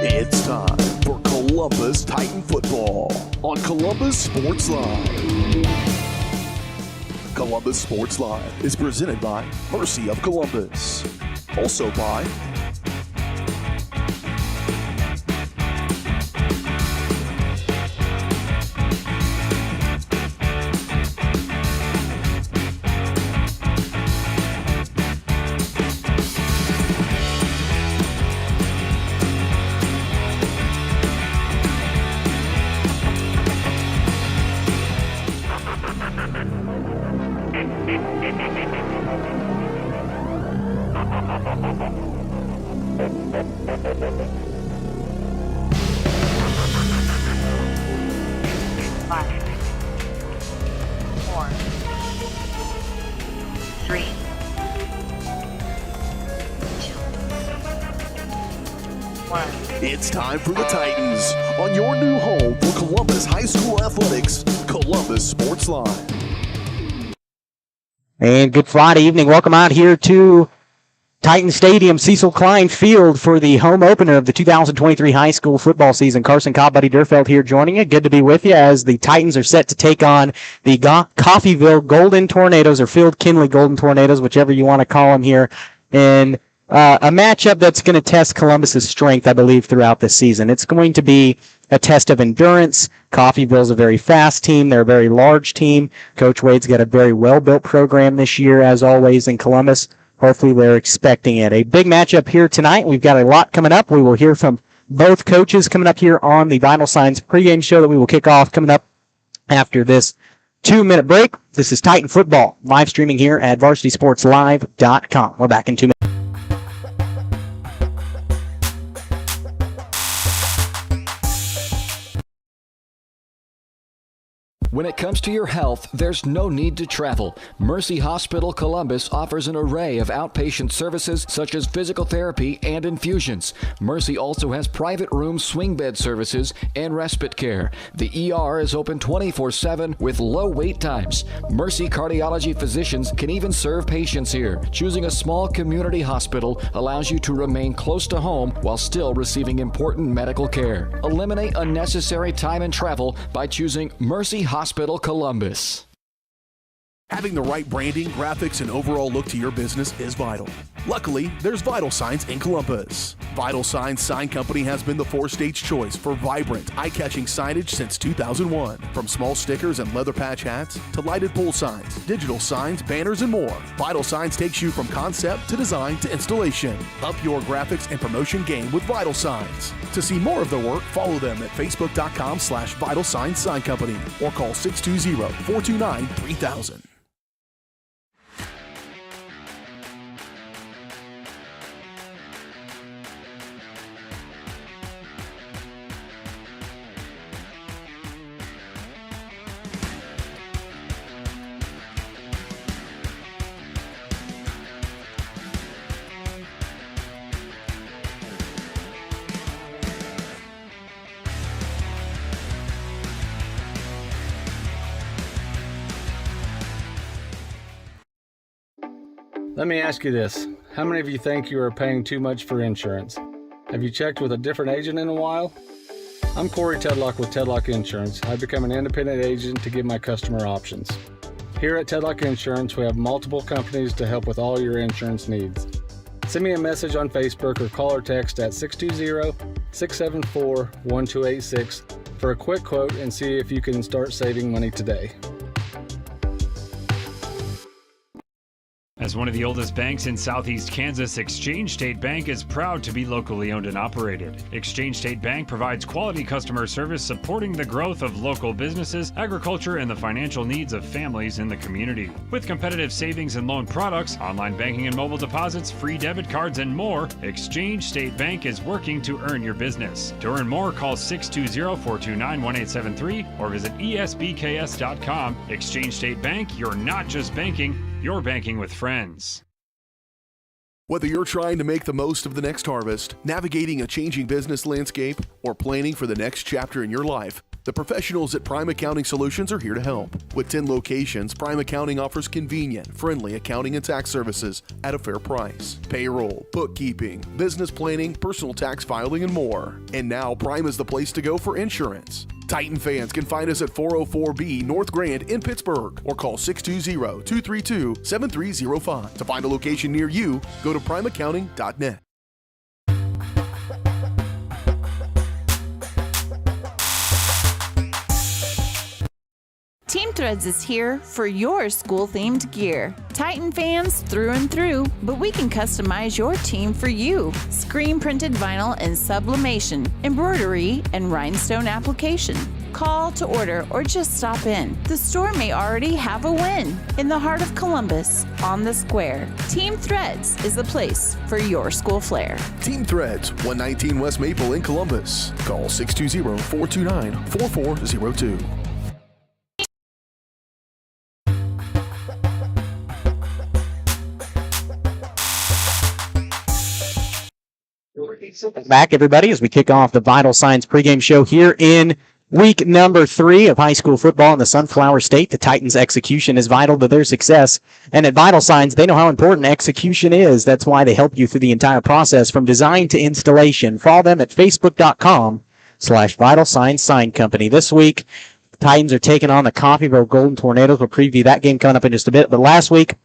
It's time for Columbus Titan football on Columbus Sports Live. Columbus Sports Live is presented by Mercy of Columbus. Also by It's time for the Titans on your new home for Columbus High School Athletics, Columbus Sports Live. And good Friday evening. Welcome out here to Titan Stadium, Cecil Klein Field for the home opener of the 2023 high school football season. Carson Cobb, Buddy Durfeld here joining you. Good to be with you as the Titans are set to take on the Coffeyville Golden Tornadoes, or Field Kindley Golden Tornadoes, whichever you want to call them here. And a matchup that's going to test Columbus's strength, I believe, throughout this season. It's going to be a test of endurance. Coffeyville's a very fast team. They're a very large team. Coach Wade's got a very well-built program this year, as always, in Columbus. Hopefully they're expecting it. A big matchup here tonight. We've got a lot coming up. We will hear from both coaches coming up here on the Vital Signs pregame show that we will kick off coming up after this 2-minute break. This is Titan Football, live streaming here at varsitysportslive.com. We're back in 2 minutes. When it comes to your health, there's no need to travel. Mercy Hospital Columbus offers an array of outpatient services such as physical therapy and infusions. Mercy also has private room swing bed services and respite care. The ER is open 24/7 with low wait times. Mercy cardiology physicians can even serve patients here. Choosing a small community hospital allows you to remain close to home while still receiving important medical care. Eliminate unnecessary time and travel by choosing Mercy Hospital Columbus. Having the right branding, graphics, and overall look to your business is vital. Luckily, there's Vital Signs in Columbus. Vital Signs Sign Company has been the four-stage choice for vibrant, eye-catching signage since 2001. From small stickers and leather patch hats to lighted pole signs, digital signs, banners, and more, Vital Signs takes you from concept to design to installation. Up your graphics and promotion game with Vital Signs. To see more of their work, follow them at facebook.com/Vital Signs Sign Company or call 620-429-3000. Let me ask you this. How many of you think you are paying too much for insurance? Have you checked with a different agent in a while? I'm Corey Tedlock with Tedlock Insurance. I've become an independent agent to give my customer options. Here at Tedlock Insurance, we have multiple companies to help with all your insurance needs. Send me a message on Facebook or call or text at 620-674-1286 for a quick quote and see if you can start saving money today. As one of the oldest banks in southeast Kansas, Exchange State Bank is proud to be locally owned and operated. Exchange State Bank provides quality customer service supporting the growth of local businesses, agriculture, and the financial needs of families in the community. With competitive savings and loan products, online banking and mobile deposits, free debit cards, and more, Exchange State Bank is working to earn your business. To earn more, call 620-429-1873 or visit esbks.com. Exchange State Bank, you're not just banking, you're banking with friends. Whether you're trying to make the most of the next harvest, navigating a changing business landscape, or planning for the next chapter in your life, The professionals at Prime Accounting Solutions are here to help. With 10 locations, Prime Accounting offers convenient, friendly accounting and tax services at a fair price. Payroll, bookkeeping, business planning, personal tax filing, and more. And now Prime is the place to go for insurance. Titan fans can find us at 404B North Grand in Pittsburgh or call 620-232-7305. To find a location near you, go to primeaccounting.net. Team Threads is here for your school-themed gear. Titan fans through and through, but we can customize your team for you. Screen-printed vinyl and sublimation, embroidery, and rhinestone application. Call to order or just stop in. The store may already have a win. In the heart of Columbus, on the square, Team Threads is the place for your school flair. Team Threads, 119 West Maple in Columbus. Call 620-429-4402. Back, everybody, as we kick off the Vital Signs pregame show here in week number 3 of high school football in the Sunflower State. The Titans' execution is vital to their success. And at Vital Signs, they know how important execution is. That's why they help you through the entire process from design to installation. Follow them at facebook.com/Vital Signs Sign Company. This week, the Titans are taking on the Coffeyville Golden Tornadoes. We'll preview that game coming up in just a bit. But last week,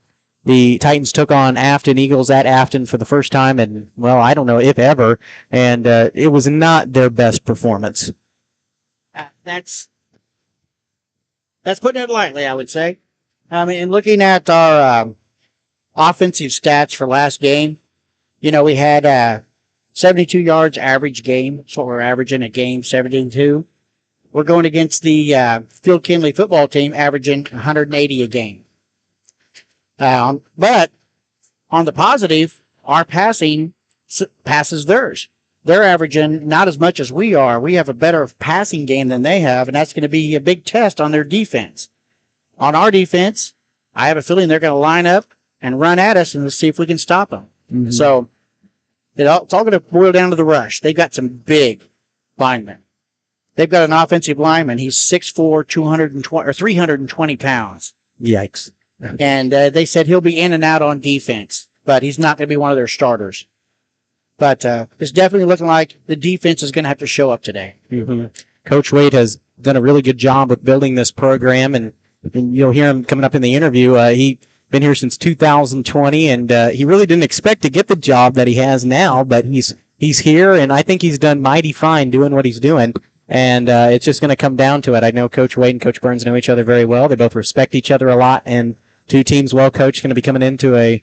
the Titans took on Afton Eagles at Afton for the first time in, well, I don't know if ever, and it was not their best performance. That's putting it lightly, I would say. And looking at our offensive stats for last game, we had 72 yards average game. That's what we're averaging a game, 72. We're going against the Field Kindley football team, averaging 180 a game. But on the positive, our passing passes theirs. They're averaging not as much as we are. We have a better passing game than they have, and that's going to be a big test on their defense. On our defense, I have a feeling they're going to line up and run at us and see if we can stop them. Mm-hmm. So it's all going to boil down to the rush. They've got some big linemen. They've got an offensive lineman. He's 6'4", 320 pounds. Yikes. And they said he'll be in and out on defense, but he's not going to be one of their starters. But it's definitely looking like the defense is going to have to show up today. Mm-hmm. Coach Wade has done a really good job with building this program, and you'll hear him coming up in the interview. He's been here since 2020, and he really didn't expect to get the job that he has now, but he's here, and I think he's done mighty fine doing what he's doing. And it's just going to come down to it. I know Coach Wade and Coach Burns know each other very well. They both respect each other a lot, and two teams well coached going to be coming into a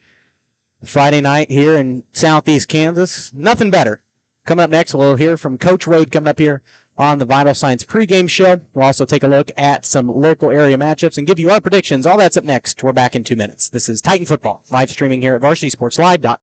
Friday night here in Southeast Kansas. Nothing better. Coming up next, we'll hear from Coach Wade coming up here on the Vital Signs pregame show. We'll also take a look at some local area matchups and give you our predictions. All that's up next. We're back in 2 minutes. This is Titan Football, live streaming here at VarsitySportsLive.com.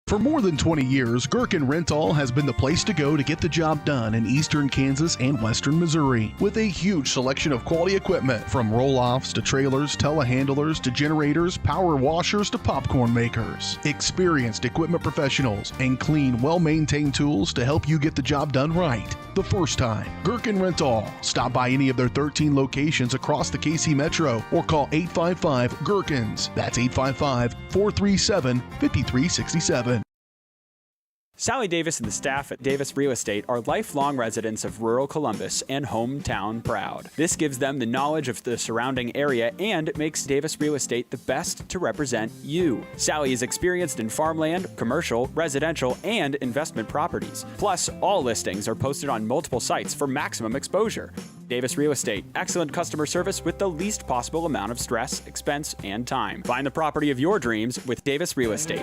For more than 20 years, Gherkin Rental has been the place to go to get the job done in eastern Kansas and western Missouri. With a huge selection of quality equipment, from roll-offs to trailers, telehandlers to generators, power washers to popcorn makers. Experienced equipment professionals and clean, well-maintained tools to help you get the job done right the first time. Gherkin Rental. Stop by any of their 13 locations across the KC Metro or call 855-GHERKINS. That's 855-437-5367. Sally Davis and the staff at Davis Real Estate are lifelong residents of rural Columbus and hometown proud. This gives them the knowledge of the surrounding area and makes Davis Real Estate the best to represent you. Sally is experienced in farmland, commercial, residential, and investment properties. Plus, all listings are posted on multiple sites for maximum exposure. Davis Real Estate, excellent customer service with the least possible amount of stress, expense, and time. Find the property of your dreams with Davis Real Estate.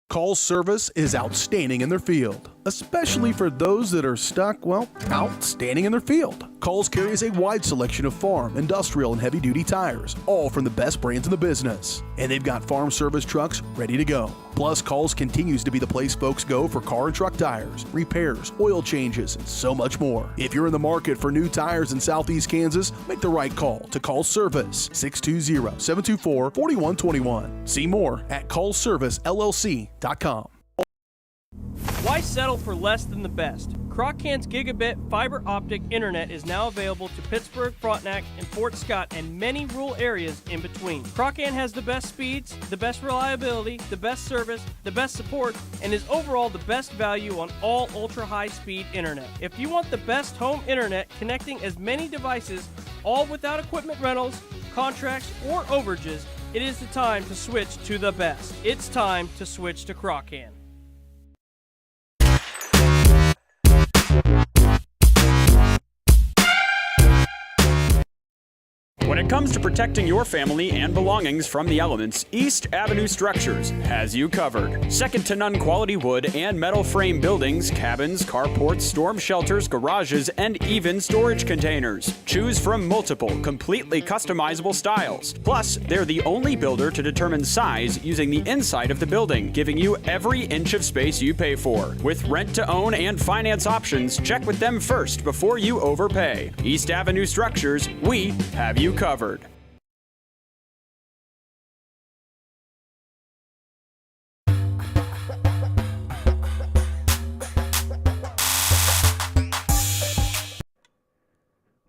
Call service is outstanding in their field, especially for those that are stuck, out standing in their field. Coles carries a wide selection of farm, industrial, and heavy-duty tires, all from the best brands in the business. And they've got farm service trucks ready to go. Plus, Coles continues to be the place folks go for car and truck tires, repairs, oil changes, and so much more. If you're in the market for new tires in Southeast Kansas, make the right call to Coles Service, 620-724-4121. See more at ColesServiceLLC.com. Why settle for less than the best? Croccan's gigabit fiber optic internet is now available to Pittsburgh, Frontenac, and Fort Scott, and many rural areas in between. Croccan has the best speeds, the best reliability, the best service, the best support, and is overall the best value on all ultra-high-speed internet. If you want the best home internet connecting as many devices, all without equipment rentals, contracts, or overages, it is the time to switch to the best. It's time to switch to Croccan. When it comes to protecting your family and belongings from the elements, East Avenue Structures has you covered. Second to none quality wood and metal frame buildings, cabins, carports, storm shelters, garages, and even storage containers. Choose from multiple, completely customizable styles. Plus, they're the only builder to determine size using the inside of the building, giving you every inch of space you pay for. With rent to own and finance options, check with them first before you overpay. East Avenue Structures, we have you covered.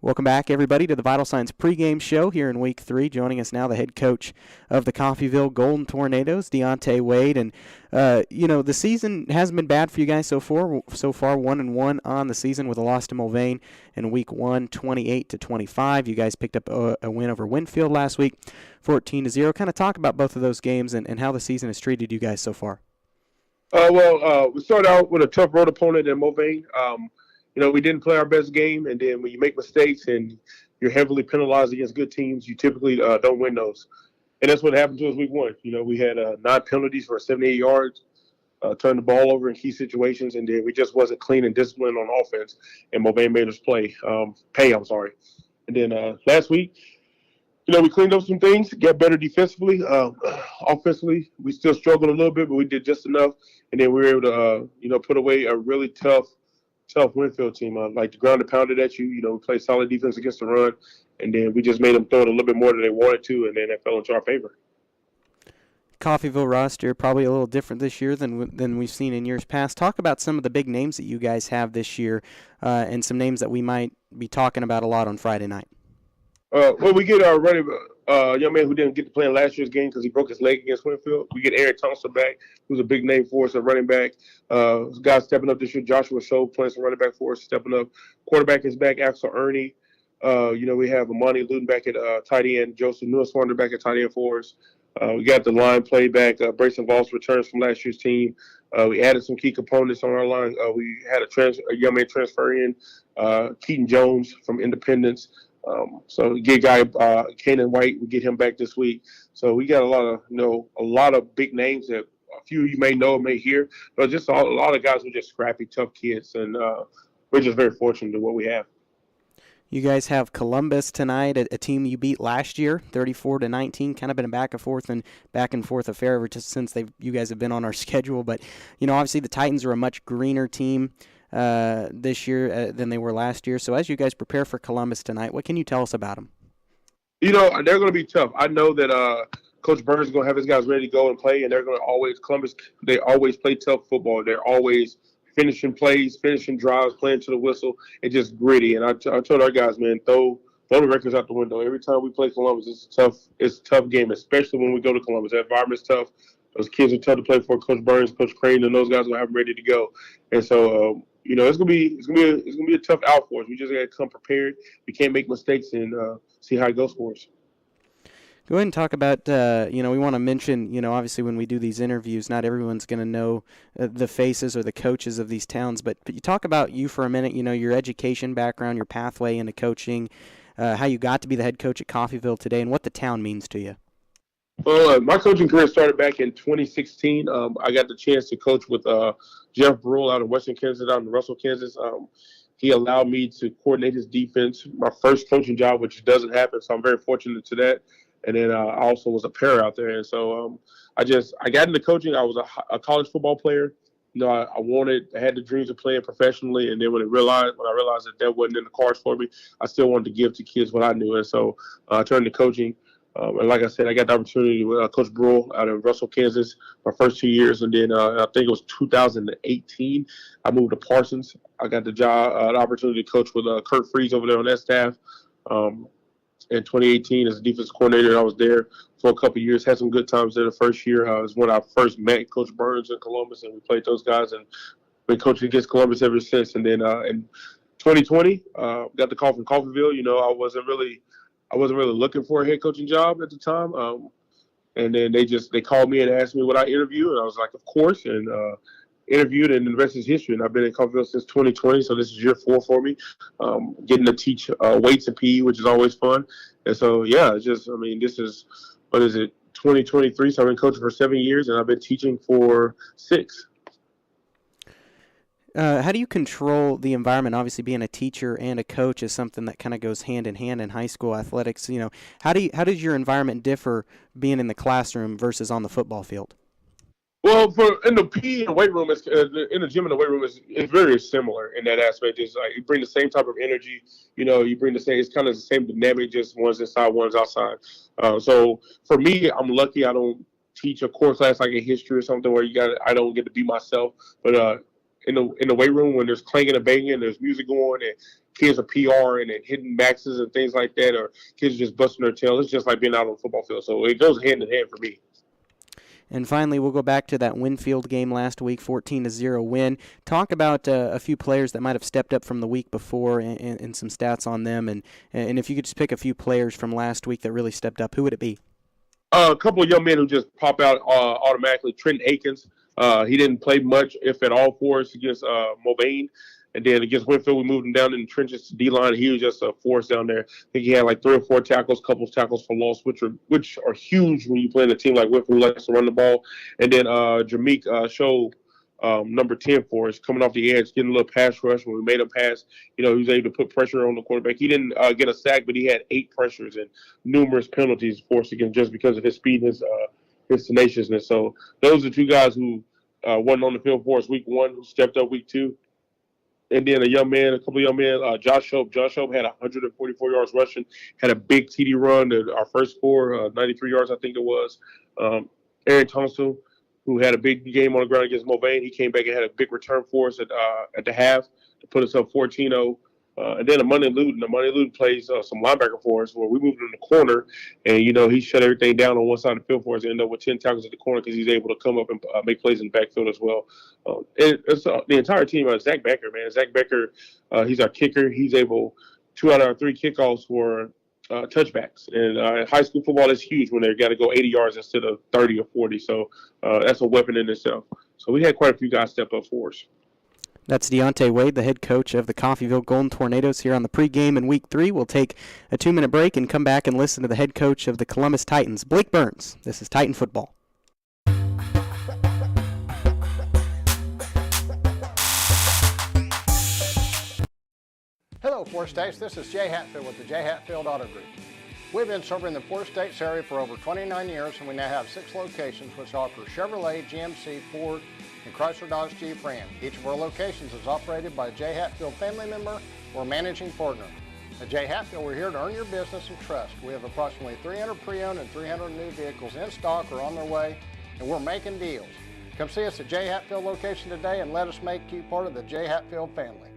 Welcome back, everybody, to the Vital Signs pregame show here in Week 3. Joining us now, the head coach of the Coffeyville Golden Tornadoes, Deontay Wade. And, the season hasn't been bad for you guys so far. 1-1 on the season with a loss to Mulvane in Week 1, 28-25. You guys picked up a win over Winfield last week, 14-0. Kind of talk about both of those games and how the season has treated you guys so far. We started out with a tough road opponent in Mulvane. We didn't play our best game, and then when you make mistakes and you're heavily penalized against good teams, you typically don't win those. And that's what happened to us Week 1. We had 9 penalties for 78 yards, turned the ball over in key situations, and then we just wasn't clean and disciplined on offense, and Mulvane made us pay. And then last week, we cleaned up some things, got better defensively. Offensively, we still struggled a little bit, but we did just enough, and then we were able to, put away a really tough Winfield team. Like the ground and pounded at you. We played solid defense against the run, and then we just made them throw it a little bit more than they wanted to, and then that fell into our favor. Coffeyville roster probably a little different this year than we've seen in years past. Talk about some of the big names that you guys have this year, and some names that we might be talking about a lot on Friday night. We get our young man who didn't get to play in last year's game because he broke his leg against Winfield. We get Aaron Thompson back, who's a big name for us, a running back. Guys stepping up this year. Joshua Show playing some running back for us, stepping up. Quarterback is back, Axel Ernie. We have Amani Luton back at tight end. Joseph Nusswander back at tight end for us. We got the line play back. Brayson Voss returns from last year's team. We added some key components on our line. We had a young man transfer in, Keaton Jones from Independence. So get guy Kanan White, we get him back this week. So we got a lot of big names that a few you may know, may hear, but just a lot of guys who are just scrappy, tough kids, and we're just very fortunate to what we have. You guys have Columbus tonight, a team you beat last year, 34-19. Kind of been a back and forth affair ever since you guys have been on our schedule. But obviously the Titans are a much greener team this year than they were last year. So as you guys prepare for Columbus tonight, what can you tell us about them? They're going to be tough. I know that Coach Burns is going to have his guys ready to go and play, and they're going to Columbus, they always play tough football. They're always finishing plays, finishing drives, playing to the whistle, and just gritty. And I told our guys, man, throw the records out the window. Every time we play Columbus, it's a tough game, especially when we go to Columbus. That environment's tough. Those kids are tough to play for. Coach Burns, Coach Crane, and those guys will have them ready to go. And so, it's gonna be a tough out for us. We just gotta come prepared. We can't make mistakes and see how it goes for us. Go ahead and talk about, we want to mention, obviously when we do these interviews, not everyone's going to know the faces or the coaches of these towns, but you talk about you for a minute, your education background, your pathway into coaching, how you got to be the head coach at Coffeyville today, and what the town means to you. Well, my coaching career started back in 2016. I got the chance to coach with Jeff Brule out of Western Kansas, out in Russell, Kansas. He allowed me to coordinate his defense, my first coaching job, which doesn't happen, so I'm very fortunate to that. And then I also was a pair out there, and so I got into coaching. I was a college football player. You know, I had the dreams of playing professionally, and then when I realized that wasn't in the cards for me, I still wanted to give to kids what I knew, and so I turned to coaching. And like I said, I got the opportunity with Coach Brule out of Russell, Kansas, my first 2 years. And then I think it was 2018, I moved to Parsons. I got the opportunity to coach with Kurt Freeze over there on that staff. In 2018, as a defensive coordinator, I was there for a couple of years, had some good times there. The first year was when I first met Coach Burns in Columbus, and we played those guys and been coaching against Columbus ever since. And then in 2020, got the call from Coffeyville. You know, I wasn't really looking for a head coaching job at the time. And then they called me and asked me would I interview, and I was like, of course, and interviewed, and the rest is history. And I've been in Coffeyville since 2020, so this is year 4 for me. Getting to teach weights and PE, which is always fun. And so, yeah, this is, 2023, so I've been coaching for 7 years, and I've been teaching for 6. How do you control the environment? Obviously, being a teacher and a coach is something that kind of goes hand in hand in high school athletics. You know, how does your environment differ being in the classroom versus on the football field? Well, in the PE and weight room, in the gym and the weight room, it's very similar in that aspect. It's like you bring the same type of energy. You know, you bring it's kind of the same dynamic, just one's inside, one's outside. So for me, I'm lucky I don't teach a core class like a history or something where I don't get to be myself. But in the weight room, when there's clanging and banging, there's music going, and kids are PR and hitting maxes and things like that, or kids are just busting their tail. It's just like being out on the football field. So it goes hand in hand for me. And finally, we'll go back to that Winfield game last week, 14-0 win. Talk about a few players that might have stepped up from the week before and some stats on them. And if you could just pick a few players from last week that really stepped up, who would it be? A couple of young men who just pop out automatically. Trenton Akins. He didn't play much, if at all, for us against Mulvane. And then against Winfield, we moved him down in the trenches to D-line. He was just a force down there. I think he had like 3 or 4 tackles, couple of tackles for loss, which are huge when you play in a team like Winfield who likes to run the ball. And then Jameek showed number 10 for us, coming off the edge, getting a little pass rush. When we made a pass, you know, he was able to put pressure on the quarterback. He didn't get a sack, but he had 8 pressures and numerous penalties forced against just because of his speed and his tenaciousness. So those are 2 guys who wasn't on the field for us week 1, who stepped up week 2. And then a couple of young men, Josh Hope. Josh Hope had 144 yards rushing, had a big TD run, our first score, 93 yards, I think it was. Aaron Thompson, who had a big game on the ground against Mulvane, he came back and had a big return for us at the half to put us up 14-0. And then Money Luden plays some linebacker for us where we moved in the corner, and, you know, he shut everything down on one side of the field for us and ended up with 10 tackles at the corner because he's able to come up and make plays in the backfield as well. And it's the entire team. Zach Becker, man. Zach Becker, he's our kicker. He's able 2 out of our 3 kickoffs were touchbacks. And high school football is huge when they got to go 80 yards instead of 30 or 40. So that's a weapon in itself. So we had quite a few guys step up for us. That's Deontay Wade, the head coach of the Coffeyville Golden Tornadoes here on the pregame in Week 3. We'll take a 2-minute break and come back and listen to the head coach of the Columbus Titans, Blake Burns. This is Titan Football. Hello, Four States. This is Jay Hatfield with the Jay Hatfield Auto Group. We've been serving the Four States area for over 29 years, and we now have 6 locations which offer Chevrolet, GMC, Ford, and Chrysler Dodge Jeep Ram. Each of our locations is operated by a Jay Hatfield family member or managing partner. At Jay Hatfield, we're here to earn your business and trust. We have approximately 300 pre-owned and 300 new vehicles in stock or on their way, and we're making deals. Come see us at Jay Hatfield location today and let us make you part of the Jay Hatfield family.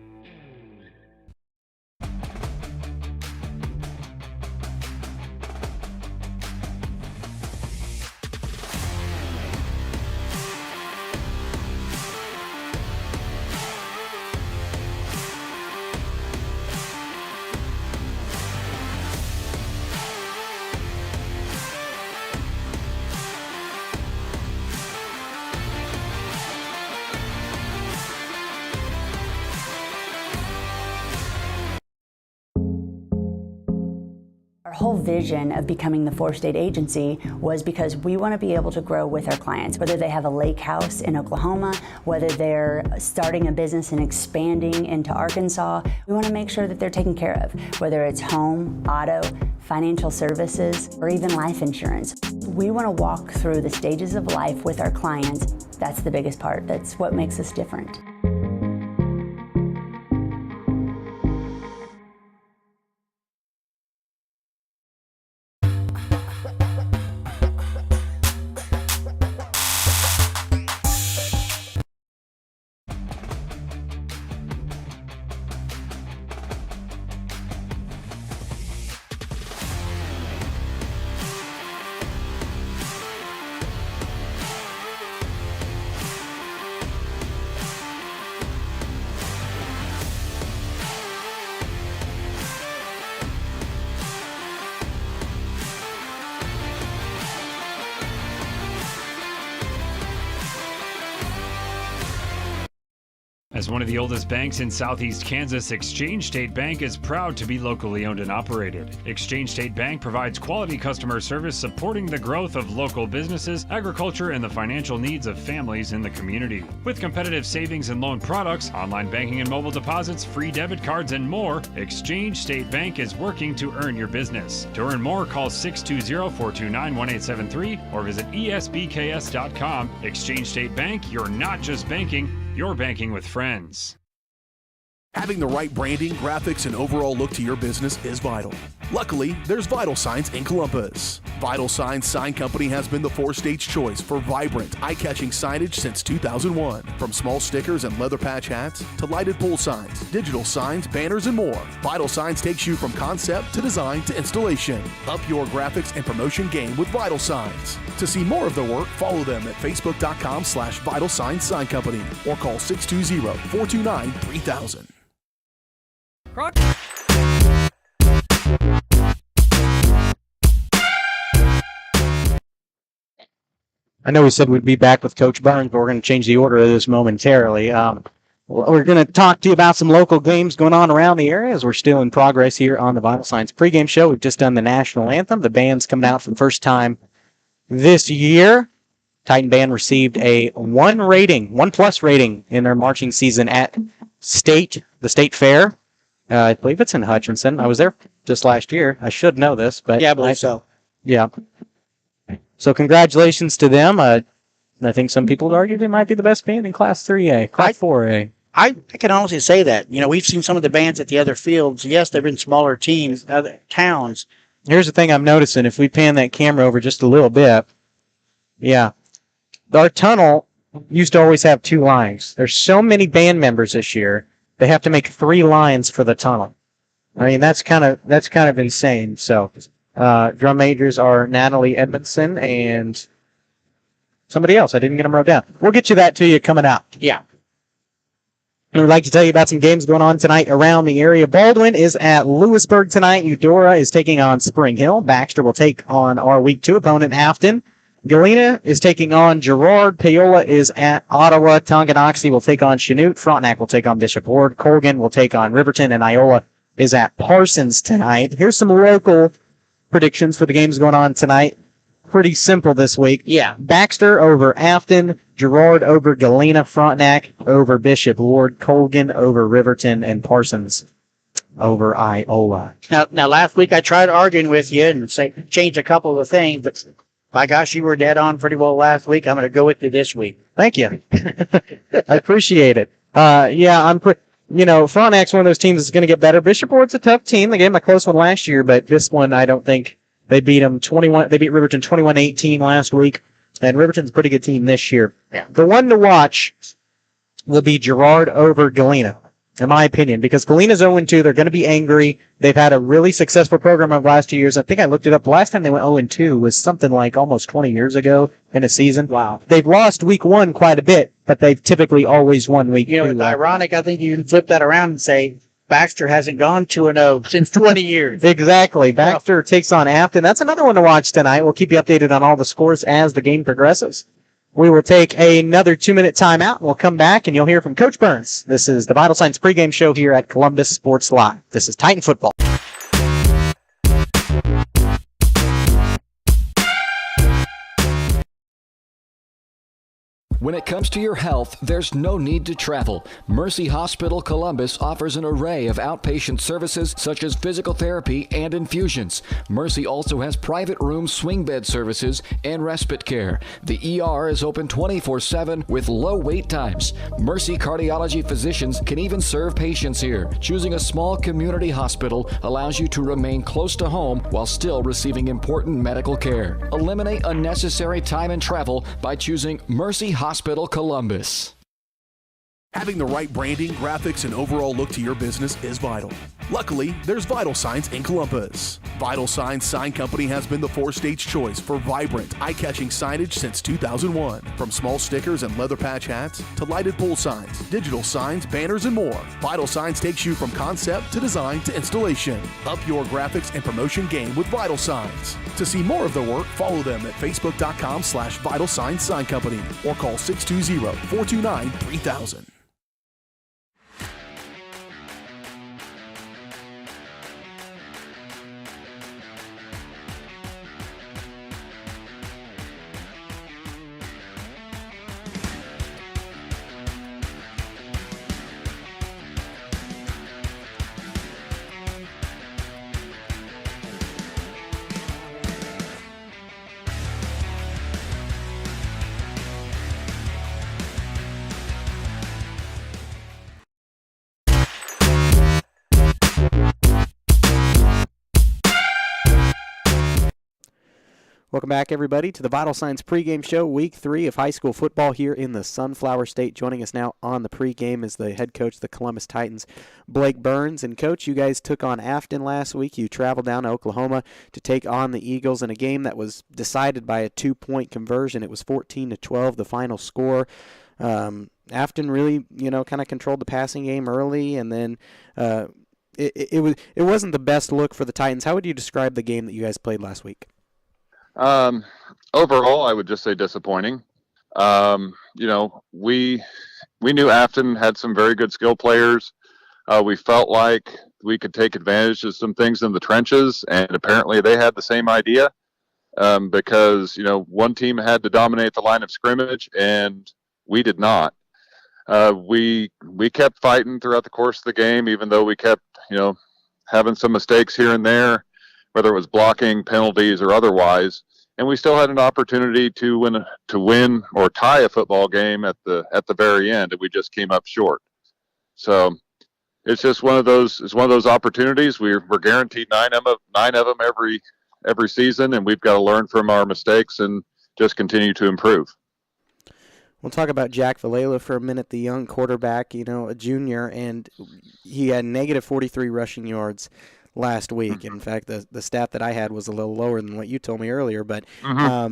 whole vision of becoming the 4-state agency was because we want to be able to grow with our clients, whether they have a lake house in Oklahoma, whether they're starting a business and expanding into Arkansas. We want to make sure that they're taken care of, whether it's home, auto, financial services, or even life insurance. We want to walk through the stages of life with our clients. That's the biggest part. That's what makes us different. As one of the oldest banks in southeast Kansas, Exchange State Bank is proud to be locally owned and operated. Exchange State Bank provides quality customer service supporting the growth of local businesses, agriculture, and the financial needs of families in the community. With competitive savings and loan products, online banking and mobile deposits, free debit cards, and more, Exchange State Bank is working to earn your business. To earn more, call 620-429-1873 or visit esbks.com. Exchange State Bank, you're not just banking, you're banking with friends. Having the right branding, graphics, and overall look to your business is vital. Luckily, there's Vital Signs in Columbus. Vital Signs Sign Company has been the 4-state's choice for vibrant, eye-catching signage since 2001. From small stickers and leather patch hats to lighted pole signs, digital signs, banners, and more, Vital Signs takes you from concept to design to installation. Up your graphics and promotion game with Vital Signs. To see more of their work, follow them at facebook.com/Vital Signs Sign Company or call 620-429-3000. I know we said we'd be back with Coach Burns, but we're going to change the order of this momentarily. We're going to talk to you about some local games going on around the area as we're still in progress here on the Vital Signs pregame show. We've just done the national anthem. The band's coming out for the first time this year. Titan Band received a 1+ rating in their marching season at the State Fair. I believe it's in Hutchinson. I was there just last year. I should know this, but Yeah, I believe so. Yeah. So congratulations to them. I think some people would argue they might be the best band in Class 3A, Class 4A. I can honestly say that. You know, we've seen some of the bands at the other fields. Yes, they've been smaller teams, other towns. Here's the thing I'm noticing. If we pan that camera over just a little bit, yeah. Our tunnel used to always have 2 lines. There's so many band members this year, they have to make 3 lines for the tunnel. I mean, that's kind of insane. So, drum majors are Natalie Edmondson and somebody else. I didn't get them wrote down. We'll get you that to you coming out. Yeah. And we'd like to tell you about some games going on tonight around the area. Baldwin is at Lewisburg tonight. Eudora is taking on Spring Hill. Baxter will take on our Week 2 opponent, Afton. Galena is taking on Girard. Paola is at Ottawa. Tonganoxie will take on Chanute. Frontenac will take on Bishop Ward. Colgan will take on Riverton. And Iola is at Parsons tonight. Here's some local predictions for the games going on tonight. Pretty simple this week. Yeah. Baxter over Afton. Girard over Galena. Frontenac over Bishop Ward. Colgan over Riverton. And Parsons over Iola. Now, last week I tried arguing with you and change a couple of things, but by gosh, you were dead on pretty well last week. I'm going to go with you this week. Thank you. I appreciate it. Frontenac's one of those teams that's going to get better. Bishop Ward's a tough team. They gave them a close one last year, but this one I don't think they beat them 21. They beat Riverton 21-18 last week, and Riverton's a pretty good team this year. Yeah. The one to watch will be Girard over Galena, in my opinion, because Galena's 0-2. They're going to be angry. They've had a really successful program over the last 2 years. I think I looked it up. The last time they went 0-2 was something like almost 20 years ago in a season. Wow. They've lost Week 1 quite a bit, but they've typically always won Week 2. It's ironic. I think you can flip that around and say Baxter hasn't gone 2-0 since 20 years. Exactly. Baxter takes on Afton. That's another one to watch tonight. We'll keep you updated on all the scores as the game progresses. We will take another 2-minute timeout, and we'll come back, and you'll hear from Coach Burns. This is the Vital Signs pregame show here at Columbus Sports Live. This is Titan Football. When it comes to your health, there's no need to travel. Mercy Hospital Columbus offers an array of outpatient services such as physical therapy and infusions. Mercy also has private room swing bed services and respite care. The ER is open 24/7 with low wait times. Mercy cardiology physicians can even serve patients here. Choosing a small community hospital allows you to remain close to home while still receiving important medical care. Eliminate unnecessary time and travel by choosing Mercy Hospital Columbus. Having the right branding, graphics, and overall look to your business is vital. Luckily, there's Vital Signs in Columbus. Vital Signs Sign Company has been the four-stage choice for vibrant, eye-catching signage since 2001. From small stickers and leather patch hats to lighted pole signs, digital signs, banners, and more, Vital Signs takes you from concept to design to installation. Up your graphics and promotion game with Vital Signs. To see more of their work, follow them at facebook.com/Vital Signs Sign Company or call 620-429-3000. Welcome back, everybody, to the Vital Signs pregame show, week 3 of high school football here in the Sunflower State. Joining us now on the pregame is the head coach of the Columbus Titans, Blake Burns. And, Coach, you guys took on Afton last week. You traveled down to Oklahoma to take on the Eagles in a game that was decided by a 2-point conversion. It was 14-12, the final score. Afton really, kind of controlled the passing game early, and then it wasn't the best look for the Titans. How would you describe the game that you guys played last week? Overall, I would just say disappointing. We knew Afton had some very good skill players. We felt like we could take advantage of some things in the trenches, and apparently they had the same idea, because, one team had to dominate the line of scrimmage and we did not. We kept fighting throughout the course of the game, even though we kept, having some mistakes here and there, whether it was blocking, penalties, or otherwise, and we still had an opportunity to win or tie a football game at the very end, and we just came up short. So it's just one of those. It's one of those opportunities. We're guaranteed nine of them every season, and we've got to learn from our mistakes and just continue to improve. We'll talk about Jack Vallela for a minute, the young quarterback, a junior, and he had negative 43 rushing yards last week. In fact, the stat that I had was a little lower than what you told me earlier. But, how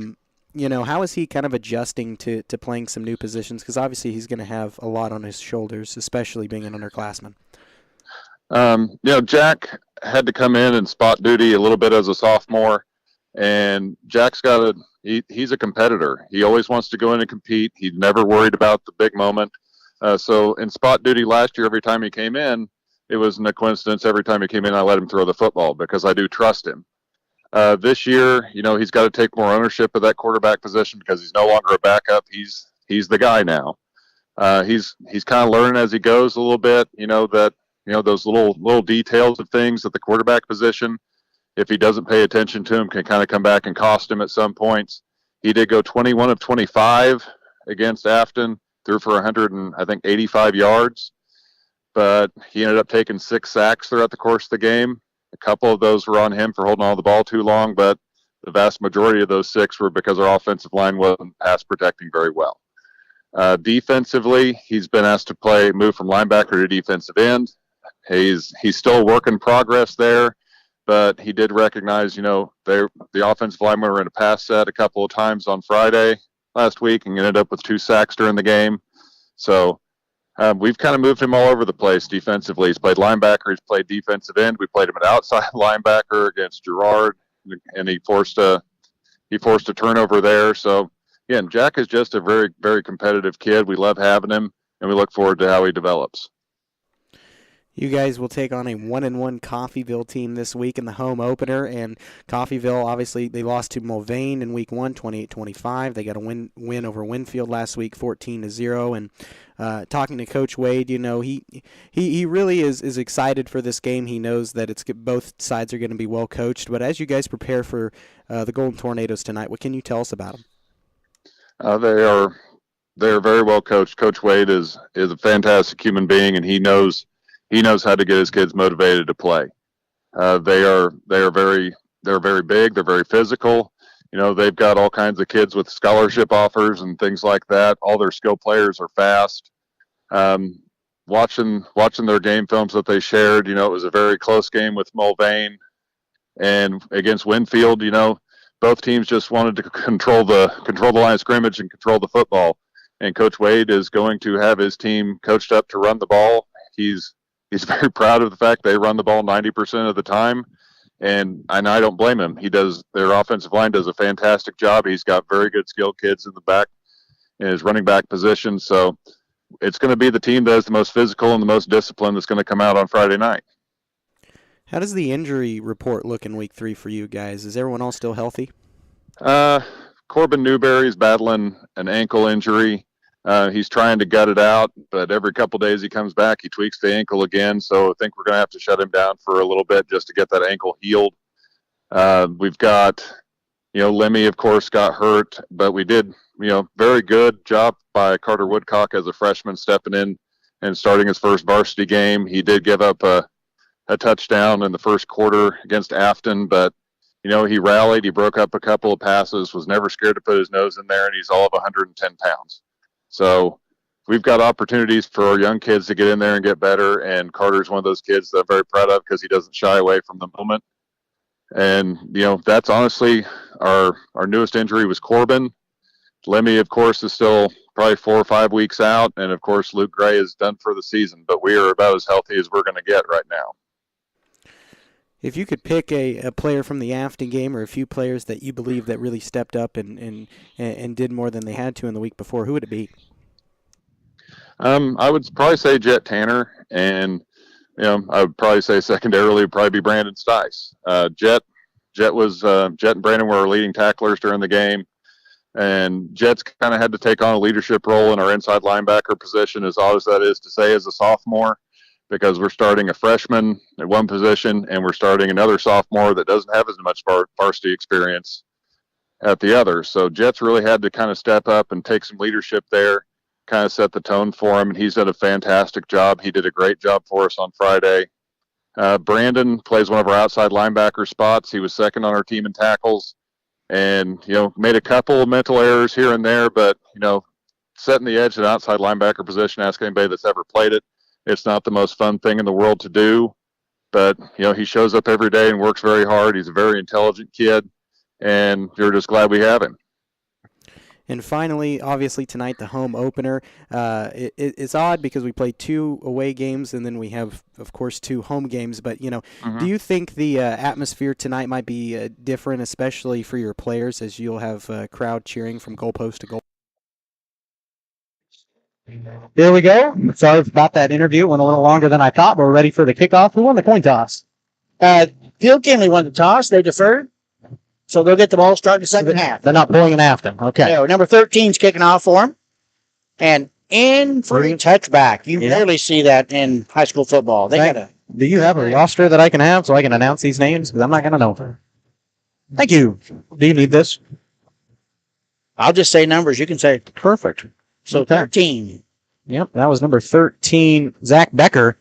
is he kind of adjusting to playing some new positions? Because obviously he's going to have a lot on his shoulders, especially being an underclassman. Jack had to come in and spot duty a little bit as a sophomore. And Jack's he's a competitor. He always wants to go in and compete. He's never worried about the big moment. So in spot duty last year, every time he came in, it wasn't a coincidence. Every time he came in, I let him throw the football because I do trust him. This year, he's got to take more ownership of that quarterback position because he's no longer a backup. He's the guy now. He's kind of learning as he goes a little bit. Those little details of things at the quarterback position, if he doesn't pay attention to him, can kind of come back and cost him at some points. He did go 21 of 25 against Afton, threw for 185 yards. But he ended up taking 6 sacks throughout the course of the game. A couple of those were on him for holding on to the ball too long, but the vast majority of those 6 were because our offensive line wasn't pass protecting very well. Defensively, he's been asked to move from linebacker to defensive end. He's still a work in progress there, but he did recognize, the offensive linemen were in a pass set a couple of times on Friday last week and ended up with 2 sacks during the game. So we've kind of moved him all over the place defensively. He's played linebacker. He's played defensive end. We played him at outside linebacker against Girard, and he forced a turnover there. So, again, Jack is just a very, very competitive kid. We love having him, and we look forward to how he develops. You guys will take on a 1-1 Coffeyville team this week in the home opener, and Coffeyville, obviously, they lost to Mulvane in week 1, 28-25. They got a win over Winfield last week, 14-0, and talking to Coach Wade, you know, he really is excited for this game. He knows that both sides are going to be well coached, but as you guys prepare for the Golden Tornadoes tonight, what can you tell us about them? They are very well coached. Coach Wade is a fantastic human being, and he knows how to get his kids motivated to play. They're very big. They're very physical. You know, they've got all kinds of kids with scholarship offers and things like that. All their skill players are fast. Watching their game films that they shared, you know, it was a very close game with Mulvane, and against Winfield, you know, both teams just wanted to control the line of scrimmage and control the football. And Coach Wade is going to have his team coached up to run the ball. He's very proud of the fact they run the ball 90% of the time, and I don't blame him. Their offensive line does a fantastic job. He's got very good skilled kids in the back in his running back position. So it's going to be the team that is the most physical and the most disciplined that's going to come out on Friday night. How does the injury report look in week 3 for you guys? Is everyone else still healthy? Corbin Newberry's battling an ankle injury. He's trying to gut it out, but every couple days he comes back, he tweaks the ankle again. So I think we're going to have to shut him down for a little bit just to get that ankle healed. We've got, you know, Lemmy, of course, got hurt, but we did, you know, very good job by Carter Woodcock as a freshman stepping in and starting his first varsity game. He did give up a touchdown in the first quarter against Afton, but, you know, he rallied, he broke up a couple of passes, was never scared to put his nose in there, and he's all of 110 pounds. So we've got opportunities for our young kids to get in there and get better, and Carter's one of those kids that I'm very proud of because he doesn't shy away from the moment. And, you know, that's honestly our newest injury was Corbin. Lemmy, of course, is still probably 4 or 5 weeks out, and, of course, Luke Gray is done for the season, but we are about as healthy as we're going to get right now. If you could pick a player from the Afton game or a few players that you believe that really stepped up and did more than they had to in the week before, who would it be? I would probably say Jet Tanner, and, you know, I would probably say secondarily would probably be Brandon Stice. Jet and Brandon were our leading tacklers during the game, and Jet's kind of had to take on a leadership role in our inside linebacker position, as odd as that is to say, as a sophomore, because we're starting a freshman at one position and we're starting another sophomore that doesn't have as much varsity experience at the other. So Jet's really had to kind of step up and take some leadership there, kind of set the tone for him, and he's done a fantastic job. He did a great job for us on Friday. Brandon plays one of our outside linebacker spots. He was second on our team in tackles and, you know, made a couple of mental errors here and there, but, you know, setting the edge at outside linebacker position, ask anybody that's ever played it. It's not the most fun thing in the world to do, but, you know, he shows up every day and works very hard. He's a very intelligent kid, and you're just glad we have him. And finally, obviously tonight, the home opener. It's odd because we play 2 away games and then we have, of course, 2 home games. But, you know, do you think the atmosphere tonight might be different, especially for your players, as you'll have a crowd cheering from goalpost to goal? There we go. Sorry about that interview. It went a little longer than I thought, but we're ready for the kickoff. Who won the coin toss? Kindley won the toss. They deferred. So they'll get the ball starting the second half. They're not pulling an Afton. Okay. No, number 13's kicking off for them. And in for a touchback. You rarely see that in high school football. Do you have a roster that I can have so I can announce these names? Because I'm not going to know. Thank you. Do you need this? I'll just say numbers. You can say perfect. So 13. Yep, that was number 13, Zach Becker,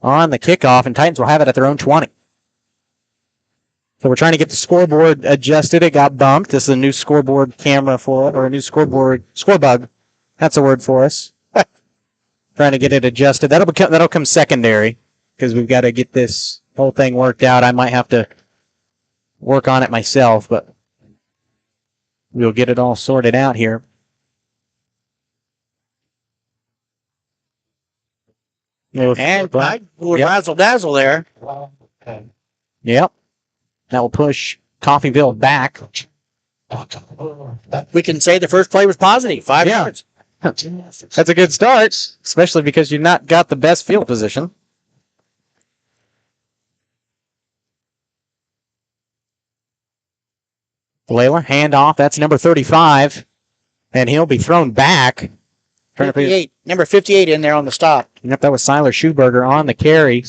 on the kickoff, and Titans will have it at their own 20. So we're trying to get the scoreboard adjusted. It got bumped. This is a new scoreboard camera for it, or a new scorebug. That's a word for us. Trying to get it adjusted. That'll come secondary because we've got to get this whole thing worked out. I might have to work on it myself, but we'll get it all sorted out here. And razzle dazzle there. Yep. That will push Coffeyville back. We can say the first play was positive. 5 yards. That's a good start, especially because you've not got the best field position. Layla, handoff. That's number 35. And he'll be thrown back. 58. Number 58 in there on the stop. Yep, that was Siler Schuberger on the carry.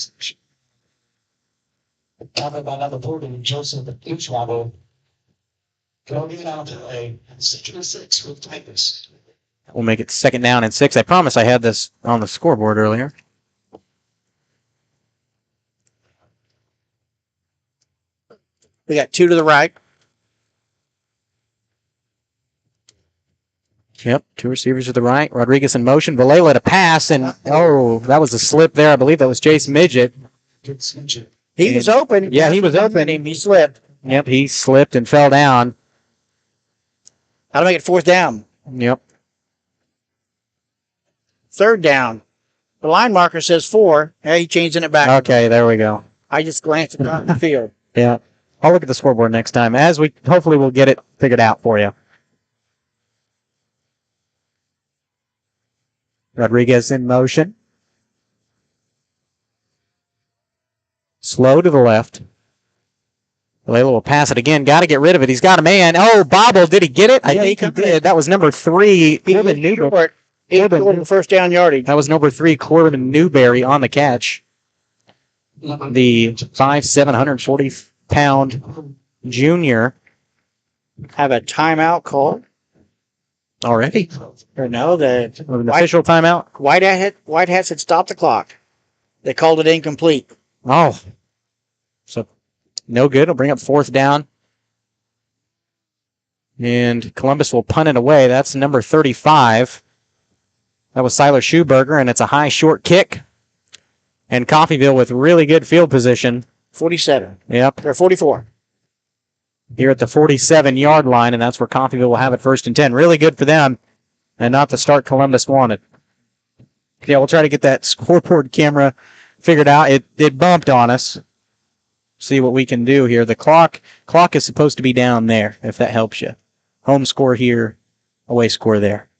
We'll make it 2nd down and 6. I promise I had this on the scoreboard earlier. We got 2 to the right. Yep, 2 receivers to the right. Rodriguez in motion. Valela to pass, and that was a slip there. I believe that was Jace Midget. He was open. Yeah, he was open. He slipped. Yep, he slipped and fell down. How to make it 4th down? Yep. 3rd down. The line marker says 4. Hey, he changing it back. Okay, there we go. I just glanced across the field. Yeah, I'll look at the scoreboard next time. Hopefully we'll get it figured out for you. Rodriguez in motion. Slow to the left. Valela will pass it again. Got to get rid of it. He's got a man. Oh, bobble. Did he get it? I think he did. That was number 3. Corbin Newberry. First down yardage. That was number 3, Corbin Newberry on the catch. The 5'7", 140-pound junior. Have a timeout call. Already? Or no, an official timeout? White Hats had stopped the clock. They called it incomplete. Oh. So, no good. It'll bring up 4th down. And Columbus will punt it away. That's number 35. That was Siler Schuberger, and it's a high, short kick. And Coffeyville with really good field position. 47. Yep. They're 44. Here at the 47-yard line, and that's where Coffeyville will have it 1st and 10. Really good for them, and not the start Columbus wanted. Yeah, we'll try to get that scoreboard camera figured out. It bumped on us. See what we can do here. The clock is supposed to be down there, if that helps you. Home score here, away score there.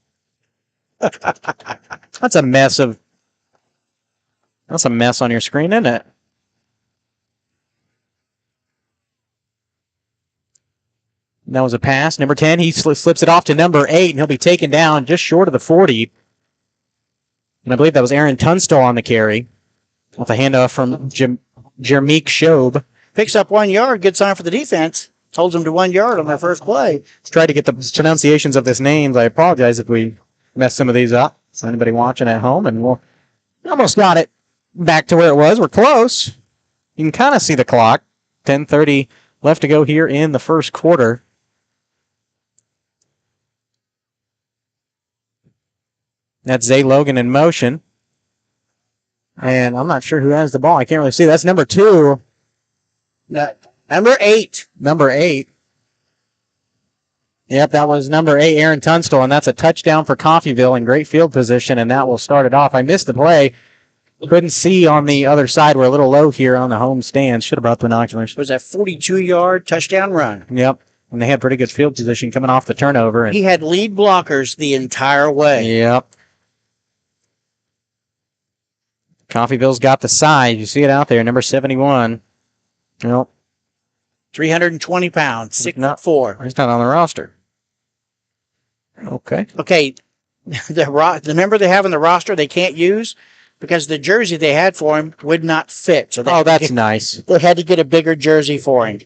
That's a mess on your screen, isn't it? That was a pass. Number 10, he slips it off to number 8, and he'll be taken down just short of the 40. And I believe that was Aaron Tunstall on the carry. With a handoff from Jermeek Shobe. Picks up 1 yard. Good sign for the defense. Holds them to 1 yard on their first play. Let's try to get the pronunciations of this names. I apologize if we mess some of these up. So anybody watching at home, and we'll almost got it back to where it was. We're close. You can kind of see the clock. 10:30 left to go here in the first quarter. That's Zay Logan in motion. And I'm not sure who has the ball. I can't really see. That's number 2. Number 8. Number 8. Yep, that was number 8, Aaron Tunstall, and that's a touchdown for Coffeyville in great field position, and that will start it off. I missed the play. Couldn't see on the other side. We're a little low here on the home stand. Should have brought the binoculars. It was a 42-yard touchdown run. Yep, and they had pretty good field position coming off the turnover. He had lead blockers the entire way. Yep. Coffeyville's got the size. You see it out there, number 71. Nope. 320 pounds, 6'4". He's not on the roster. Okay. Okay. The number they have on the roster they can't use because the jersey they had for him would not fit. So that's nice. They had to get a bigger jersey for him.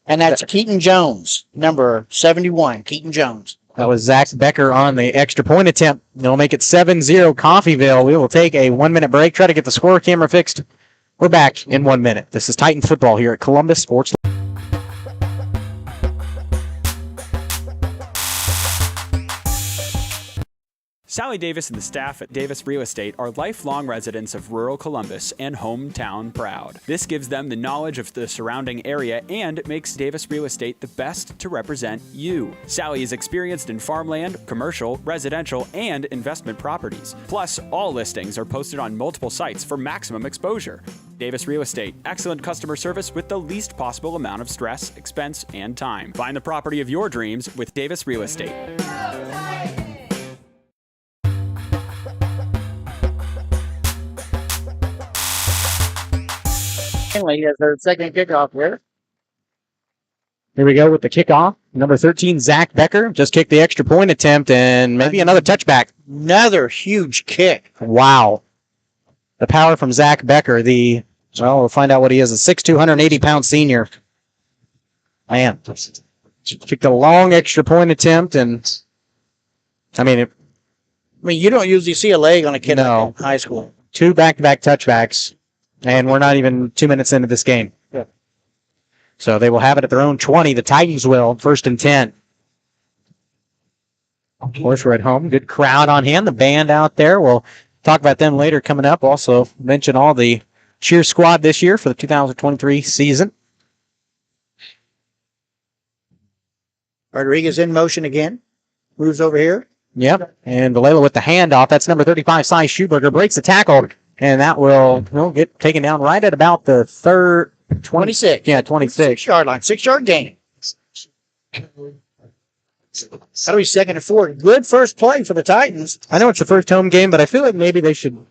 And that's Keaton Jones, number 71, Keaton Jones. That was Zach Becker on the extra point attempt. They'll make it 7-0 Coffeyville. We will take a 1-minute break, try to get the score camera fixed. We're back in 1 minute. This is Titan Football here at Columbus Sports. Sally Davis and the staff at Davis Real Estate are lifelong residents of rural Columbus and hometown proud. This gives them the knowledge of the surrounding area and makes Davis Real Estate the best to represent you. Sally is experienced in farmland, commercial, residential, and investment properties. Plus, all listings are posted on multiple sites for maximum exposure. Davis Real Estate, excellent customer service with the least possible amount of stress, expense, and time. Find the property of your dreams with Davis Real Estate. Kindley has their second kickoff here. Here we go with the kickoff. Number 13, Zach Becker, just kicked the extra point attempt and maybe another touchback. Another huge kick. Wow. The power from Zach Becker, we'll find out what he is, a 6'2", 280-pound senior. Man, kicked a long extra point attempt, and you don't usually see a leg on a kid No. in high school. 2 back-to-back touchbacks, and we're not even 2 minutes into this game. Yeah. So they will have it at their own 20. The Titans will, 1st and 10. Of course, we're at home. Good crowd on hand. The band out there. We'll talk about them later coming up. Also mention all the cheer squad this year for the 2023 season. Rodriguez in motion again. Moves over here. Yep. And Valela with the handoff. That's number 35, Cy Schuberger. Breaks the tackle. And that will get taken down right at about the 26. Yeah, 26. 6-yard line. 6-yard gain. That'll be 2nd and 4. Good first play for the Titans. I know it's the first home game, but I feel like maybe they should.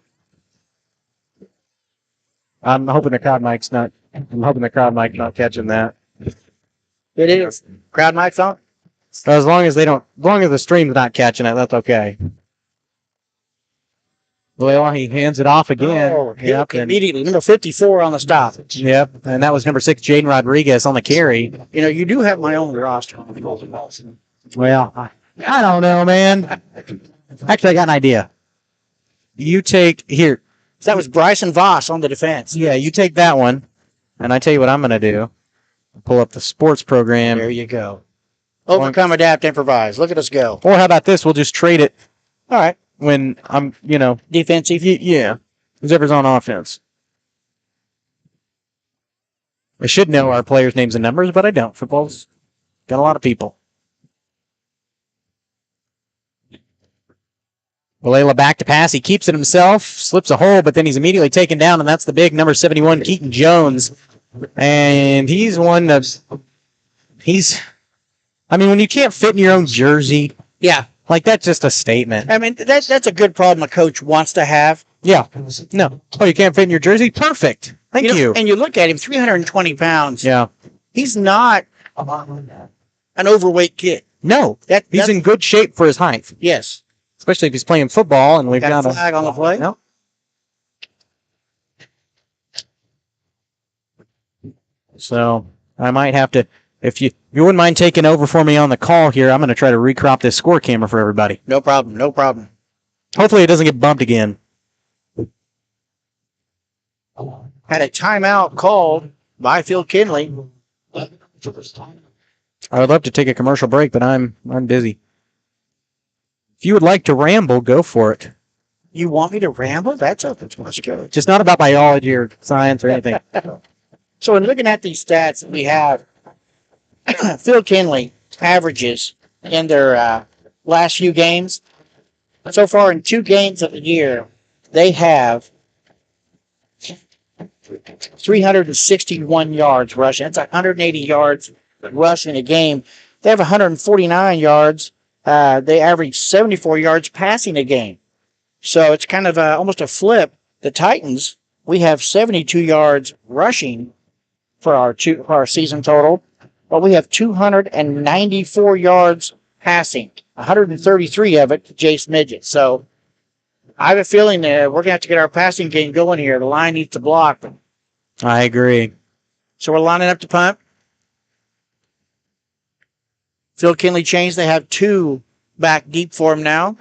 I'm hoping the crowd mic's not catching that. It is. Crowd mic's on. So as long as the stream's not catching it, that's okay. Well, he hands it off again. Oh, yep, immediately. Number 54 on the stop. Yep, and that was number 6, Jaden Rodriguez on the carry. You do have my own roster. Well, I don't know, man. Actually, I got an idea. You take here. That was Bryson Voss on the defense. Yeah, you take that one, and I tell you what I'm going to do. Pull up the sports program. There you go. Overcome, adapt, improvise. Look at us go. Or how about this? We'll just trade it. All right. When I'm, defensive. Yeah. Whoever's on offense. I should know our players' names and numbers, but I don't. Football's got a lot of people. Valela back to pass. He keeps it himself, slips a hole, but then he's immediately taken down, and that's the big number 71, Keaton Jones. And he's one of... when you can't fit in your own jersey... Yeah. That's just a statement. That's a good problem a coach wants to have. Yeah. No. Oh, you can't fit in your jersey? Perfect. Thank you. And you look at him, 320 pounds. Yeah. He's not an overweight kid. No. He's in good shape for his height. Yes. Especially if he's playing football and we've got a flag on the play. No. So I might have to, if you wouldn't mind taking over for me on the call here, I'm going to try to recrop this score camera for everybody. No problem. No problem. Hopefully it doesn't get bumped again. Had a timeout called by Phil Kindley. I would love to take a commercial break, but I'm busy. If you would like to ramble, go for it. You want me to ramble? That's open to us. Go. Just not about biology or science or anything. So in looking at these stats that we have, Phil Kindley averages in their last few games. So far in 2 games of the year, they have 361 yards rushing. That's 180 yards rushing a game. They have 149 yards. They average 74 yards passing a game. So it's kind of almost a flip. The Titans, we have 72 yards rushing for our season total, but we have 294 yards passing, 133 of it to Jace Midget. So I have a feeling that we're going to have to get our passing game going here. The line needs to block. I agree. So we're lining up to punt. Phil Kindley changed. They have 2 back deep for him now.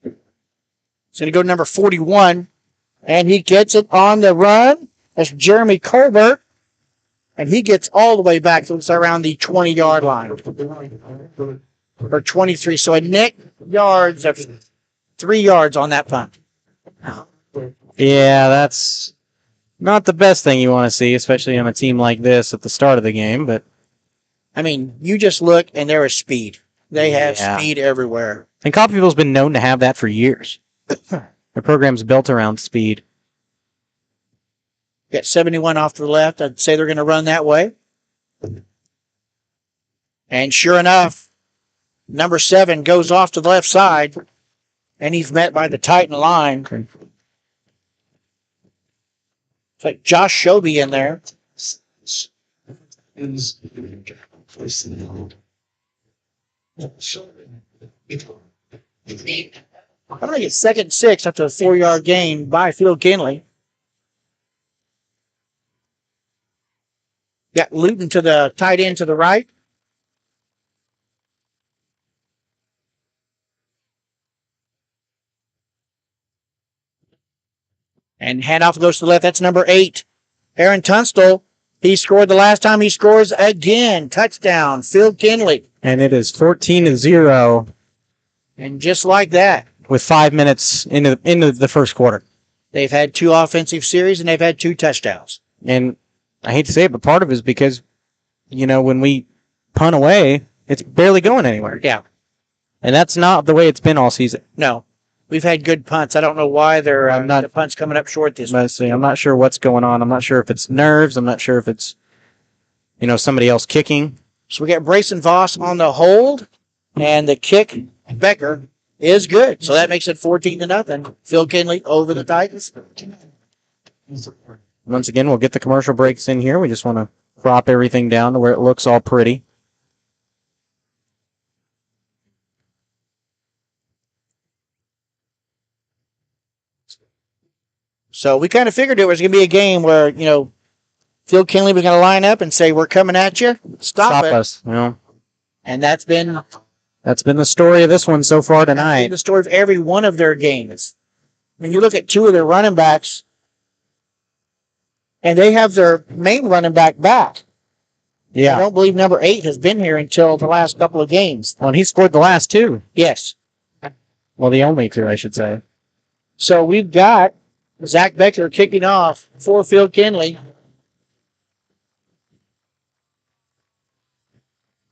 He's going to go to number 41, and he gets it on the run. That's Jeremy Colbert, and he gets all the way back to around the 20-yard line. Or 23. So a net yards of 3 yards on that punt. Yeah, that's not the best thing you want to see, especially on a team like this at the start of the game. But you just look, and there is speed. They have speed everywhere. And Coffeyville's been known to have that for years. Their program's built around speed. Got 71 off to the left. I'd say they're going to run that way. And sure enough, number 7 goes off to the left side, and he's met by the Titan line. It's like Josh Shoby in there. I'm going to get 2nd and 6 after a 4-yard gain by Phil Kindley. Got Luton to the tight end to the right. And handoff goes to the left. That's number 8. Aaron Tunstall. He scored the last time. He scores again. Touchdown, Phil Kindley. And it is 14-0. And just like that, with 5 minutes into the first quarter, they've had 2 offensive series and they've had 2 touchdowns. And I hate to say it, but part of it is because, when we punt away, it's barely going anywhere. Yeah. And that's not the way it's been all season. No. We've had good punts. I don't know why the punts coming up short this week. I'm not sure what's going on. I'm not sure if it's nerves. I'm not sure if it's, somebody else kicking. So we got Brayson Voss on the hold, and the kick, Becker, is good. So that makes it 14-0. Phil Kindley over the Titans. Once again, we'll get the commercial breaks in here. We just want to crop everything down to where it looks all pretty. So we kind of figured it was going to be a game where, Phil Kindley was going to line up and say, "We're coming at you. Stop it." Us. And that's been the story of this one so far tonight. The story of every one of their games. When you look at 2 of their running backs, and they have their main running back. Yeah. I don't believe number 8 has been here until the last couple of games. Well, and he scored the last 2. Yes. Well, the only 2, I should say. So we've got Zach Becker kicking off for Phil Kindley.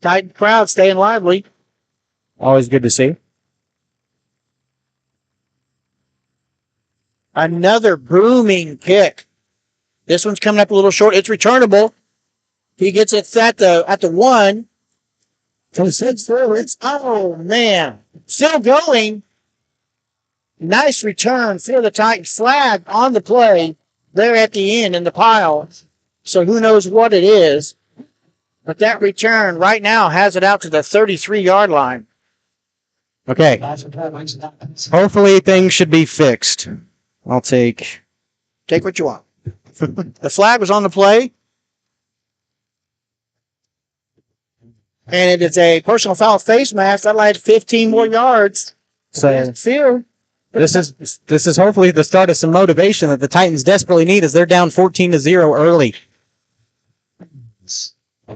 Titan crowd staying lively. Always good to see. Another booming kick. This one's coming up a little short. It's returnable. He gets it at the 1. Oh, man. Still going. Nice return for the Titans. Flag on the play there at the end in the pile. So who knows what it is. But that return right now has it out to the 33-yard line. Okay. Hopefully things should be fixed. I'll take what you want. The flag was on the play. And it is a personal foul face mask. That'll add 15 more yards. So Fear. This is hopefully the start of some motivation that the Titans desperately need as they're down 14-0 early.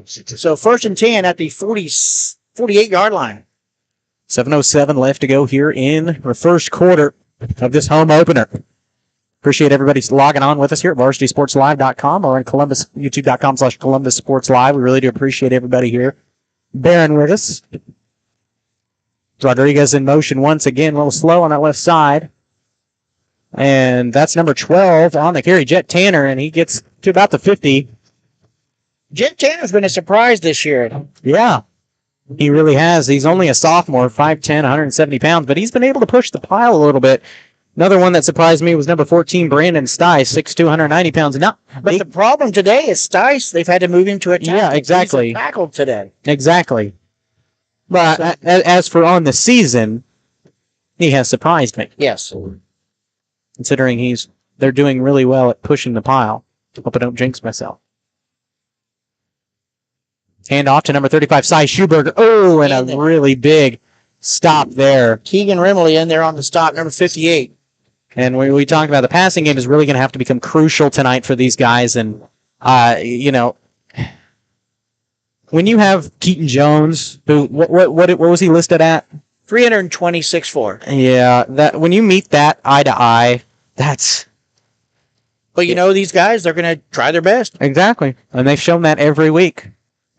So 1st and 10 at the 48-yard line. 7:07 left to go here in the first quarter of this home opener. Appreciate everybody logging on with us here at varsitysportslive.com or on youtube.com/Columbus Sports Live. We really do appreciate everybody here bearing with us. Rodriguez in motion once again, a little slow on that left side. And that's number 12 on the carry, Jet Tanner, and he gets to about the 50. Jet Tanner's been a surprise this year. Yeah, he really has. He's only a sophomore, 5'10", 170 pounds, but he's been able to push the pile a little bit. Another one that surprised me was number 14, Brandon Stice, 6'2", 190 pounds. But the problem today is Stice. They've had to move him to a tackle. Yeah, exactly. He's tackled today. Exactly. But as for on the season, he has surprised me. Yes. Considering they're doing really well at pushing the pile. Hope I don't jinx myself. Hand off to number 35, Cy Schuberger. Oh, and a really big stop there. Keegan Rimley in there on the stop, number 58. And we talked about the passing game is really going to have to become crucial tonight for these guys. And, when you have Keaton Jones, who what was he listed at? 326.4. Yeah, that when you meet that eye to eye, that's. But these guys, they're going to try their best. Exactly, and they've shown that every week.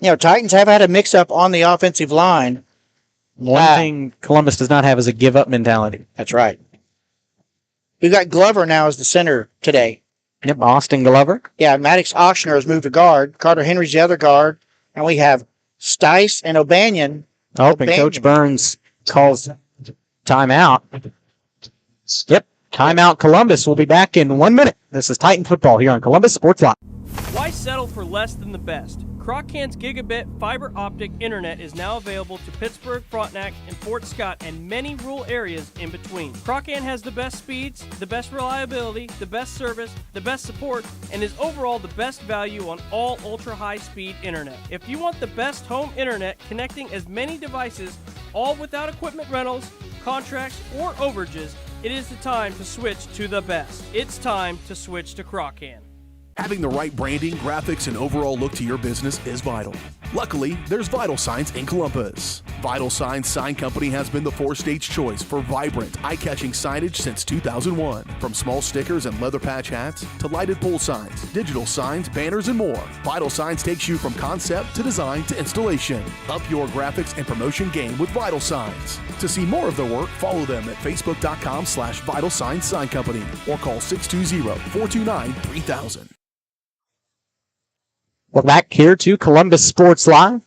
Titans have had a mix-up on the offensive line. One thing Columbus does not have is a give-up mentality. That's right. We've got Glover now as the center today. Yep, Austin Glover. Yeah, Maddox Auctioner has moved to guard. Carter Henry's the other guard. And we have Stice and O'Banion. Oh, and Coach Burns calls timeout. Yep, timeout Columbus. We'll be back in 1 minute. This is Titan Football here on Columbus Sports Live. Why settle for less than the best? Croc-Can's gigabit fiber optic internet is now available to Pittsburgh, Frontenac, and Fort Scott, and many rural areas in between. Croc-Can has the best speeds, the best reliability, the best service, the best support, and is overall the best value on all ultra-high-speed internet. If you want the best home internet connecting as many devices, all without equipment rentals, contracts, or overages, it is the time to switch to the best. It's time to switch to Croc-Can. Having the right branding, graphics, and overall look to your business is vital. Luckily, there's Vital Signs in Columbus. Vital Signs Sign Company has been the four-state's choice for vibrant, eye-catching signage since 2001. From small stickers and leather patch hats to lighted pole signs, digital signs, banners, and more, Vital Signs takes you from concept to design to installation. Up your graphics and promotion game with Vital Signs. To see more of their work, follow them at facebook.com/Vital Signs Sign Company or call 620-429-3000. Welcome back here to Columbus Sports Live.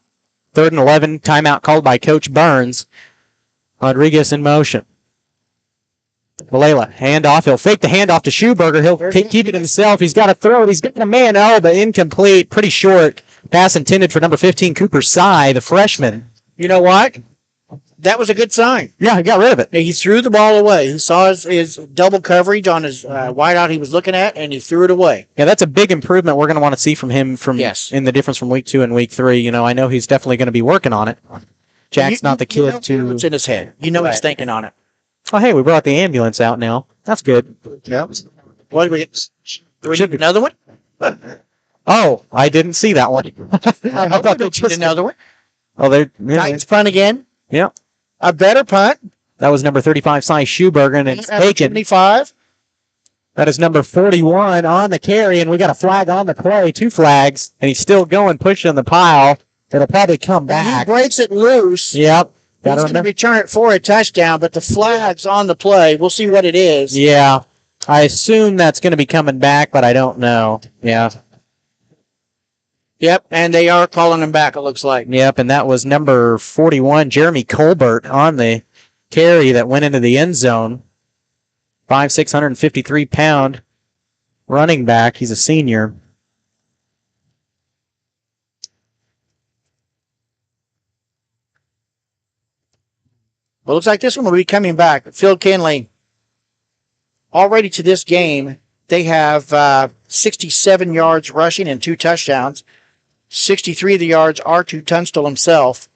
3rd and 11, timeout called by Coach Burns. Rodriguez in motion. Valela, handoff. He'll fake the handoff to Schuberger. He'll keep it himself. He's got to throw it. He's got a man. Oh, but incomplete. Pretty short. Pass intended for number 15, Cooper Sy, the freshman. You know what? That was a good sign. Yeah, he got rid of it. He threw the ball away. He saw his double coverage on his wideout he was looking at, and he threw it away. Yeah, that's a big improvement we're going to want to see from him in the difference from week 2 and week 3. You know, I know he's definitely going to be working on it. Jack's not the kid to... What's in his head. You know he's thinking on it. Oh, hey, we brought the ambulance out now. That's good. Yep. What do we get? Do we need another one? Oh, I didn't see that one. I thought they just another one. Oh, they're... Titans punt again. Yeah. A better punt. That was number 35, Cy Schuberger, and it's taken. 75. That is number 41 on the carry, and we got a flag on the play, 2 flags, and he's still going, pushing the pile. It'll probably come back. He breaks it loose. Yep. He's going to return it for a touchdown, but the flag's on the play. We'll see what it is. Yeah. I assume that's going to be coming back, but I don't know. Yeah. Yep, and they are calling him back, it looks like. Yep, and that was number 41, Jeremy Colbert, on the carry that went into the end zone. 653-pound running back. He's a senior. Well, it looks like this one will be coming back. Phil Kindley, already to this game, they have 67 yards rushing and 2 touchdowns. 63 of the yards are to Tunstall himself.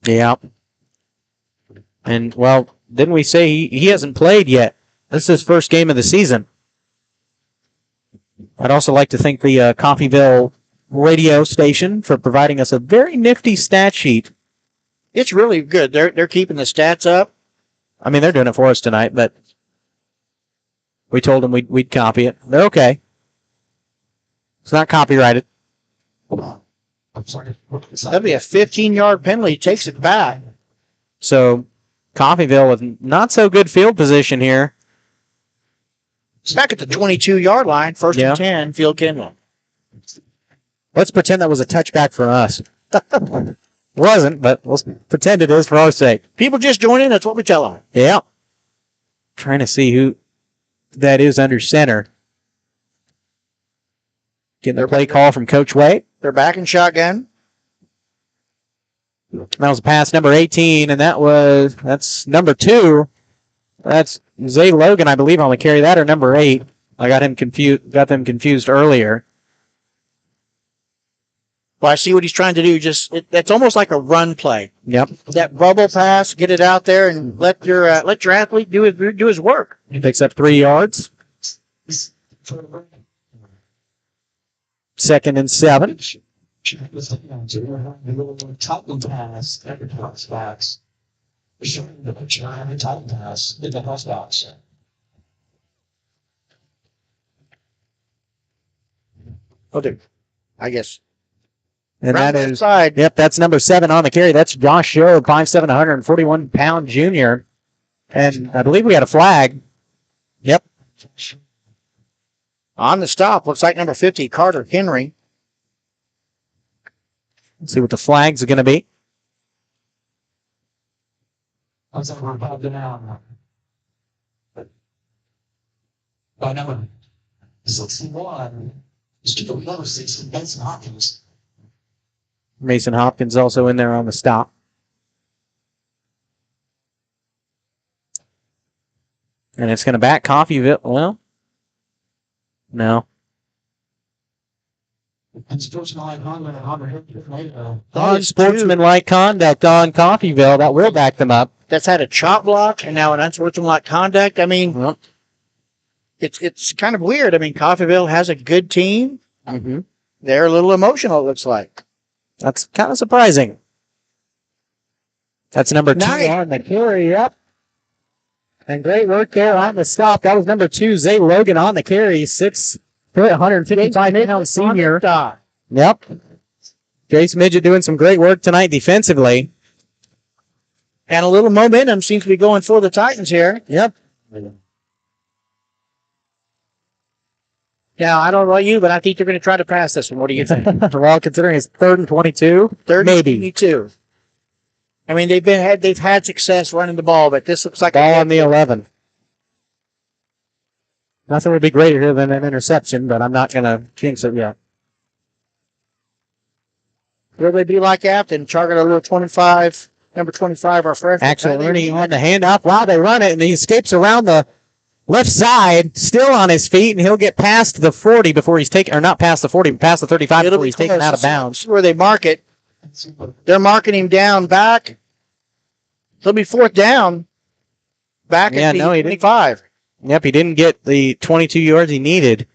Yeah. And, well, didn't we say he hasn't played yet? This is his first game of the season. I'd also like to thank the Coffeyville radio station for providing us a very nifty stat sheet. It's really good. They're keeping the stats up. I mean, they're doing it for us tonight, but we told them we'd copy it. They're okay. It's not copyrighted. That'd be a 15-yard penalty. He takes it back. So, Coffeyville with not so good field position here. It's back at the 22-yard line. First and 10, Phil Kindley. Let's pretend that was a touchback for us. Wasn't, but let's pretend it is for our sake. People just join in. That's what we tell them. Yeah. Trying to see who that is under center. Getting their play call from Coach Wade. They're back in shotgun. That was pass number 18, and that's number 2. That's Zay Logan, I believe, on the carry that, or number 8. I got them confused earlier. Well, I see what he's trying to do. That's almost like a run play. Yep. That bubble pass, get it out there, and let your athlete do his work. He picks up 3 yards. 2nd and 7. Okay, I guess. And Round that is, side. Yep, that's number 7 on the carry. That's Josh Show, 5'7", 141-pound junior. And I believe we had a flag. Yep. On the stop, looks like number 50, Carter Henry. Let's see what the flags are going to be. By number 61, Mason Hopkins also in there on the stop. And it's going to back Coffeyville. Well, no. Unsportsmanlike conduct on Coffeyville. That will back them up. That's had a chop block and now an unsportsmanlike conduct. I mean, it's kind of weird. I mean, Coffeyville has a good team. Mm-hmm. They're a little emotional, it looks like. That's kind of surprising. That's number 2 on the carry. Yep. And great work there on the stop. That was number 2, Zay Logan on the carry. 155-pound senior. Yep. Jace Midget doing some great work tonight defensively. And a little momentum seems to be going for the Titans here. Yep. Now, I don't know about you, but I think they're going to try to pass this one. What do you think? Well, considering it's 3rd and 22, maybe. 22. I mean, they've had success running the ball, but this looks like ball on the 11. Nothing would be greater here than an interception, but I'm not going to jinx it yet. Will they be like Afton? Target a little 25, number 25, our freshman. Actually, Ernie on the handoff. Wow, they run it, and he escapes around the left side, still on his feet, and he'll get past the 40 before he's taken, or not past the 40, but past the 35 before he's taken out of bounds. Where they mark it. They're marking him down back. It'll be 4th down. Back at the 25. Yep, he didn't get the 22 yards he needed.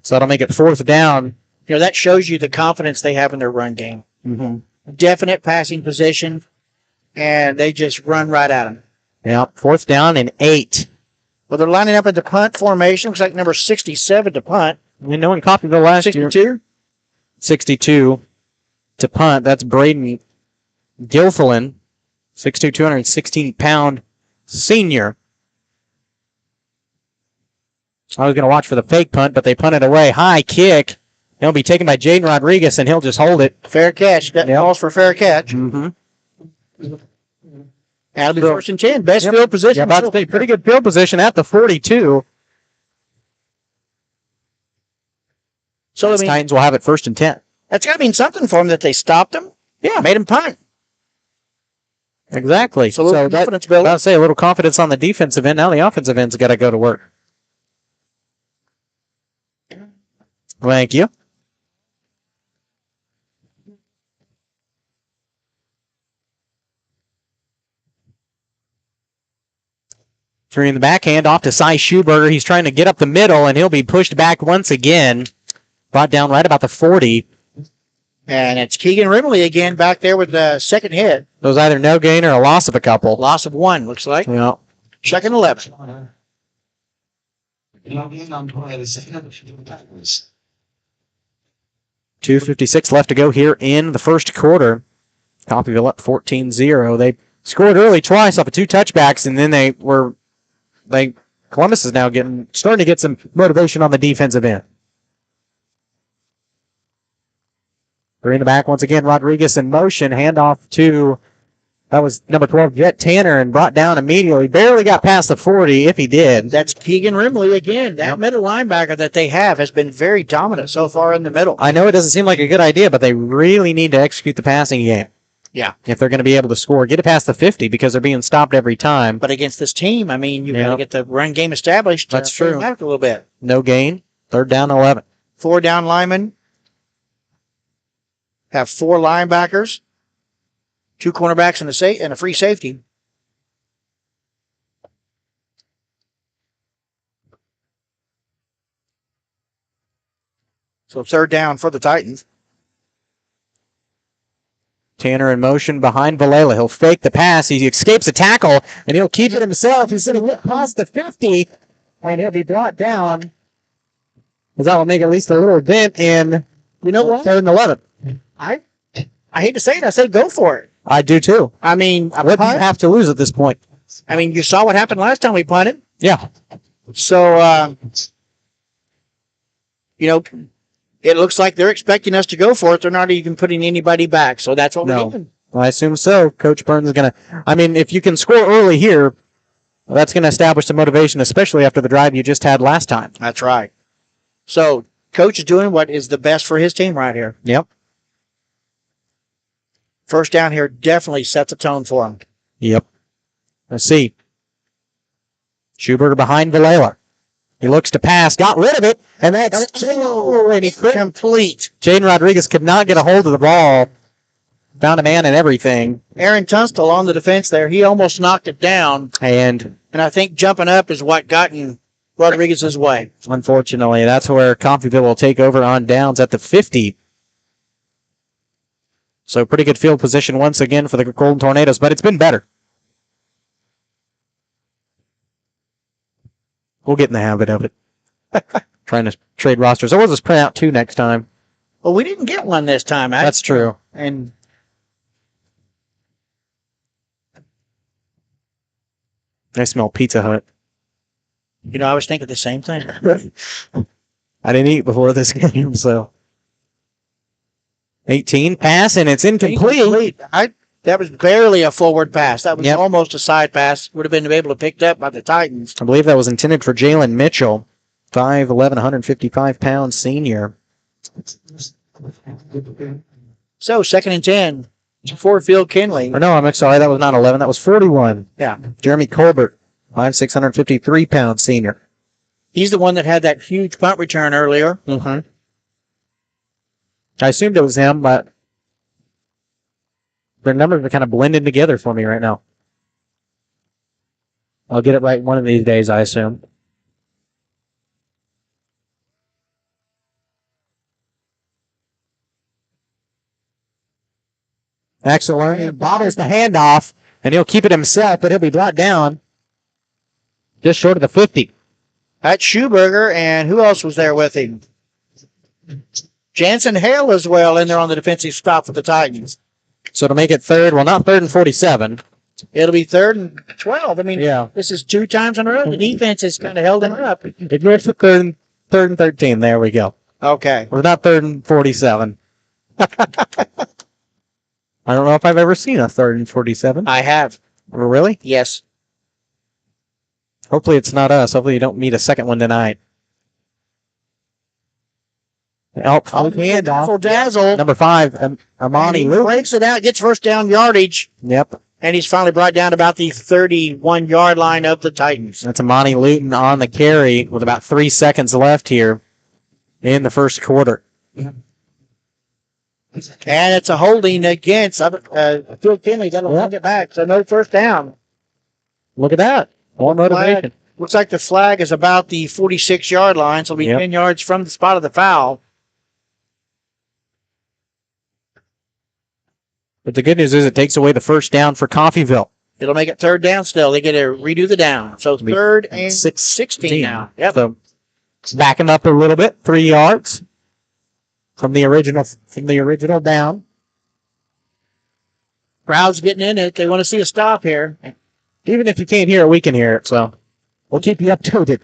So that'll make it 4th down. You know, that shows you the confidence they have in their run game. Mm-hmm. Definite passing position, and they just run right at him. Yep, 4th down and 8. Well, they're lining up at the punt formation. Looks like number 67 to punt. You know, in Coffeyville last 62? year. 62 to punt. That's Braden Gilfillan, 6'2", 216-pound senior. I was going to watch for the fake punt, but they punted away. High kick. It'll be taken by Jaden Rodriguez, and he'll just hold it. Fair catch. That calls for fair catch. Mm-hmm. That'll be 1st and 10. Best field position. Yeah, about to say, pretty good field position at the 42. So, I mean, Titans will have it 1st and 10. That's got to mean something for them that they stopped him. Yeah. Made him punt. Exactly. So, confidence building. I'll say a little confidence on the defensive end. Now the offensive end's got to go to work. Thank you. Three in the backhand off to Cy Schuberger. He's trying to get up the middle, and he'll be pushed back once again. Brought down right about the 40. And it's Keegan Rimley again back there with the second hit. It was either no gain or a loss of a couple. Loss of 1, looks like. Yeah. 2nd 11. 2:56 left to go here in the first quarter. Coffeyville up 14-0. They scored early twice off of 2 touchbacks, and then Columbus is now starting to get some motivation on the defensive end. 3 in the back once again. Rodriguez in motion. Handoff to, that was number 12, Jet Tanner, and brought down immediately. Barely got past the 40, if he did. That's Keegan Rimley again. That middle linebacker that they have has been very dominant so far in the middle. I know it doesn't seem like a good idea, but they really need to execute the passing game. Yeah. If they're going to be able to score, get it past the 50 because they're being stopped every time. But against this team, I mean, you've got to get the run game established. That's true. Back a little bit. No gain. 3rd down, 11. 4 down linemen. Have 4 linebackers. 2 cornerbacks and a free safety. So 3rd down for the Titans. Tanner in motion behind Valela. He'll fake the pass. He escapes a tackle, and he'll keep it himself. He's going to get past the 50, and he'll be brought down. Because that will make at least a little dent in, you know what? 3rd and 11. I hate to say it. I said go for it. I do too. I mean, what do you have to lose at this point? I mean, you saw what happened last time we punted. Yeah. So, it looks like they're expecting us to go for it. They're not even putting anybody back. So that's what we're doing. Well, I assume so. Coach Burns is going to, if you can score early here, that's going to establish some motivation, especially after the drive you just had last time. That's right. So coach is doing what is the best for his team right here. Yep. First down here definitely sets a tone for him. Yep. Let's see. Schuberger behind Villela. He looks to pass, got rid of it, and that's and he complete. Jaden Rodriguez could not get a hold of the ball. Found a man and everything. Aaron Tunstall on the defense there. He almost knocked it down. And I think jumping up is what got in Rodriguez's way. Unfortunately, that's where Coffeyville will take over on downs at the 50. So pretty good field position once again for the Golden Tornadoes, but it's been better. We'll get in the habit of it. Trying to trade rosters. I will just print out 2 next time. Well, we didn't get one this time. That's true. And I smell Pizza Hut. You know, I was thinking the same thing. I didn't eat before this game, so. 18, pass, and it's incomplete. That was barely a forward pass. That was almost a side pass. Would have been able to pick up by the Titans. I believe that was intended for Jalen Mitchell, 5'11", 155-pound senior. So, 2nd and 10 for Phil Kindley. Or no, I'm sorry, that was not 11. That was 41. Yeah. Jeremy Colbert, 5'6", 153-pound senior. He's the one that had that huge punt return earlier. Mm-hmm. I assumed it was him, but their numbers are kind of blending together for me right now. I'll get it right one of these days, I assume. Excellent. Bobbles the handoff, and he'll keep it himself, but he'll be brought down just short of the 50. That's Schuberger, and who else was there with him? Jansen Hale as well in there on the defensive stop for the Titans. So to make it third, well, not 3rd and 47. It'll be 3rd and 12. I mean, this is 2 times in a row. The defense has kind of held him up. It moves to 3rd and 13. There we go. Okay. We're not 3rd and 47. I don't know if I've ever seen a 3rd and 47. I have. Really? Yes. Hopefully it's not us. Hopefully you don't meet a second one tonight. Handoff. Dazzle. Number 5, Amani Luke. Breaks it out, gets first down yardage. Yep. And he's finally brought down about the 31-yard line of the Titans. That's Amani Luton on the carry with about 3 seconds left here in the first quarter. And it's a holding against Phil Kindley. That'll bring it back. So no first down. Look at that. More motivation. Looks like the flag is about the 46-yard line, so it'll be 10 yards from the spot of the foul. But the good news is it takes away the first down for Coffeyville. It'll make it 3rd down still. They get to redo the down. So 3rd and 16 now. Yep. So backing up a little bit, 3 yards from the original down. Crowd's getting in it. They want to see a stop here. Even if you can't hear it, we can hear it. So we'll keep you updated.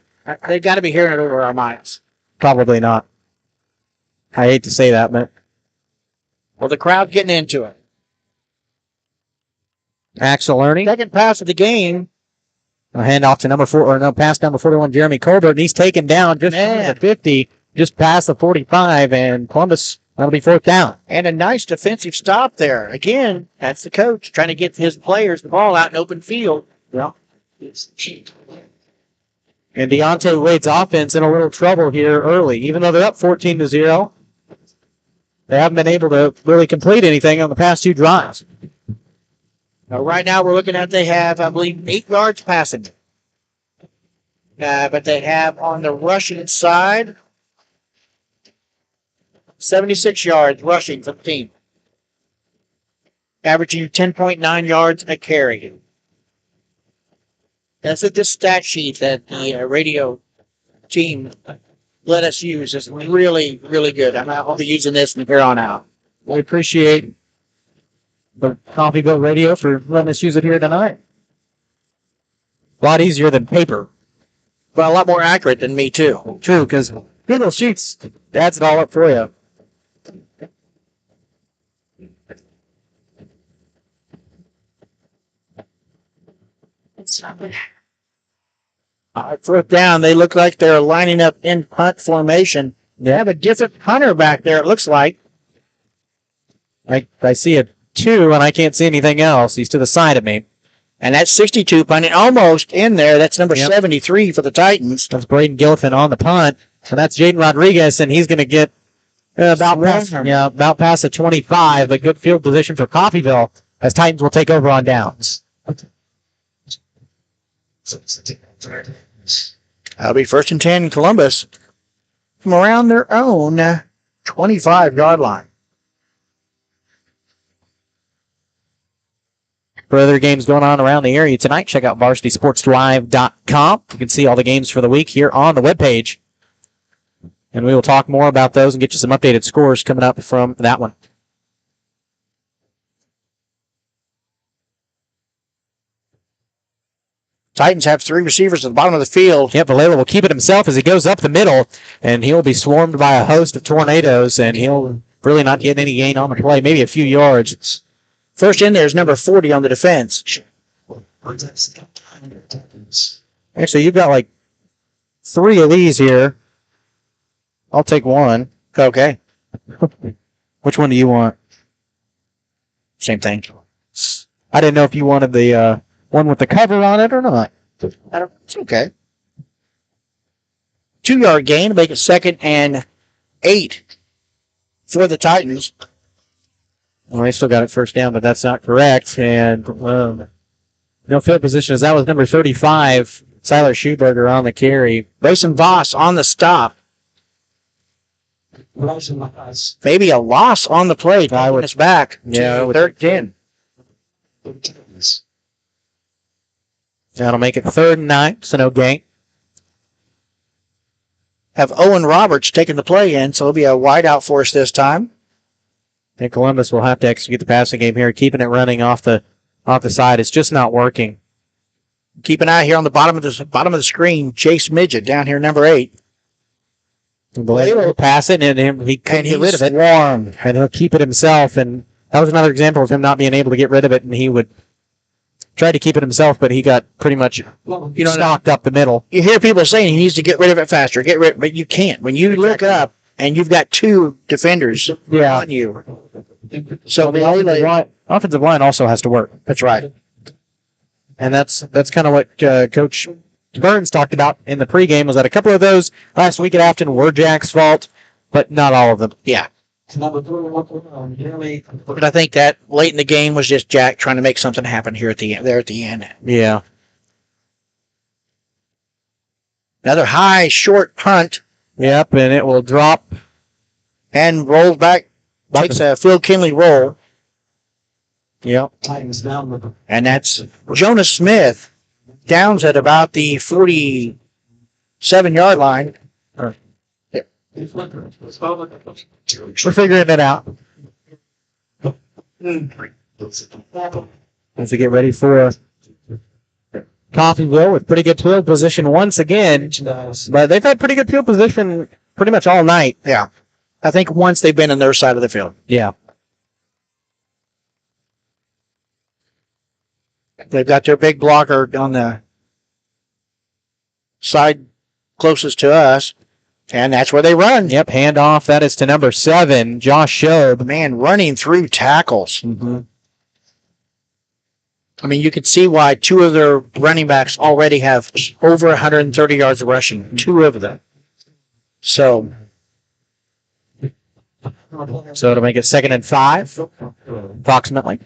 They've got to be hearing it over our mics. Probably not. I hate to say that, but. Well, the crowd's getting into it. Axel Ernie. Second pass of the game. A handoff to pass number 41, Jeremy Colbert, and he's taken down just at the 50, just past the 45, and Columbus, that'll be 4th down. And a nice defensive stop there. Again, that's the coach trying to get his players the ball out in open field. Yeah. And Deontay Wade's offense in a little trouble here early. Even though they're up 14-0, they haven't been able to really complete anything on the past 2 drives. Right now we're looking at they have, I believe, 8 yards passing. But they have on the rushing side 76 yards rushing for the team. Averaging 10.9 yards a carry. That's the stat sheet that the radio team let us use. It's really, really good. I'll be using this from here on out. We appreciate the Coffeyville radio for letting us use it here tonight. A lot easier than paper. But a lot more accurate than me, too. True, because Google Sheets adds it all up for you. Fourth down, they look like they're lining up in punt formation. They have a different punter back there, it looks like. I see a 2, and I can't see anything else. He's to the side of me. And that's 62 punting, almost in there. That's number 73 for the Titans. That's Braden Gilliffin on the punt. So that's Jaden Rodriguez, and he's going to get about past the 25, but good field position for Coffeyville as Titans will take over on downs. That'll be 1st and 10 Columbus from around their own 25-yard line. For other games going on around the area tonight, check out varsitysportslive.com. You can see all the games for the week here on the webpage. And we will talk more about those and get you some updated scores coming up from that one. Titans have 3 receivers at the bottom of the field. Yep, Valera will keep it himself as he goes up the middle, and he'll be swarmed by a host of tornadoes, and he'll really not get any gain on the play, maybe a few yards. First in there is number 40 on the defense. Actually, you've got like 3 of these here. I'll take one. Okay. Which one do you want? Same thing. I didn't know if you wanted the one with the cover on it or not. It's okay. 2-yard gain to make it 2nd and 8 for the Titans. Well, they still got it first down, but that's not correct. And no field position as that was number 35, Siler Schuberger on the carry. Mason Voss on the stop. Maybe a loss on the play. Taking us back. Yeah, 3rd and 10. That'll make it 3rd and 9, so no gain. Have Owen Roberts taking the play in, so it'll be a wide out for us this time. And Columbus will have to execute the passing game here, keeping it running off the side. It's just not working. Keep an eye here on the bottom of the screen. Chase Midget down here, number 8. He'll pass it, and he couldn't get rid of it. Warm. And he'll keep it himself. And that was another example of him not being able to get rid of it, and he would try to keep it himself, but he got pretty much stocked up the middle. You hear people saying he needs to get rid of it faster, but you can't. When you look up and you've got 2 defenders on you. So the offensive line also has to work. That's right. And that's kind of what Coach Burns talked about in the pregame, was that a couple of those last week at Afton were Jack's fault, but not all of them. Yeah. But I think that late in the game was just Jack trying to make something happen here at the end. Yeah. Another high, short punt. Yep, and it will drop. And rolls back. Takes a Phil Kindley roll. Yep. And that's Jonas Smith. Downs at about the 47-yard line. We're figuring it out. As we get ready for Coffeyville with pretty good field position once again. But they've had pretty good field position pretty much all night. Yeah. I think once they've been on their side of the field. Yeah. They've got their big blocker on the side closest to us, and that's where they run. Yep, handoff. That is to number 7, Josh Shobe. Man, running through tackles. Mm-hmm. I mean, you can see why 2 of their running backs already have over 130 yards of rushing. 2 of them. So it'll make it 2nd and 5, approximately.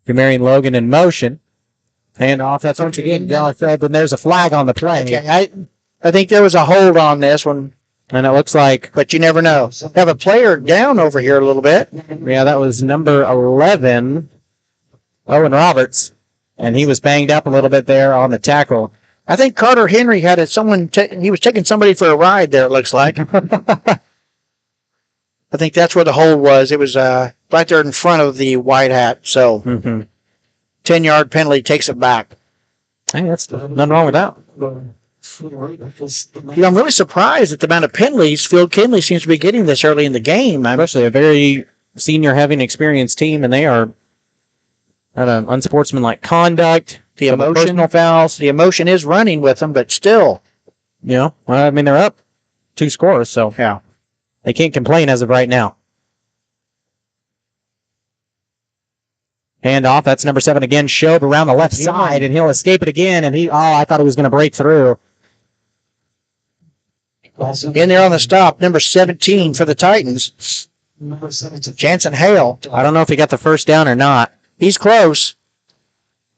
Marion Logan in motion. Handoff. That's once again Gallagher, and there's a flag on the play. Okay, I think there was a hold on this one. And it looks like... But you never know. Have a player down over here a little bit. Yeah, that was number 11, Owen Roberts. And he was banged up a little bit there on the tackle. I think Carter Henry had he was taking somebody for a ride there, it looks like. I think that's where the hold was. It was right there in front of the white hat. So 10-yard penalty takes it back. Hey, that's nothing wrong with that. I'm really surprised at the amount of penalties Phil Kindley seems to be getting this early in the game. Especially a very senior having experienced team, and they are at an unsportsmanlike conduct. The emotion, personal fouls. the emotion is running with them, but still. Well, I mean, they're up 2 scores, so yeah, they can't complain as of right now. Hand off. That's number 7 again. Shobe around the left side, and he'll escape it again. And I thought he was going to break through. In there on the stop, number 17 for the Titans. Jansen Hale. I don't know if he got the first down or not. He's close.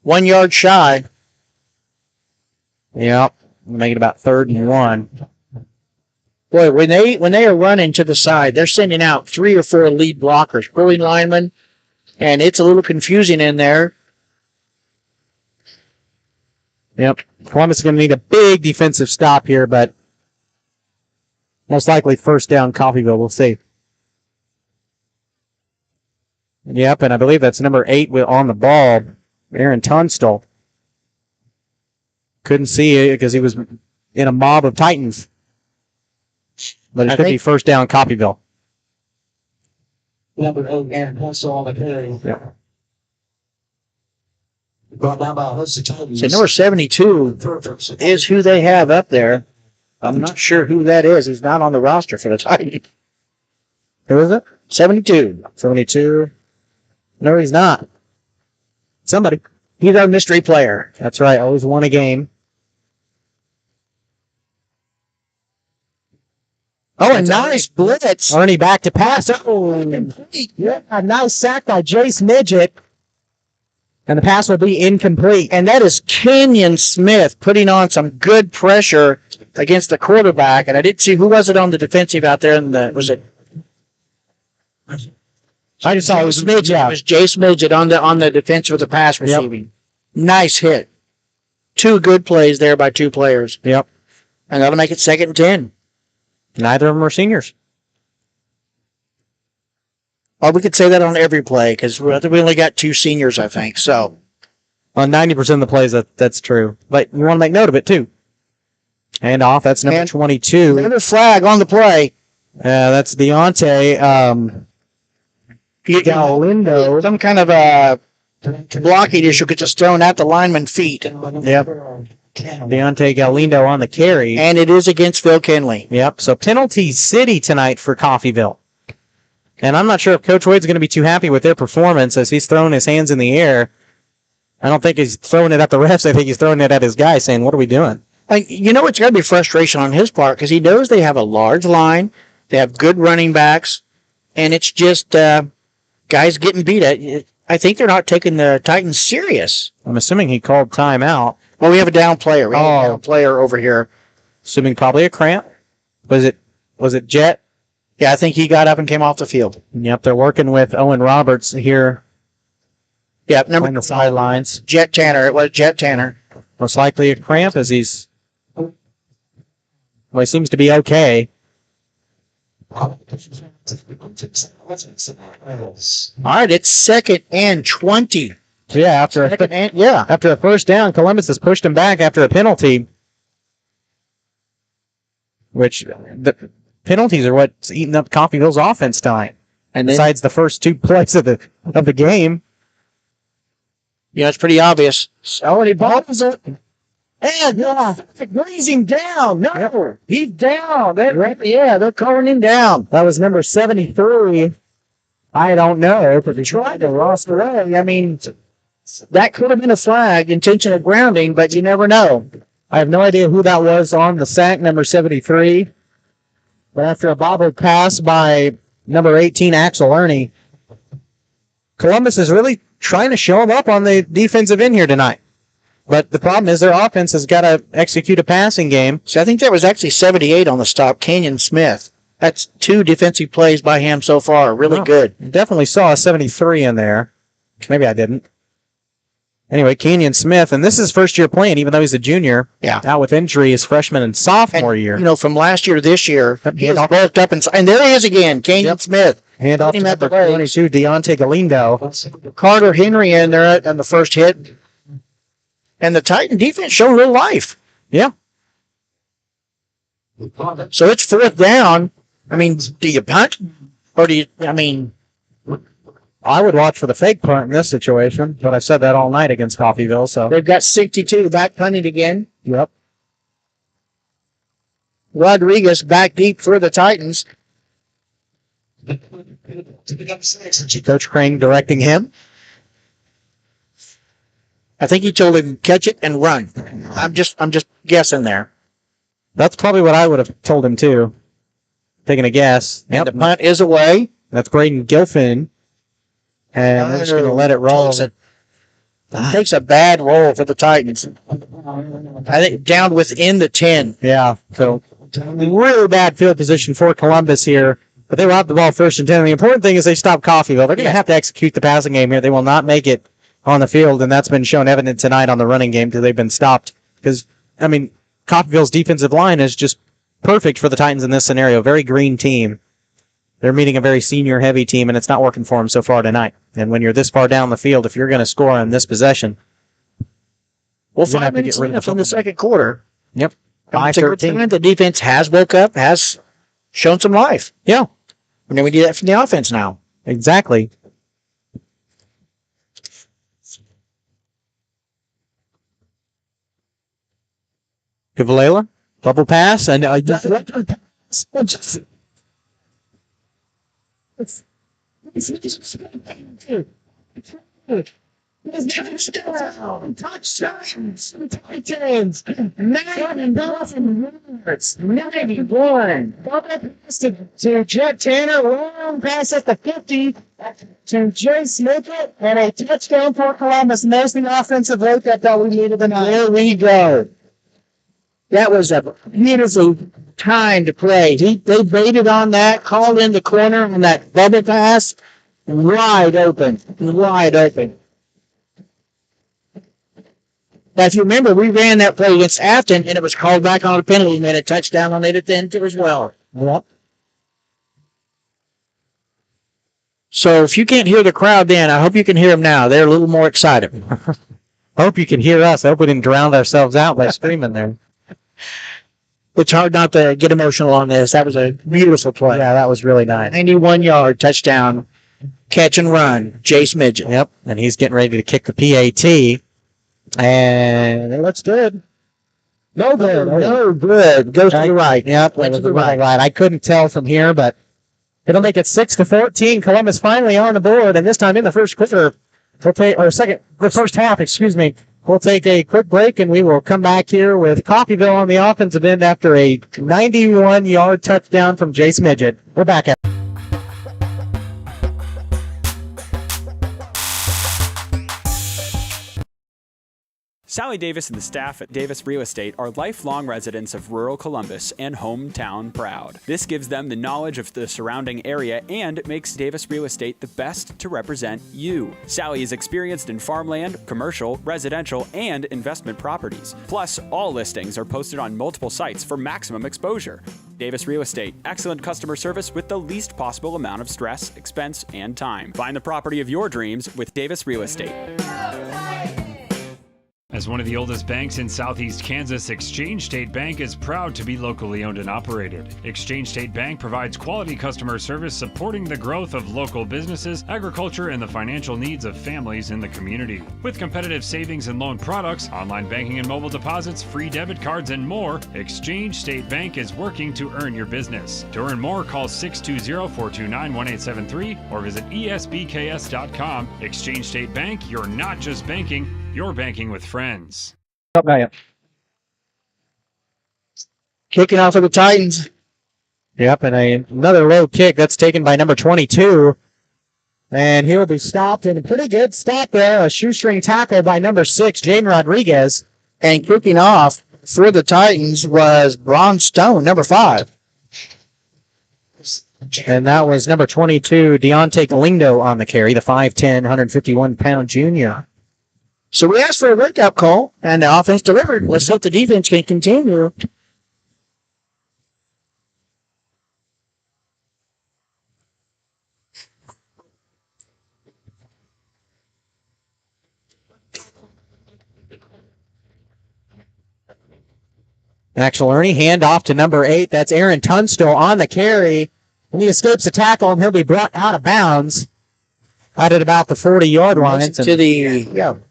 1 yard shy. Yep. Make it about 3rd and 1. Boy, when they are running to the side, they're sending out 3 or 4 lead blockers, pulling linemen, and it's a little confusing in there. Yep. Columbus is going to need a big defensive stop here, but most likely first down Coffeyville. We'll see. Yep, and I believe that's number 8 on the ball, Aaron Tunstall. Couldn't see it because he was in a mob of Titans. But it could be first down Coffeyville. Number 8, Aaron Tunstall on the carry. Yeah. Brought down by Hudson Titans. So number 72 is who they have up there. I'm not sure who that is. He's not on the roster for the Titans. Who is it? 72. 72. No, he's not. Somebody. He's our mystery player. That's right. Always won a game. Oh, a nice blitz. Ernie back to pass. Oh, yeah, a nice sack by Jace Midget. And the pass will be incomplete. And that is Kenyon Smith putting on some good pressure against the quarterback. And I didn't see who was it on the defensive out there. Was it? I just saw it was Midget. Yeah. It was Jace Midget on the defense with the pass receiving. Yep. Nice hit. 2 good plays there by 2 players. Yep. And that'll make it 2nd and 10. Neither of them are seniors. Well, we could say that on every play because we only got 2 seniors, I think. So, on 90% of the plays, that's true. But you want to make note of it, too. Hand off. That's number 22. Another flag on the play. That's Deontay Galindo. Some kind of a blocking issue gets just thrown at the lineman's feet. Yep. Deontay Galindo on the carry. And it is against Phil Kindley. Yep. So penalty city tonight for Coffeyville. And I'm not sure if Coach Wade's going to be too happy with their performance as he's throwing his hands in the air. I don't think he's throwing it at the refs. I think he's throwing it at his guy saying, what are we doing? You know, it's got to be frustration on his part because he knows they have a large line. They have good running backs. And it's just guys getting beat at. I think they're not taking the Titans serious. I'm assuming he called timeout. Well, we have a down player. We have a down player over here. Assuming probably a cramp. Was it Jet? Yeah, I think he got up and came off the field. Yep, they're working with Owen Roberts here. Yep, on the sidelines. Jet Tanner. It was Jet Tanner. Most likely a cramp as he seems to be okay. All right, it's 2nd and 20. Yeah, after a first down, Columbus has pushed him back after a penalty. Which the penalties are what's eating up Coffeyville's offense tonight. And besides the first 2 plays of the game. Yeah, it's pretty obvious. Oh, and he bobbles it. And brings him down. No, he's down. They're calling him down. That was number 73. I don't know, but they tried to roster away. I mean, that could have been a flag, intentional grounding, but you never know. I have no idea who that was on the sack, number 73. But after a bobbled pass by number 18, Axel Ernie, Columbus is really trying to show him up on the defensive end here tonight. But the problem is their offense has got to execute a passing game. So I think that was actually 78 on the stop, Kenyon Smith. That's 2 defensive plays by him so far. Really good. Definitely saw a 73 in there. Maybe I didn't. Anyway, Kenyon Smith, and this is his first year playing, even though he's a junior. Yeah. Out with injury his freshman and sophomore year. You know, from last year to this year, he was bulked up. And there he is again, Kenyon Smith. Hand off to number 22, Deontay Galindo. Carter Henry in there on the first hit. And the Titan defense showed real life. Yeah. So it's fourth down. I mean, do you punt? Or do you, I mean, I would watch for the fake punt in this situation, but I said that all night against Coffeyville, so. they've got 62 back punting again. Yep. Rodriguez back deep for the Titans. Coach Crane directing him. I think he told him catch it and run. I'm just guessing there. That's probably what I would have told him too. Taking a guess. And the punt is away. That's Braden Gilfin. And they're just going to let it roll. Takes a bad roll for the Titans. I think down within the 10. Yeah. So really bad field position for Columbus here. But they robbed the ball first and 10. And the important thing is they stop Coffeyville. They're going to have to execute the passing game here. They will not make it on the field, and that's been shown evident tonight on the running game because they've been stopped. Because, I mean, Coffeyville's defensive line is just perfect for the Titans in this scenario. Very green team. They're meeting a very senior-heavy team, and it's not working for them so far tonight. And when you're this far down the field, if you're going to score on this possession, well, 5 minutes left in the second quarter. Yep. 5-13. The defense has woke up, has shown some life. Yeah. And then we do that from the offense now. Exactly. Kavalela, double pass, and Touchdowns, Titans, 91. Double pass to Jet Tanner, long pass at the 50 to Jace Mickett, and a touchdown for Columbus. And there's the offensive rate that we needed tonight. There we go. That was a beautiful time to play. They baited on that, called in the corner on that bubble pass. Wide open. Wide open. Now, if you remember, we ran that play against Afton, and it was called back on a penalty, and a touchdown on it at the end as well. Yep. So if you can't hear the crowd then, I hope you can hear them now. They're a little more excited. I hope you can hear us. I hope we didn't drown ourselves out by screaming there. It's hard not to get emotional on this. That was a beautiful play. Yeah, that was really nice. 91-yard touchdown, catch and run, Jace Midget. Yep, and he's getting ready to kick the PAT. And it looks good. No good. No good. Goes to the right. Yep, went to the right. I couldn't tell from here, but it'll make it 6-14. Columbus finally on the board, and this time in the first quarter, the first half, excuse me. We'll take a quick break, and we will come back here with Coffeyville on the offensive end after a 91-yard touchdown from Jace Midget. We're back at Sally Davis and the staff at Davis Real Estate are lifelong residents of rural Columbus and hometown proud. This gives them the knowledge of the surrounding area and makes Davis Real Estate the best to represent you. Sally is experienced in farmland, commercial, residential, and investment properties. Plus, all listings are posted on multiple sites for maximum exposure. Davis Real Estate, excellent customer service with the least possible amount of stress, expense, and time. Find the property of your dreams with Davis Real Estate. As one of the oldest banks in southeast Kansas, Exchange State Bank is proud to be locally owned and operated. Exchange State Bank provides quality customer service supporting the growth of local businesses, agriculture, and the financial needs of families in the community. With competitive savings and loan products, online banking and mobile deposits, free debit cards, and more, Exchange State Bank is working to earn your business. To earn more, call 620-429-1873 or visit esbks.com. Exchange State Bank, you're not just banking, you're banking with friends. Kicking off for the Titans. Yep, and another low kick that's taken by number 22. And he'll be stopped in a pretty good stop there. A shoestring tackle by number 6, Jane Rodriguez. And kicking off for the Titans was Braun Stone, number 5. And that was number 22, Deontay Galindo on the carry, the 5'10", 151-pound junior. So we asked for a wake-up call, and the offense delivered. Let's hope the defense can continue. Axel Ernie, hand off to number 8. That's Aaron Tunstall on the carry. And he escapes the tackle, and he'll be brought out of bounds out at about the 40-yard line. To the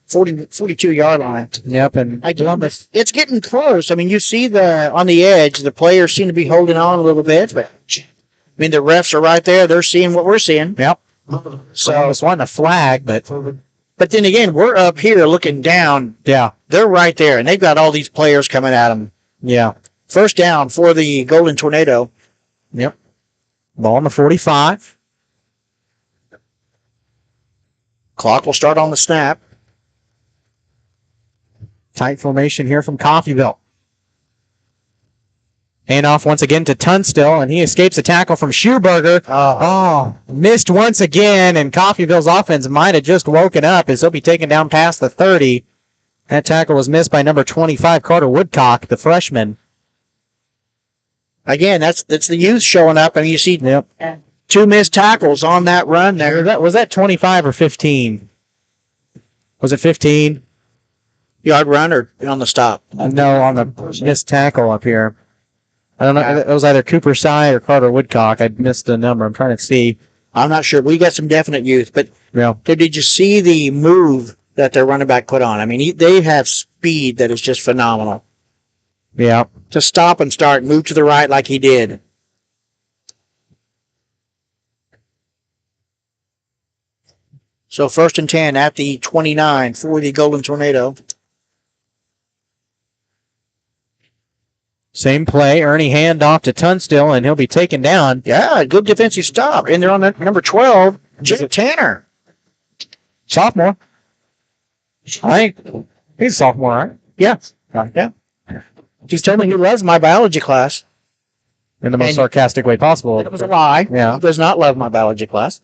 42-yard line. Yep, and it's getting close. I mean, you see on the edge, the players seem to be holding on a little bit, but I mean, the refs are right there. They're seeing what we're seeing. Yep. So I was wanting a flag, but then again, we're up here looking down. Yeah. They're right there, and they've got all these players coming at them. Yeah. First down for the Golden Tornado. Yep. Ball on the 45. Clock will start on the snap. Tight formation here from Coffeyville. Handoff once again to Tunstall, and he escapes a tackle from Schuberger. Missed once again, and Coffeyville's offense might have just woken up as he'll be taken down past the 30. That tackle was missed by number 25, Carter Woodcock, the freshman. Again, that's the youth showing up, and you see 2 missed tackles on that run there. Was that 25 or 15? Was it 15? Yard run or on the stop? No, on the missed tackle up here. I don't know. It was either Cooper Sy or Carter Woodcock. I missed the number. I'm trying to see. I'm not sure. We got some definite youth, but did you see the move that their running back put on? I mean, they have speed that is just phenomenal. Yeah. To stop and start, move to the right like he did. So 1st and 10 at the 29 for the Golden Tornado. Same play. Ernie hand off to Tunstall, and he'll be taken down. Yeah, good defensive stop. And they're on that number 12, Jake Tanner. Sophomore. I think he's a sophomore, right? Yeah. Yeah. He's telling me he loves my biology class. In the most sarcastic way possible. It was a lie. Yeah. He does not love my biology class.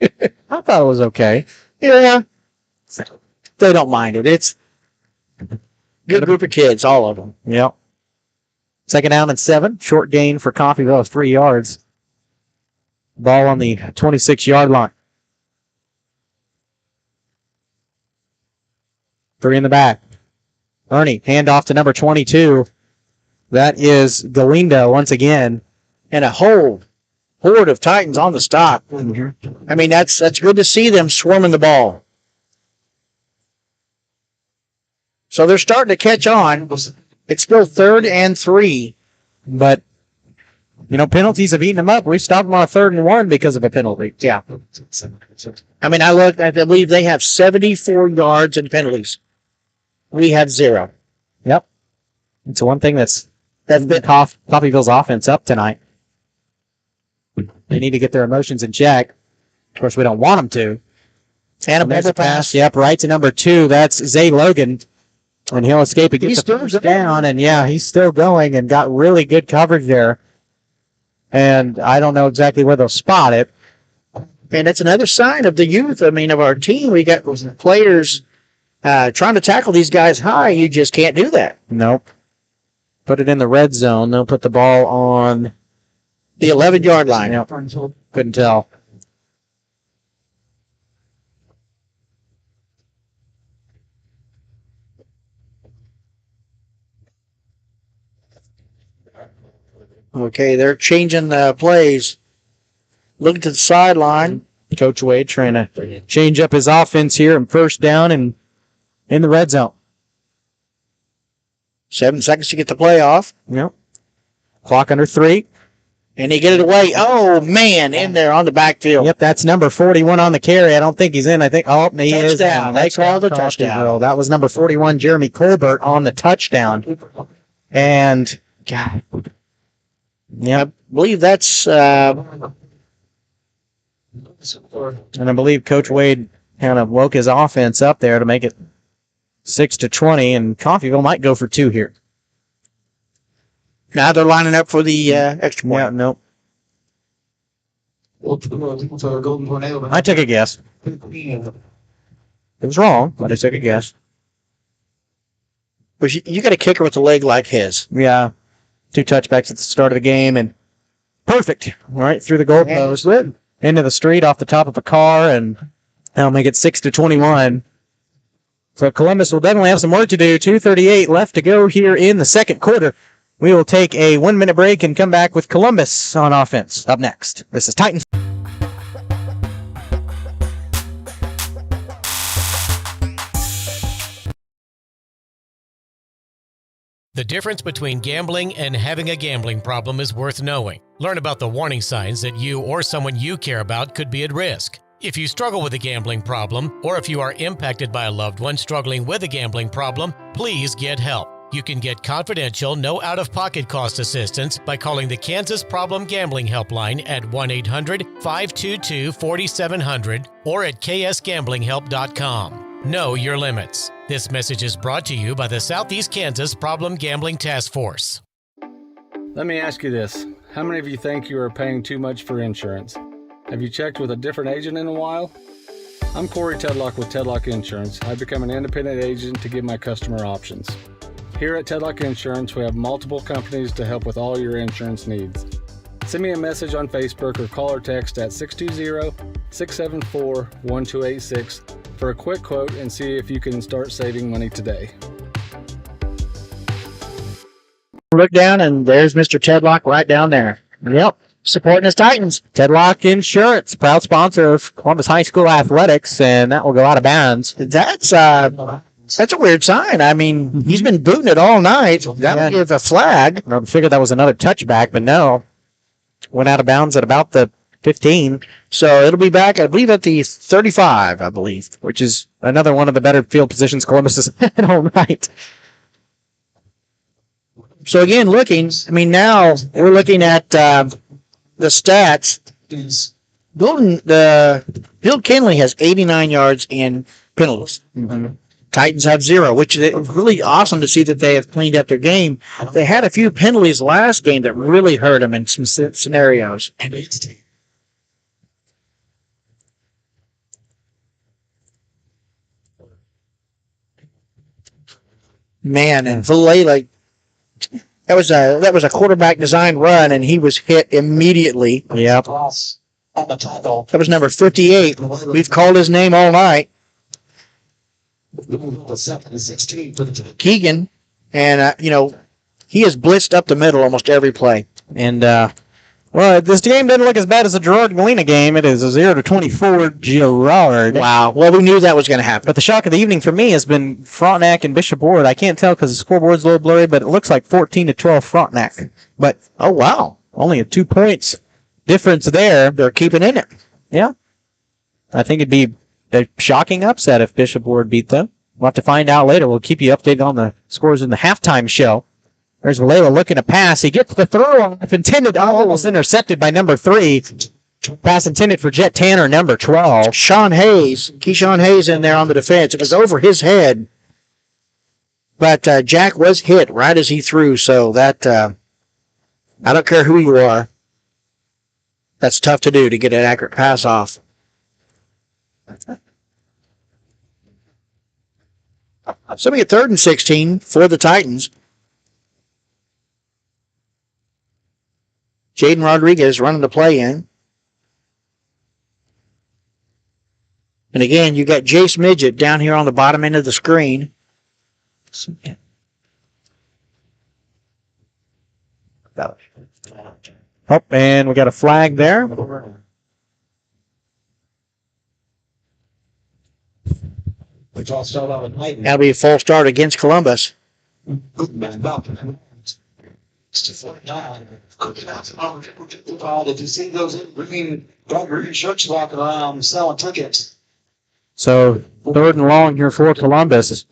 I thought it was okay. Yeah. They don't mind it. It's a good group of kids, all of them. Yep. 2nd down and 7. Short gain for Coffeyville of 3 yards. Ball on the 26-yard line. 3 in the back. Ernie, hand off to number 22. That is Galindo once again. And a whole horde of Titans on the stop. I mean, that's good to see them swarming the ball. So they're starting to catch on. It's still 3rd and 3. But, penalties have eaten them up. We stopped them on a 3rd and 1 because of a penalty. Yeah. I mean, I believe they have 74 yards in penalties. We have 0. Yep. It's one thing that's been Coffeyville's offense up tonight. They need to get their emotions in check. Of course, we don't want them to. And a bubble pass. Yep, right to number 2. That's Zay Logan. And he'll escape and get the first down. And, he's still going and got really good coverage there. And I don't know exactly where they'll spot it. And that's another sign of the youth. I mean, of our team. We got players trying to tackle these guys high. You just can't do that. Nope. Put it in the red zone. They'll put the ball on the 11-yard line. Yep. Couldn't tell. Okay, they're changing plays. Looking to the sideline. Coach Wade trying to change up his offense here and 1st down and in the red zone. 7 seconds to get the play off. Yep. Clock under 3. And he get it away. Oh, man, in there on the backfield. Yep, that's number 41 on the carry. I don't think he's in. I think, he is. Touchdown. They called a touchdown. That was number 41, Jeremy Colbert, on the touchdown. And, God. Yeah, I believe that's... And I believe Coach Wade kind of woke his offense up there to make it 6-20, and Coffeyville might go for 2 here. Now they're lining up for the extra point. Yeah, nope. I took a guess. It was wrong, but I took a guess. But you got a kicker with a leg like his. Yeah. 2 touchbacks at the start of the game, and perfect. Right through the goalpost, into the street off the top of a car, and that'll make it 6-21. So Columbus will definitely have some work to do. 2:38 left to go here in the second quarter. We will take a 1-minute break and come back with Columbus on offense. Up next, this is Titans. The difference between gambling and having a gambling problem is worth knowing. Learn about the warning signs that you or someone you care about could be at risk. If you struggle with a gambling problem, or if you are impacted by a loved one struggling with a gambling problem, please get help. You can get confidential, no out-of-pocket cost assistance by calling the Kansas Problem Gambling Helpline at 1-800-522-4700 or at ksgamblinghelp.com. Know your limits. This message is brought to you by the Southeast Kansas Problem Gambling Task Force. Let me ask you this. How many of you think you are paying too much for insurance? Have you checked with a different agent in a while? I'm Corey Tedlock with Tedlock Insurance. I've become an independent agent to give my customer options. Here at Tedlock Insurance, we have multiple companies to help with all your insurance needs. Send me a message on Facebook or call or text at 620-674-1286 for a quick quote and see if you can start saving money today. Look down, and there's Mr. Tedlock right down there. Yep, supporting his Titans. Tedlock Insurance, proud sponsor of Columbus High School Athletics, and that will go out of bounds. That's a weird sign. I mean, he's been booting it all night. That would give a flag. I figured that was another touchback, but no. Went out of bounds at about the 15. So it'll be back, I believe, at the 35, I believe. Which is another one of the better field positions Columbus has had all night. So again, now we're looking at the stats. Bill Kindley has 89 yards in penalties. Mm-hmm. Titans have 0, which is really awesome to see that they have cleaned up their game. They had a few penalties last game that really hurt them in some scenarios. Man, and Valela, that was a quarterback design run, and he was hit immediately. Yep. That was number 58. We've called his name all night. Keegan, and he has blitzed up the middle almost every play. And well, this game doesn't look as bad as the Gerard Galena game. It is a 0-24 Gerard. Wow. Well, we knew that was going to happen. But the shock of the evening for me has been Frontenac and Bishop Ward. I can't tell because the scoreboard's a little blurry, but it looks like 14-12 Frontenac. But oh wow, only a 2 points difference there. They're keeping in it. Yeah, I think it'd be a shocking upset if Bishop Ward beat them. We'll have to find out later. We'll keep you updated on the scores in the halftime show. There's Valela looking to pass. He gets the throw off intended. Almost intercepted by number 3. Pass intended for Jet Tanner, number 12. Keyshawn Hayes in there on the defense. It was over his head. But Jack was hit right as he threw. So that, I don't care who you are. That's tough to do, to get an accurate pass off. So we get 3rd and 16 for the Titans. Jaden Rodriguez running the play in. And again, you got Jace Midget down here on the bottom end of the screen. Oh, and we got a flag there. That'll be a full start against Columbus. Did you see those green shirts walking around selling tickets? So 3rd and long here for Columbus.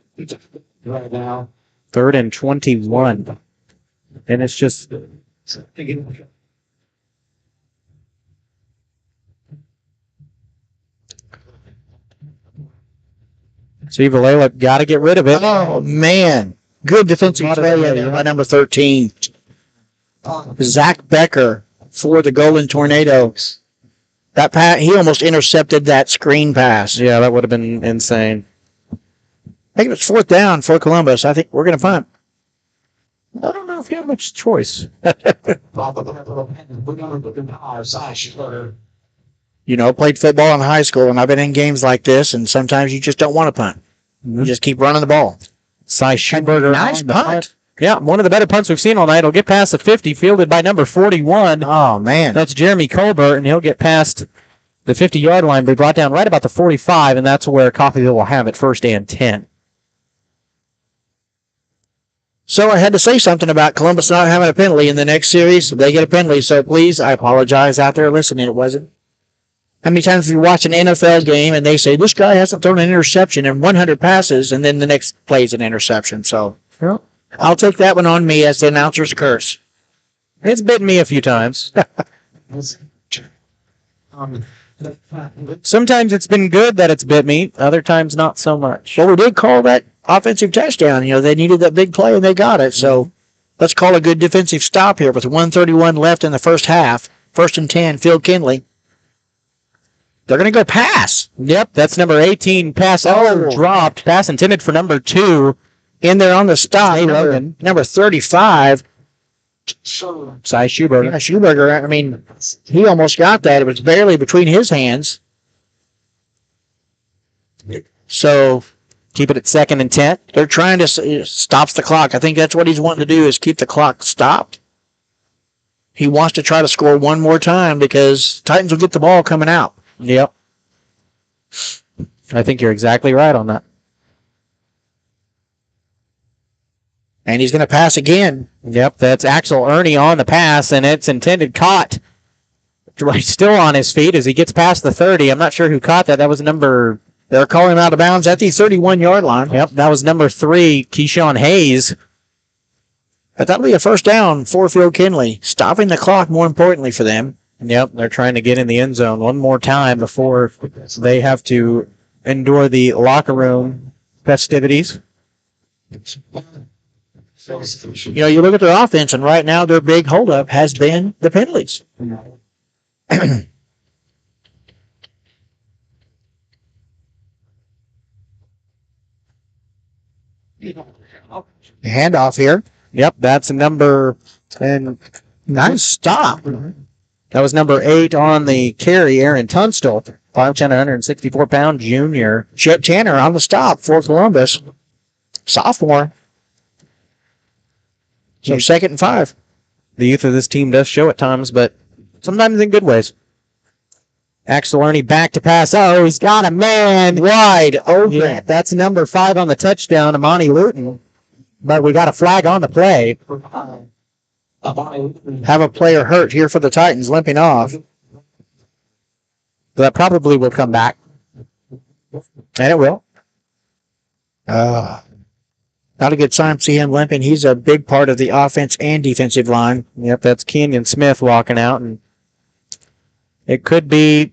Right now. 3rd and 21. And it's just... See, Valela got to get rid of it. Oh, man. Good defensive play by number 13. Zach Becker for the Golden Tornadoes. That pass, he almost intercepted that screen pass. Yeah, that would have been insane. I think it was 4th down for Columbus. I think we're going to find. I don't know if you have much choice. Played football in high school, and I've been in games like this, and sometimes you just don't want to punt. You just keep running the ball. Cy Schumberger. Nice punt. Yeah, one of the better punts we've seen all night. He'll get past the 50, fielded by number 41. Oh, man. That's Jeremy Colbert, and he'll get past the 50-yard line, be brought down right about the 45, and that's where Coffeyville will have it, 1st and 10. So I had to say something about Columbus not having a penalty in the next series. They get a penalty, so please, I apologize out there listening. It wasn't. How many times have you watched an NFL game and they say, this guy hasn't thrown an interception in 100 passes, and then the next play is an interception? So I'll take that one on me as the announcer's curse. It's bitten me a few times. Sometimes it's been good that it's bit me. Other times, not so much. Well, we did call that offensive touchdown. You know, they needed that big play, and they got it. So let's call a good defensive stop here with 1:31 left in the first half. 1st and 10, Phil Kindley. They're going to go pass. Yep, that's number 18. Pass dropped. Pass intended for number 2. In there on the stop. Number 35. Cy Schumberger. Yeah, Schumberger, I mean, he almost got that. It was barely between his hands. So keep it at 2nd and 10. They're trying to stop the clock. I think that's what he's wanting to do, is keep the clock stopped. He wants to try to score one more time because Titans will get the ball coming out. Yep. I think you're exactly right on that. And he's going to pass again. Yep, that's Axel Ernie on the pass, and it's intended caught. Still on his feet as he gets past the 30. I'm not sure who caught that. That was number... They're calling him out of bounds at the 31-yard line. Yep, that was number 3, Keyshawn Hayes. But that'll be a first down for Phil Kindley. Stopping the clock, more importantly for them. Yep, they're trying to get in the end zone one more time before they have to endure the locker room festivities. You know, you look at their offense, and right now their big holdup has been the penalties. Handoff here. Yep, that's number 10. Nice stop. That was number 8 on the carry, Aaron Tunstall. 5'10", 164-pound junior. Chet Tanner on the stop for Columbus. Sophomore. So 2nd and 5. The youth of this team does show at times, but sometimes in good ways. Axel Ernie back to pass. Oh, he's got a man wide open. Yeah, that's number 5 on the touchdown, Amani Luton. But we got a flag on the play. Have a player hurt here for the Titans, limping off. That probably will come back. And it will. Not a good sign to see him limping. He's a big part of the offense and defensive line. Yep, that's Kenyon Smith walking out. And it could be...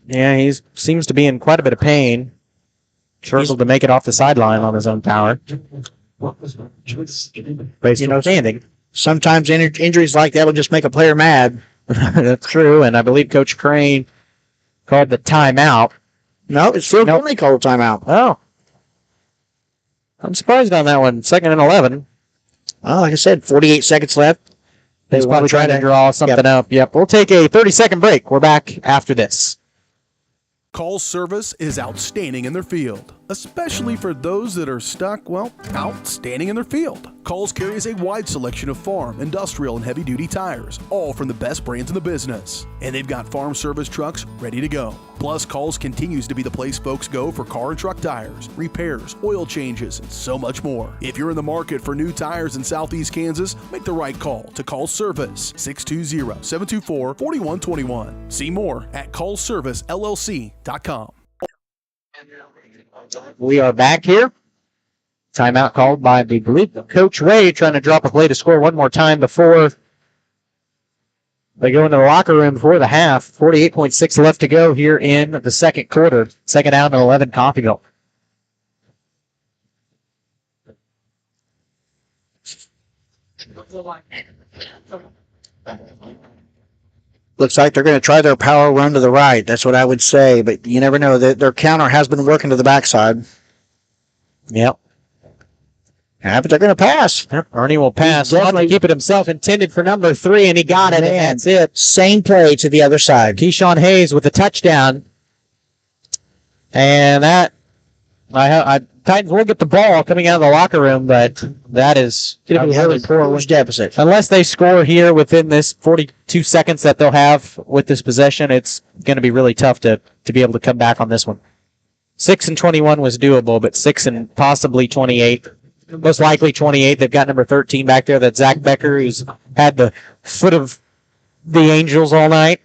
Yeah, he seems to be in quite a bit of pain. Struggled to make it off the sideline on his own power. Standing. Sometimes injuries like that will just make a player mad. That's true, and I believe Coach Crane called the timeout. No, it's Phil Kindley called a timeout. Oh. I'm surprised on that one. 2nd and 11. Well, like I said, 48 seconds left. He's probably trying to draw something up. Yep, we'll take a 30-second break. We're back after this. Call service is outstanding in their field, especially for those that are stuck, outstanding in their field. Calls carries a wide selection of farm, industrial, and heavy-duty tires, all from the best brands in the business. And they've got farm service trucks ready to go. Plus, Calls continues to be the place folks go for car and truck tires, repairs, oil changes, and so much more. If you're in the market for new tires in Southeast Kansas, make the right call to Call Service, 620-724-4121. See more at callservicellc.com. We are back here. Timeout called by, I believe, Coach Ray, trying to drop a play to score one more time before they go into the locker room before the half. 48.6 left to go here in the second quarter. 2nd down and 11, Coffeyville. Looks like they're going to try their power run to the right. That's what I would say, but you never know. Their counter has been working to the backside. Yep. Yeah, but they're going to pass. Yep. Ernie will pass. Definitely keep it himself. Intended for number 3, and he got it. And that's it. Same play to the other side. Keyshawn Hayes with a touchdown. And that Titans will get the ball coming out of the locker room, but that is going to be a really poor deficit. Unless they score here within this 42 seconds that they'll have with this possession, it's going to be really tough to be able to come back on this one. 6 and 21 was doable, but 6 and possibly 28. Most likely 28. They've got number 13 back there. That's Zach Becker, who's had the foot of the Angels all night.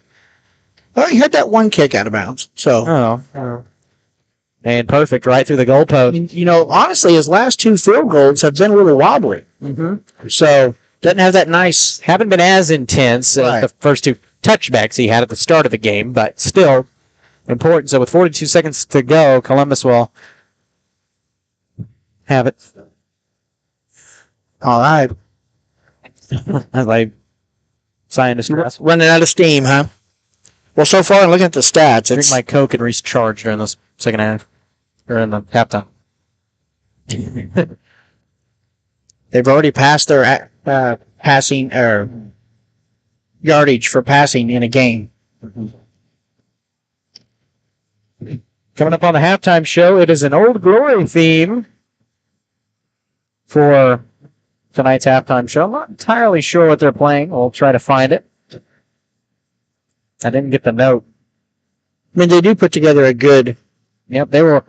Well, he had that one kick out of bounds. So. Oh. And perfect right through the goalpost. You know, honestly, his last 2 field goals have been a little wobbly. Mm-hmm. So, doesn't have that nice... Haven't been as intense as the first 2 touchbacks he had at the start of the game, but still important. So with 42 seconds to go, Columbus will have it. All right. Like sign distress. Running out of steam, huh? Well, so far, looking at the stats, Drink my Coke and recharge during this second half. Or in the halftime. They've already passed their passing or yardage for passing in a game. Coming up on the halftime show, it is an Old Glory theme for tonight's halftime show. I'm not entirely sure what they're playing. We'll try to find it. I didn't get the note. I mean, they do put together a good... Yep, they were...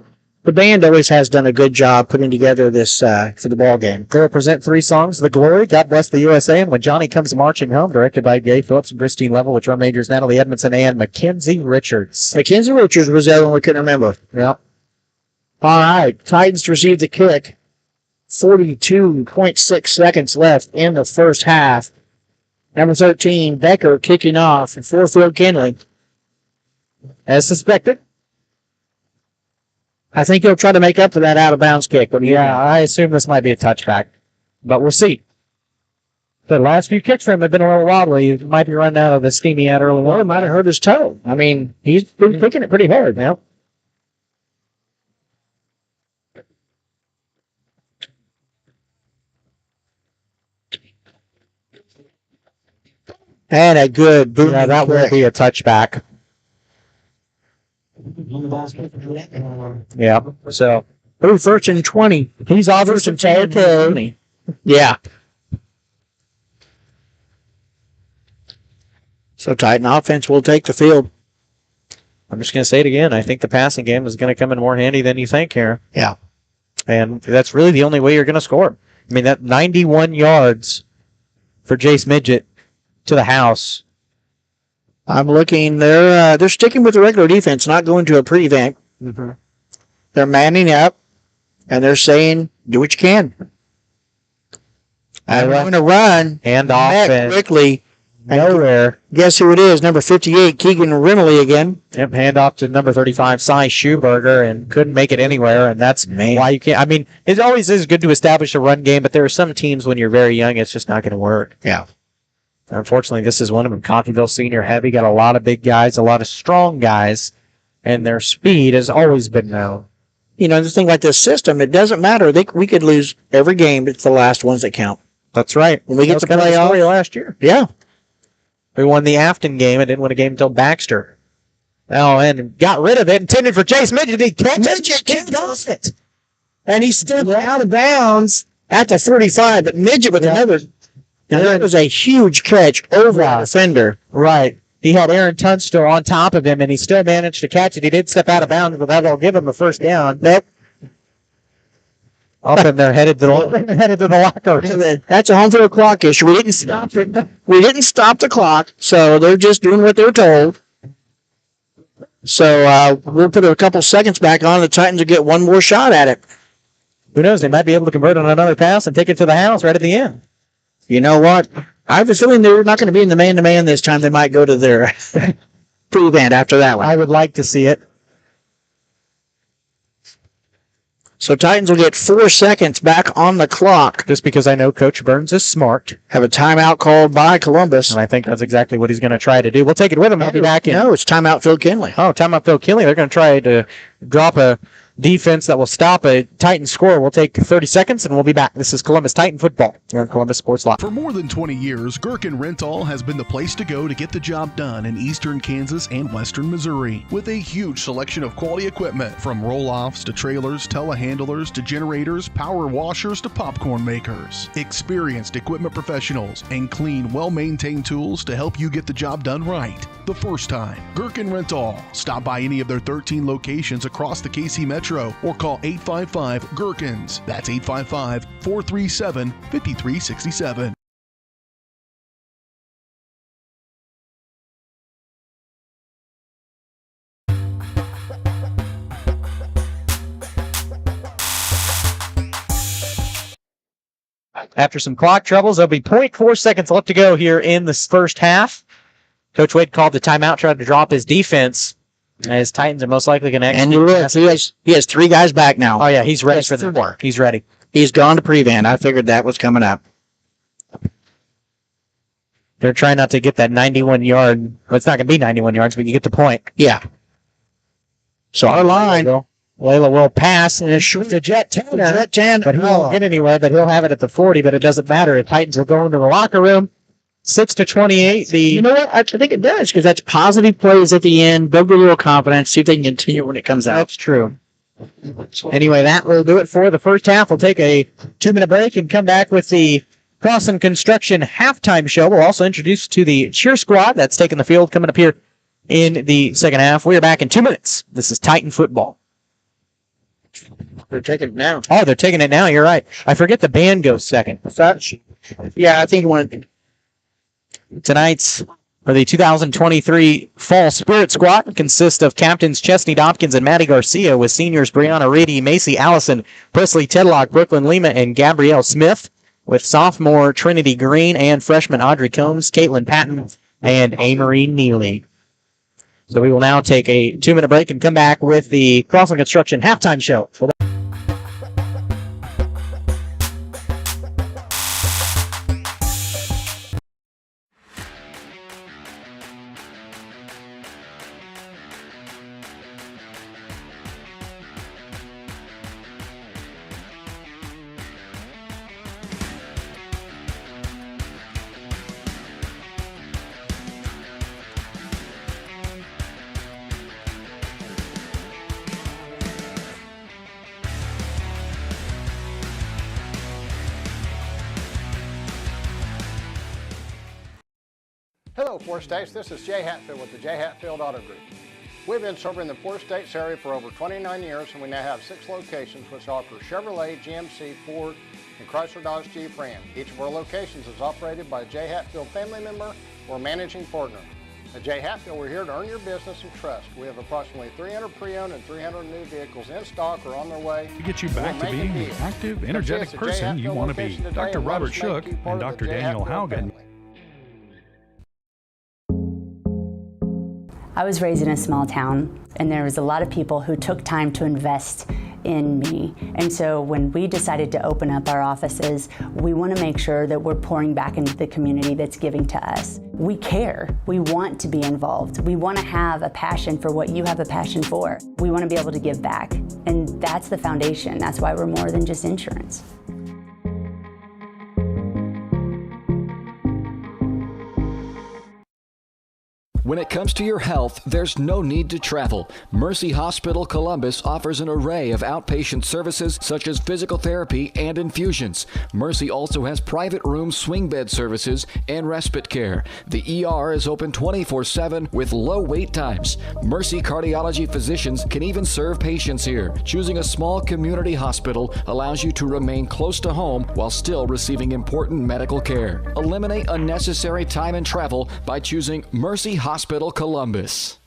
The band always has done a good job putting together this for the ball game. They'll present 3 songs: The Glory, God Bless the USA, and When Johnny Comes Marching Home, directed by Gay Phillips and Christine Level, with drum majors Natalie Edmondson and Mackenzie Richards. Mackenzie Richards was the other one we couldn't remember. Yep. All right, Titans receive the kick. 42.6 seconds left in the first half. Number 13, Becker, kicking off for Phil Kindley. As suspected. I think he'll try to make up for that out-of-bounds kick. Yeah, I assume this might be a touchback, but we'll see. The last few kicks for him have been a little wobbly. He might be running out of the steam he had early on. He might have hurt his toe. I mean, he's been kicking it pretty hard now. And a good boom. Yeah, that will be a touchback. Yeah. So, first and 20. He's off for some 10. Yeah. So Titan offense will take the field. I'm just going to say it again. I think the passing game is going to come in more handy than you think here. Yeah. And that's really the only way you're going to score. I mean, that 91 yards for Jace Midget to the house. I'm looking. They're sticking with the regular defense, not going to a prevent. Mm-hmm. They're manning up, and they're saying, "Do what you can." I'm going to run and off quickly. Nowhere. Guess who it is? Number 58, Keegan Rimley again. Yep, hand off to number 35, Cy Schuberger, and couldn't make it anywhere, and that's why you can't. I mean, it always is good to establish a run game, but there are some teams when you're very young, it's just not going to work. Yeah. Unfortunately, this is one of them. Coffeyville senior heavy, got a lot of big guys, a lot of strong guys, and their speed has always been known. You know, the thing like this system, it doesn't matter. We could lose every game. It's the last ones that count. That's right. When we get to playoff last year. Yeah. We won the Afton game and didn't win a game until Baxter. Oh, and got rid of it, intended for Chase Midget. He kicked off it. And he stepped out of bounds at the 35, but Midget with another. Now, that was a huge catch over the defender. Right. He had Aaron Tunstall on top of him, and he still managed to catch it. He did step out of bounds, but that'll give him a first down. Nope. Up in there, headed to the locker. That's a home field clock issue. We didn't stop it. We didn't stop the clock, so they're just doing what they're told. So we'll put a couple seconds back on. The Titans will get one more shot at it. Who knows? They might be able to convert on another pass and take it to the house right at the end. You know what? I have a feeling they're not going to be in the man-to-man this time. They might go to their prevent after that one. I would like to see it. So Titans will get 4 seconds back on the clock. Just because I know Coach Burns is smart. Have a timeout called by Columbus. And I think that's exactly what he's going to try to do. We'll take it with him. I'll be back in. No, it's timeout Phil Kindley. Oh, timeout Phil Kindley. They're going to try to drop a defense that will stop a Titan score. We'll take 30 seconds and we'll be back. This is Columbus Titan football here on Columbus Sports Live. For more than 20 years, Gherkin Rental has been the place to go to get the job done in eastern Kansas and western Missouri. With a huge selection of quality equipment, from roll-offs to trailers, telehandlers to generators, power washers to popcorn makers. Experienced equipment professionals and clean, well-maintained tools to help you get the job done right the first time. Gherkin Rental. Stop by any of their 13 locations across the KC Metro or call 855-GHERKINS. That's 855-437-5367. After some clock troubles, there'll be 0.4 seconds left to go here in this first half. Coach Wade called the timeout, tried to drop his defense. As Titans are most likely going to And he has 3 guys back now. Oh, yeah, he's ready for the more. He's ready. He's gone to prevent. I figured that was coming up. They're trying not to get that 91-yard. Well, it's not going to be 91 yards, but you get the point. Yeah. So our line. Layla will pass, and it's short to Jet Tanner. But he won't get anywhere, but he'll have it at the 40, but it doesn't matter. The Titans will go into the locker room. 6-28. You know what? I think it does, because that's positive plays at the end. Build a little confidence. See if they can continue when it comes out. That's true. Anyway, that will do it for the first half. We'll take a 2-minute break and come back with the Crossan Construction halftime show. We'll also introduce to the cheer squad that's taking the field coming up here in the second half. We are back in 2 minutes. This is Titan football. They're taking it now. Oh, they're taking it now. You're right. I forget the band goes second. Yeah, I think one. Tonight's, or the 2023 Fall Spirit Squad, consists of captains Chesney Dopkins and Maddie Garcia, with seniors Brianna Reedy, Macy Allison, Presley Tedlock, Brooklyn Lima, and Gabrielle Smith, with sophomore Trinity Green and freshman Audrey Combs, Caitlin Patton, and Amory Neely. So we will now take a 2-minute break and come back with the Crossan Construction halftime show. Hello, Four States. This is Jay Hatfield with the Jay Hatfield Auto Group. We've been serving the Four States area for over 29 years, and we now have 6 locations which offer Chevrolet, GMC, Ford, and Chrysler Dodge Jeep Ram. Each of our locations is operated by a Jay Hatfield family member or managing partner. At Jay Hatfield, we're here to earn your business and trust. We have approximately 300 pre-owned and 300 new vehicles in stock or on their way to get you back to being the active, energetic person you want to be. Dr. Robert Shook and Dr. Daniel Haugen. I was raised in a small town, and there was a lot of people who took time to invest in me. And so when we decided to open up our offices, we want to make sure that we're pouring back into the community that's giving to us. We care. We want to be involved. We want to have a passion for what you have a passion for. We want to be able to give back. And that's the foundation. That's why we're more than just insurance. When it comes to your health, there's no need to travel. Mercy Hospital Columbus offers an array of outpatient services such as physical therapy and infusions. Mercy also has private room swing bed services and respite care. The ER is open 24/7 with low wait times. Mercy cardiology physicians can even serve patients here. Choosing a small community hospital allows you to remain close to home while still receiving important medical care. Eliminate unnecessary time and travel by choosing Mercy Hospital Columbus.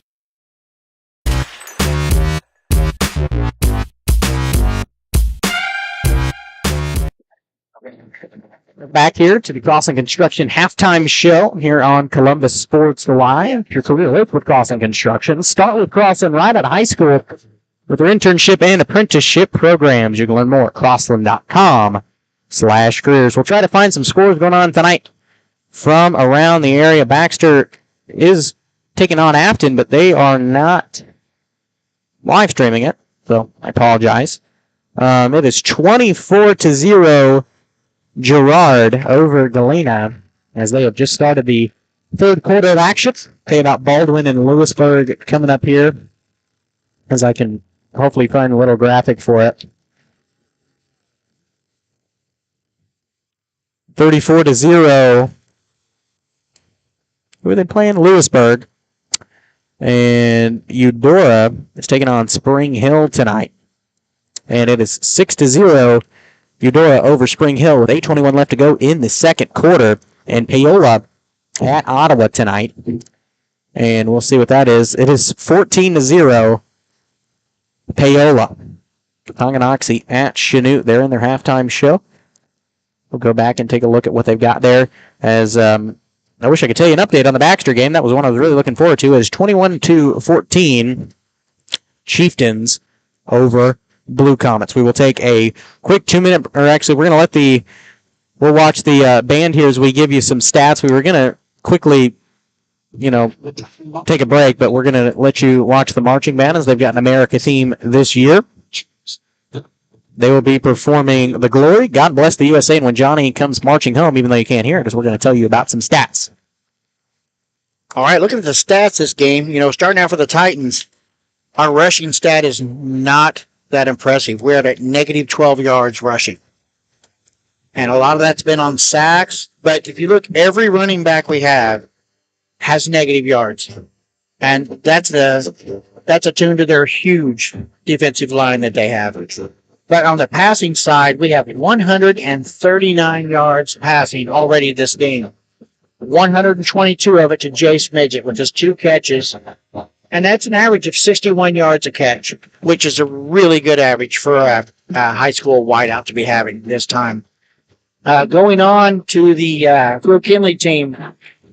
We're back here to the Crossan Construction halftime show here on Columbus Sports Live. Your career with Crossan Construction. Start with Crossan right out of high school with their internship and apprenticeship programs. You can learn more at crossland.com/careers. We'll try to find some scores going on tonight from around the area. Baxter is taking on Afton, but they are not live streaming it. So I apologize. It is 24-0 Girard over Galena as they have just started the third quarter of action. Okay, about Baldwin and Lewisburg coming up here as I can hopefully find a little graphic for it. 34-0. Who are they playing? Lewisburg. And Eudora is taking on Spring Hill tonight. And it is 6-0 Eudora over Spring Hill with 8:21 left to go in the second quarter. And Paola at Ottawa tonight. And we'll see what that is. It is 14-0 Paola. Tonganoxie at Chanute. They're in their halftime show. We'll go back and take a look at what they've got there. As I wish I could tell you an update on the Baxter game. That was one I was really looking forward to. It is 21-14 Chieftains over Blue Comets. We will take a quick 2-minute, or actually we're going to we'll watch the band here as we give you some stats. We were going to quickly, take a break, but we're going to let you watch the marching band as they've got an America theme this year. They will be performing The Glory, God Bless the USA, and When Johnny Comes Marching Home, even though you can't hear it, as we're going to tell you about some stats. All right, looking at the stats this game, starting out for the Titans, our rushing stat is not that impressive. We're at negative 12 yards rushing. And a lot of that's been on sacks, but if you look, every running back we have has negative yards. And that's attuned to their huge defensive line that they have. But on the passing side, we have 139 yards passing already this game. 122 of it to Jace Midget with just 2 catches. And that's an average of 61 yards a catch, which is a really good average for a high school wideout to be having this time. Going on to the Kindley team,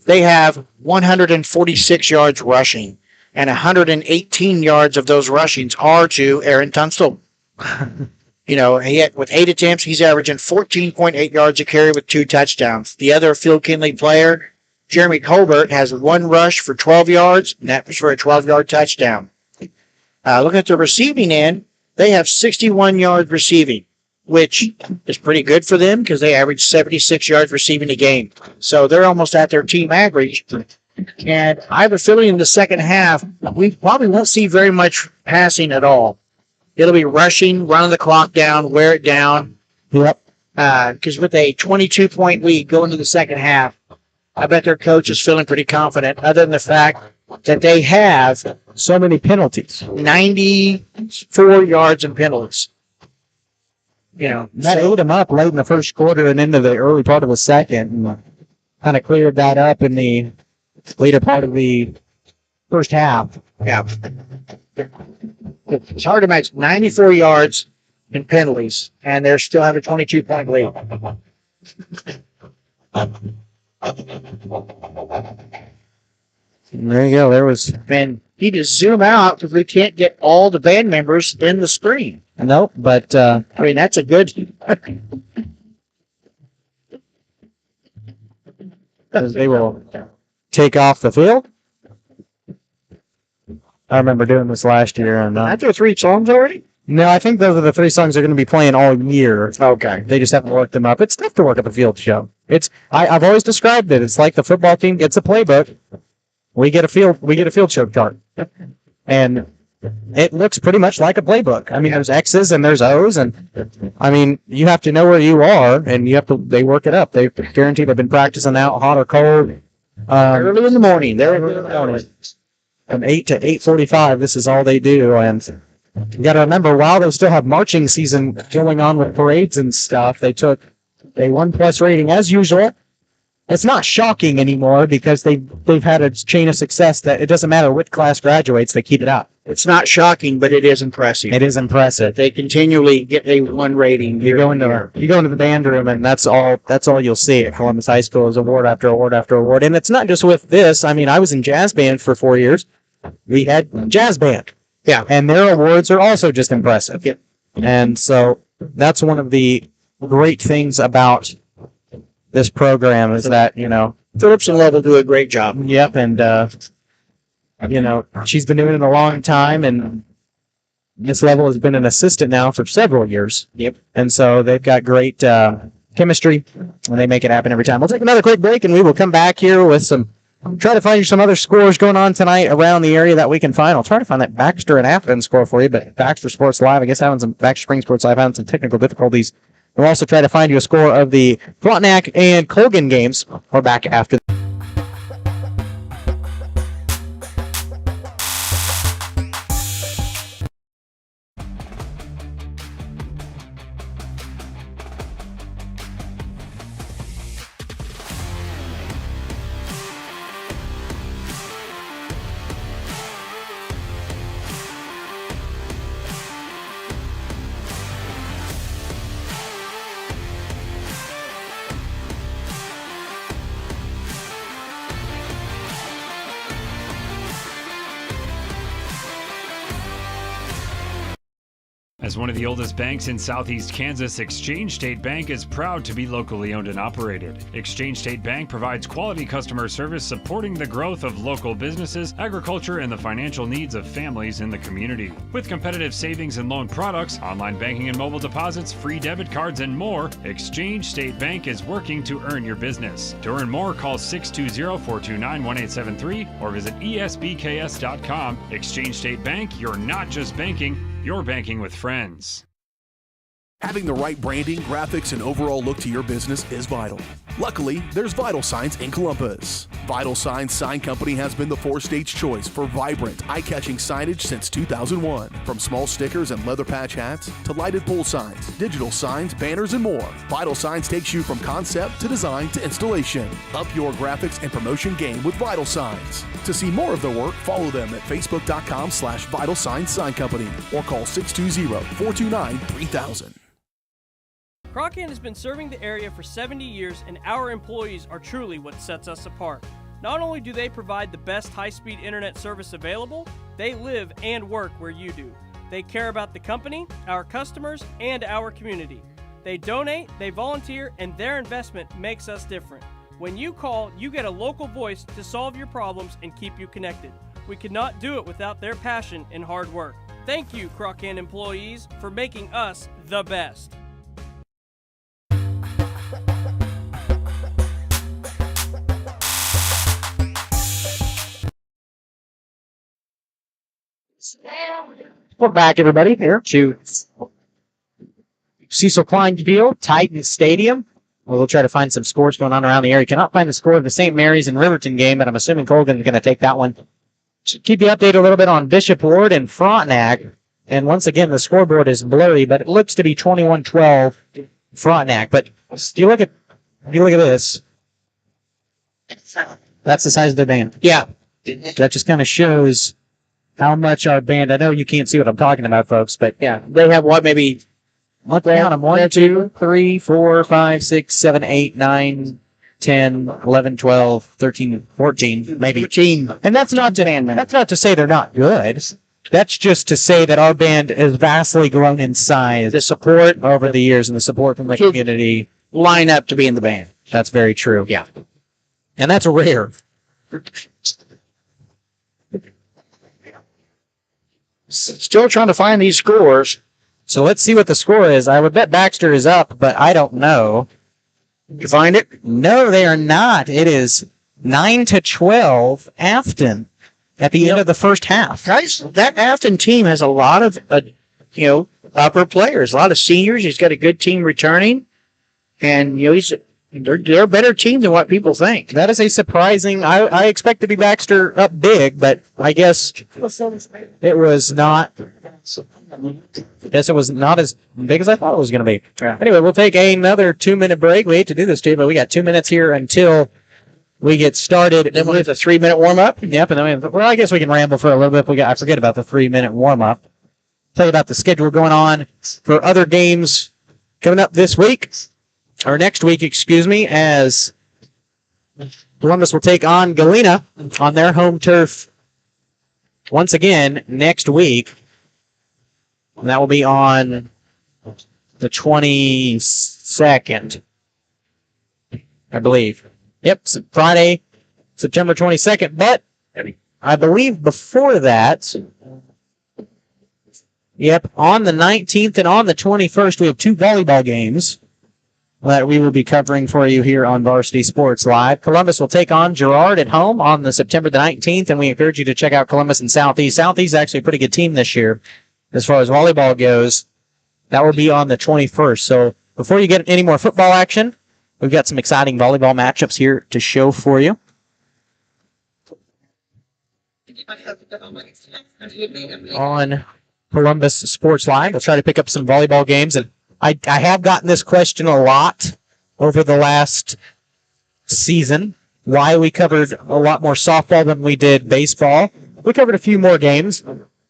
they have 146 yards rushing, and 118 yards of those rushings are to Aaron Tunstall. With 8 attempts, he's averaging 14.8 yards a carry with 2 touchdowns. The other Phil Kindley player, Jeremy Colbert, has 1 rush for 12 yards, and that was for a 12-yard touchdown. Looking at the receiving end, they have 61 yards receiving, which is pretty good for them because they average 76 yards receiving a game. So they're almost at their team average. And I have a feeling in the second half, we probably won't see very much passing at all. It'll be rushing, running the clock down, wear it down. Yep. Because with a 22-point lead going into the second half, I bet their coach is feeling pretty confident, other than the fact that they have so many penalties. 94 yards in penalties. That ate them up late in the first quarter and into the early part of the second. And kind of cleared that up in the later part of the first half. Yeah. It's hard to match 94 yards in penalties, and they still have a 22-point lead. There you go. There was. Man, you just zoom out because we can't get all the band members in the screen. Nope, but that's a good. As they will take off the field. I remember doing this last year. And Aren't there 3 songs already? No, I think those are the 3 songs they're going to be playing all year. Okay. They just haven't worked them up. It's tough to work up a field show. I've always described it. It's like the football team gets a playbook. We get a field show chart. And it looks pretty much like a playbook. I mean, there's X's and there's O's, and you have to know where you are, and they work it up. They guaranteed they've been practicing out, hot or cold. Early in the morning. They're early in the morning. From 8 to 8:45, this is all they do. And you got to remember, while they still have marching season going on with parades and stuff, they took a 1+ rating as usual. It's not shocking anymore because they've had a chain of success that it doesn't matter which class graduates, they keep it up. It's not shocking, but it is impressive. It is impressive. They continually get a 1 rating. You go into the band room, and that's all you'll see at Columbus High School is award after award after award. And it's not just with this. I mean, I was in jazz band for 4 years. We had jazz band. Yeah. And their awards are also just impressive. Yeah. And so that's one of the great things about this program is that, Phillips and Lovell do a great job. Yep. And, she's been doing it a long time, and this level has been an assistant now for several years. Yep. And so they've got great chemistry, and they make it happen every time. We'll take another quick break, and we will come back here with try to find you some other scores going on tonight around the area that we can find. I'll try to find that Baxter and Athens score for you, but Baxter Sports Live, I guess Baxter Spring Sports Live having some technical difficulties. We'll also try to find you a score of the Frontenac and Colgan games. We're back after. As one of the oldest banks in southeast Kansas, Exchange State Bank is proud to be locally owned and operated. Exchange State Bank provides quality customer service supporting the growth of local businesses, agriculture, and the financial needs of families in the community. With competitive savings and loan products, online banking and mobile deposits, free debit cards, and more, Exchange State Bank is working to earn your business. To earn more, call 620-429-1873 or visit esbks.com. Exchange State Bank, you're not just banking, you're banking with friends. Having the right branding, graphics, and overall look to your business is vital. Luckily, there's Vital Signs in Columbus. Vital Signs Sign Company has been the four-stage choice for vibrant, eye-catching signage since 2001. From small stickers and leather patch hats to lighted pole signs, digital signs, banners, and more, Vital Signs takes you from concept to design to installation. Up your graphics and promotion game with Vital Signs. To see more of their work, follow them at facebook.com/Vital Signs Sign Company or call 620-429-3000. Croccan has been serving the area for 70 years, and our employees are truly what sets us apart. Not only do they provide the best high-speed internet service available, they live and work where you do. They care about the company, our customers, and our community. They donate, they volunteer, and their investment makes us different. When you call, you get a local voice to solve your problems and keep you connected. We could not do it without their passion and hard work. Thank you, Croccan employees, for making us the best. Welcome back, everybody, here to Cecil Klein Field, Titan Stadium. We'll try to find some scores going on around the area. Cannot find the score of the St. Mary's and Riverton game, but I'm assuming Colgan is going to take that one. Should keep you updated a little bit on Bishop Ward and Frontenac. And once again, the scoreboard is blurry, but it looks to be 21-12 Frontenac. But if you look at this, that's the size of the band. Yeah. That just kind of shows how much our band, I know you can't see what I'm talking about, folks, but Yeah. They have what, maybe let's count them. 1, 2, 3, 4, 5, 6, 7, 8, 9, 10, 11, 12, 13, 14, maybe. 13. And that's not to say they're not good. That's just to say that our band has vastly grown in size. The support over the years and the support from the community line up to be in the band. That's very true. Yeah. And that's rare. Still trying to find these scores. So let's see what the score is. I would bet Baxter is up, but I don't know. You find it? No, they are not. It is 9-12 Afton at the end of the first half. Guys, that Afton team has a lot of, upper players, a lot of seniors. He's got a good team returning. And, they're a better team than what people think. That is a surprising. I expect to be Baxter up big, but I guess it was not. Guess it was not as big as I thought it was going to be. Yeah. Anyway, we'll take another 2-minute break. We hate to do this, too, but we got 2 minutes here until we get started. Then we'll have a 3-minute warm up. Yep, and then I guess we can ramble for a little bit. I forget about the 3-minute warm up. Tell you about the schedule going on for other games coming up this week. Or next week, as Columbus will take on Galena on their home turf once again next week. And that will be on the 22nd, I believe. Yep, Friday, September 22nd. But I believe before that, Yep, on the 19th and on the 21st, we have 2 volleyball games that we will be covering for you here on Varsity Sports Live. Columbus will take on Girard at home on the September the 19th, and we encourage you to check out Columbus and Southeast. Southeast is actually a pretty good team this year as far as volleyball goes. That will be on the 21st. So before you get any more football action, we've got some exciting volleyball matchups here to show for you. On Columbus Sports Live, we'll try to pick up some volleyball games. And I have gotten this question a lot over the last season, why we covered a lot more softball than we did baseball. We covered a few more games,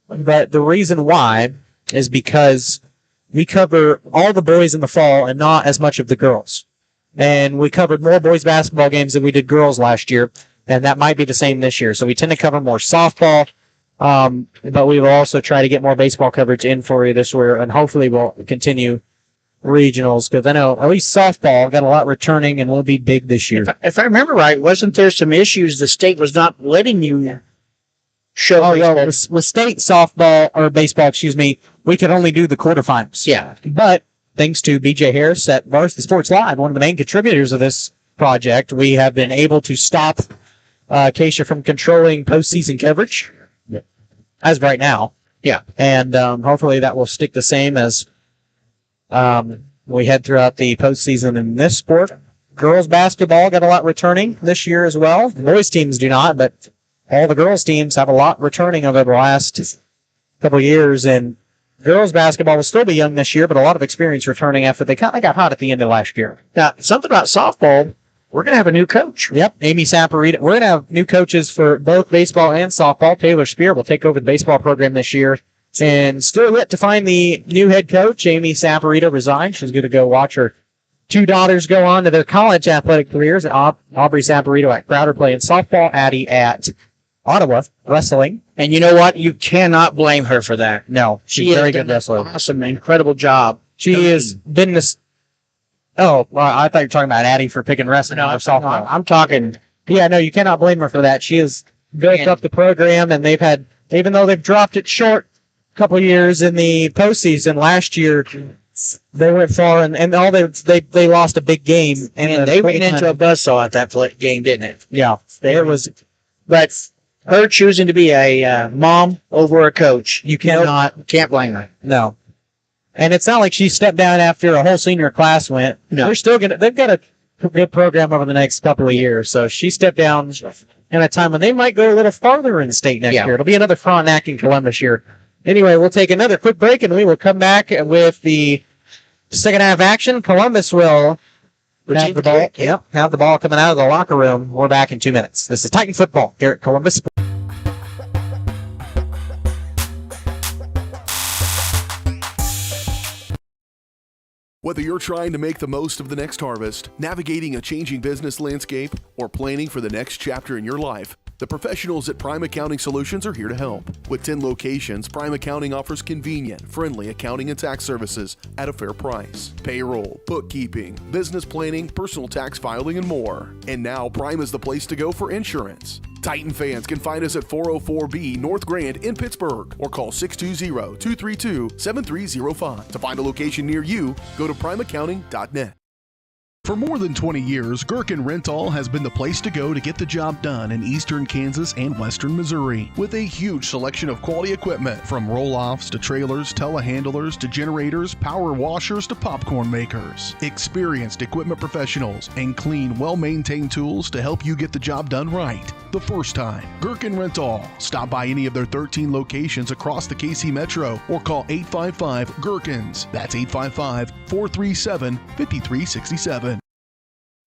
but the reason why is because we cover all the boys in the fall and not as much of the girls. And we covered more boys basketball games than we did girls last year, and that might be the same this year. So we tend to cover more softball, but we will also try to get more baseball coverage in for you this year, and hopefully we'll continue regionals, because I know at least softball got a lot returning and will be big this year. If I remember right, wasn't there some issues the state was not letting you show? Oh, yeah, with state softball, or baseball, excuse me, we could only do the quarterfinals. Yeah. But thanks to BJ Harris at Varsity Sports Live, one of the main contributors of this project, we have been able to stop Acacia from controlling postseason coverage as of right now. Yeah. And hopefully that will stick the same as we head throughout the postseason in this sport. Girls basketball got a lot returning this year as well. The boys teams do not, but all the girls teams have a lot returning over the last couple of years. And girls basketball will still be young this year, but a lot of experience returning after they kind of got hot at the end of last year. Now, something about softball, we're going to have a new coach. Yep, Amy Saporita. We're going to have new coaches for both baseball and softball. Taylor Spear will take over the baseball program this year. And still yet to find the new head coach. Amy Saporita resigned. She's going to go watch her 2 daughters go on to their college athletic careers. Aubrey Saporita at Crowder playing softball, Addie at Ottawa wrestling. And you know what? You cannot blame her for that. No, she's a very good wrestler. Awesome, incredible job. She has been this. Oh, well, I thought you were talking about Addie for picking wrestling. No, softball. I'm talking. Yeah, no, you cannot blame her for that. She has built up the program, and they've had, even though they've dropped it short a couple of years in the postseason last year, they went far, and all they lost a big game, And they went into a buzzsaw at that game, didn't it? Yeah, it was. But her choosing to be a mom over a coach, You can't blame her. No. And it's not like she stepped down after a whole senior class went. No. They've got a good program over the next couple of years. So she stepped down in a time when they might go a little farther in state next year. It'll be another Frontenac and Columbus year. Anyway, we'll take another quick break and we will come back with the second half action. Columbus will have the ball. Yep, have the ball coming out of the locker room. We're back in 2 minutes. This is Titan football here at Columbus. Whether you're trying to make the most of the next harvest, navigating a changing business landscape, or planning for the next chapter in your life, the professionals at Prime Accounting Solutions are here to help. With 10 locations, Prime Accounting offers convenient, friendly accounting and tax services at a fair price. Payroll, bookkeeping, business planning, personal tax filing, and more. And now Prime is the place to go for insurance. Titan fans can find us at 404B North Grand in Pittsburgh or call 620-232-7305. To find a location near you, go to primeaccounting.net. For more than 20 years, Gherkin Rental has been the place to go to get the job done in eastern Kansas and western Missouri. With a huge selection of quality equipment, from roll-offs to trailers, telehandlers to generators, power washers to popcorn makers. Experienced equipment professionals and clean, well-maintained tools to help you get the job done right the first time. Gherkin Rental. Stop by any of their 13 locations across the KC Metro or call 855-GHERKINS. That's 855-437-5367.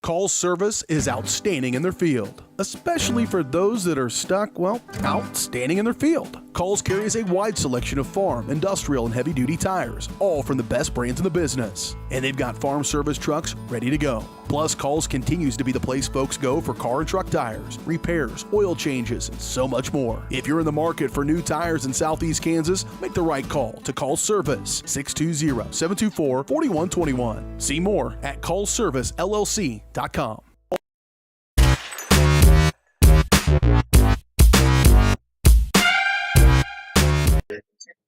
Call service is outstanding in their field, especially for those that are stuck, well, outstanding in their field. Calls carries a wide selection of farm, industrial, and heavy-duty tires, all from the best brands in the business. And they've got farm service trucks ready to go. Plus, Calls continues to be the place folks go for car and truck tires, repairs, oil changes, and so much more. If you're in the market for new tires in Southeast Kansas, make the right call to Call Service, 620-724-4121. See more at callservicellc.com.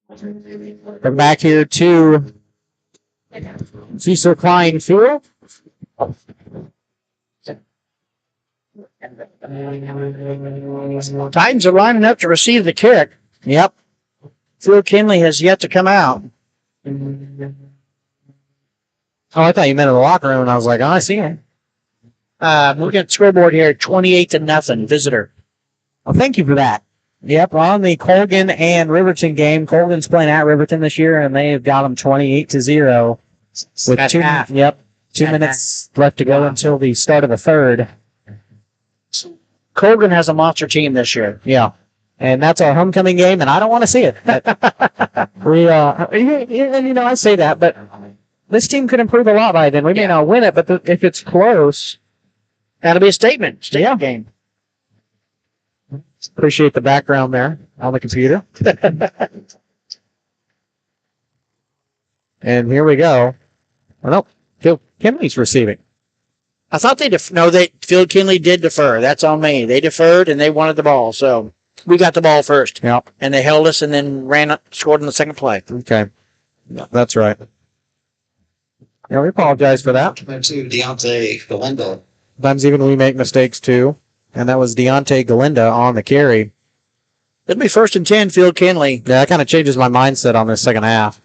We're back here to Cecil Klein Field. Titans are lining up to receive the kick. Yep. Phil Kindley has yet to come out. Oh, I thought you meant in the locker room, and I was like, oh, I see him. Looking at the scoreboard here, 28-0, visitor. Well, thank you for that. Yep, on the Colgan and Riverton game. Colgan's playing at Riverton this year, and they've got them 28-0. With At half. Yep, 2 minutes left to go until the start of the third. Colgan has a monster team this year. Yeah, and that's our homecoming game, and I don't want to see it. I say that, but this team could improve a lot by then. We may not win it, but if it's close, that'll be a statement. Game. Appreciate the background there on the computer. And here we go. Oh, no, Phil Kindley's receiving. I thought Phil Kindley did defer. That's on me. They deferred and they wanted the ball, so we got the ball first. Yep. And they held us and then scored in the second play. Okay. Yeah, that's right. Yeah, we apologize for that. Deontay Galindo. Sometimes even we make mistakes too. And that was Deontay Galinda on the carry. It'll be 1st and 10, Phil Kindley. Yeah, that kind of changes my mindset on this second half.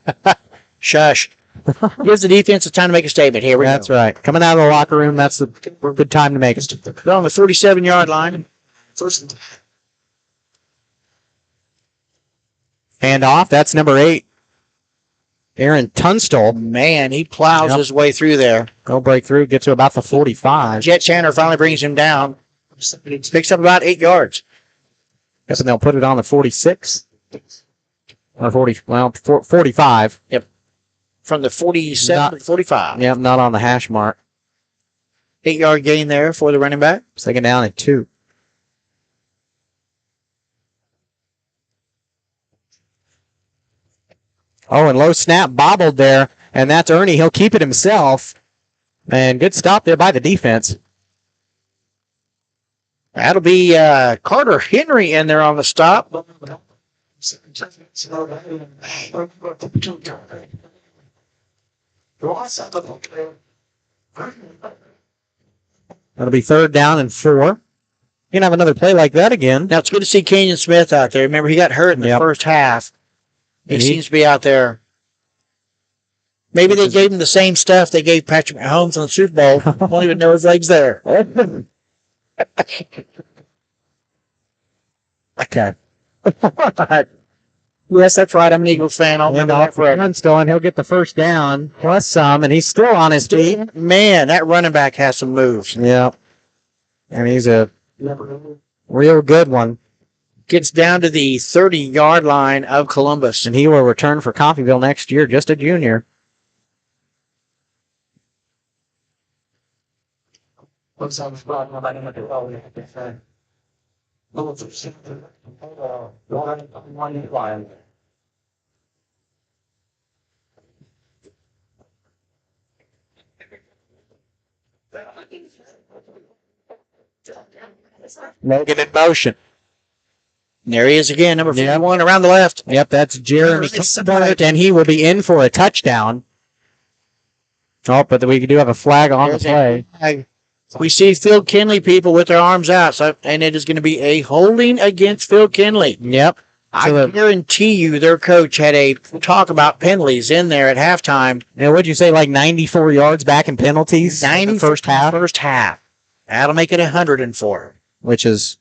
Shush. Gives the defense a time to make a statement. Here we go. That's right. Coming out of the locker room, that's the good time to make it. They're on the 37-yard line. Hand off. That's number 8. Aaron Tunstall. Man, he plows his way through there. Go break through. Get to about the 45. Jet Chandler finally brings him down. Picks up about 8 yards. Guess they'll put it on the 46. Or 45. Yep. From the 47 to the 45. Yep, not on the hash mark. 8-yard gain there for the running back. Second down and 2. Oh, and low snap bobbled there, and that's Ernie. He'll keep it himself. And good stop there by the defense. That'll be Carter Henry in there on the stop. That'll be 3rd down and 4. You can have another play like that again. Now, it's good to see Kenyon Smith out there. Remember, he got hurt in the first half. He seems to be out there. Maybe they gave him the same stuff they gave Patrick Mahomes in the Super Bowl. Won't even know his leg's there. Okay. Yes, that's right. I'm an Eagles fan. I'll remember that forever. Tunstall, and he'll get the first down plus some, and he's still on his feet. Man, that running back has some moves. Yeah. And he's a real good one. Gets down to the 30-yard line of Columbus. And he will return for Coffeyville next year, just a junior. Logan in motion. There he is again, number 51 around the left. Yep, that's Jeremy Cuthbert, and he will be in for a touchdown. Oh, but we do have a flag on the play. We see Phil Kindley people with their arms out, and it is going to be a holding against Phil Kindley. Yep. I guarantee you their coach had a talk about penalties in there at halftime. And what'd you say, like 94 yards back in penalties? 90 first half? First half. That'll make it 104. Which is,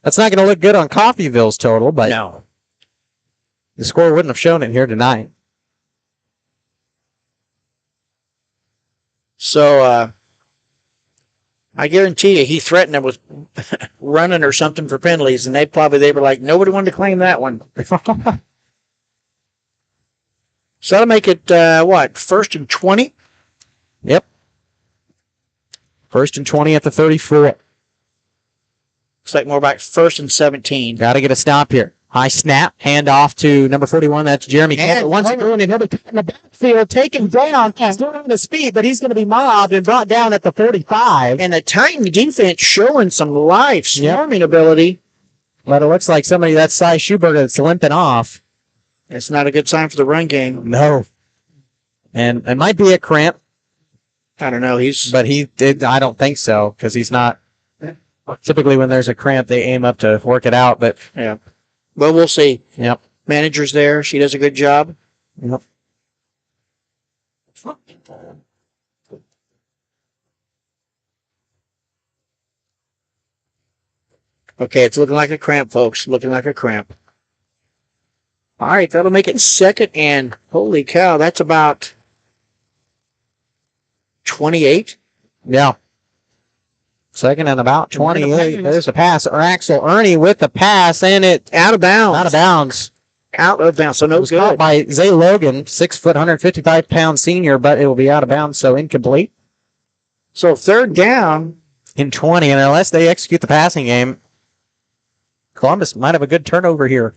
that's not going to look good on Coffeyville's total, but no. The score wouldn't have shown it here tonight. So, I guarantee you he threatened them with running or something for penalties, and they were like, nobody wanted to claim that one. So that'll make it, 1st and 20? Yep. 1st and 20 at the 34. Looks like more back 1st and 17. Got to get a stop here. High snap, hand off to number 41. That's Jeremy Campbell. Once again, and he'll be in the backfield, taken down. Still having the speed, but he's going to be mobbed and brought down at the 45. And the Titan defense showing some life, swarming ability. But it looks like somebody that size Schuberger that's limping off. That's not a good sign for the run game. No. And it might be a cramp. I don't know. I don't think so, because he's not. Typically, when there's a cramp, they aim up to work it out. But yeah. Well, we'll see. Yep. Manager's there. She does a good job. Yep. Okay, it's looking like a cramp, folks. Looking like a cramp. All right, that'll make it second, and holy cow, that's about 28. Yeah. Second and about 28. There's a pass. Axel Ernie with the pass, and it out of bounds. Out of bounds. Out of bounds. So no good. Caught by Zay Logan, 6 foot, 155-pound senior, but it will be out of bounds, so incomplete. So third down in 20, and unless they execute the passing game, Columbus might have a good turnover here.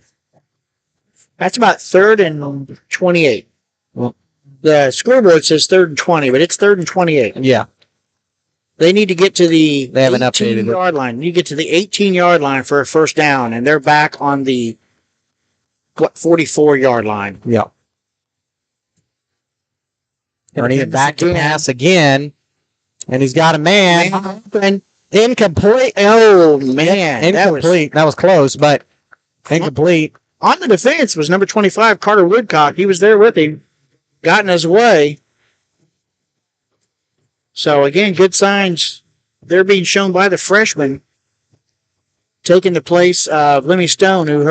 That's about 3rd and 28. Well, the scoreboard says 3rd and 20, but it's 3rd and 28. Yeah. They need to get to the they haven't updated 18-yard line. They need to get to the 18-yard line for a first down, and they're back on the 44-yard line. Yeah. Ernie back to pass again, and he's got a man. Incomplete. Oh, man. Incomplete. That was close, but incomplete. On the defense was number 25, Carter Woodcock. He was there with him, got in his way. So, again, good signs. They're being shown by the freshman, taking the place of Lemmy Stone, who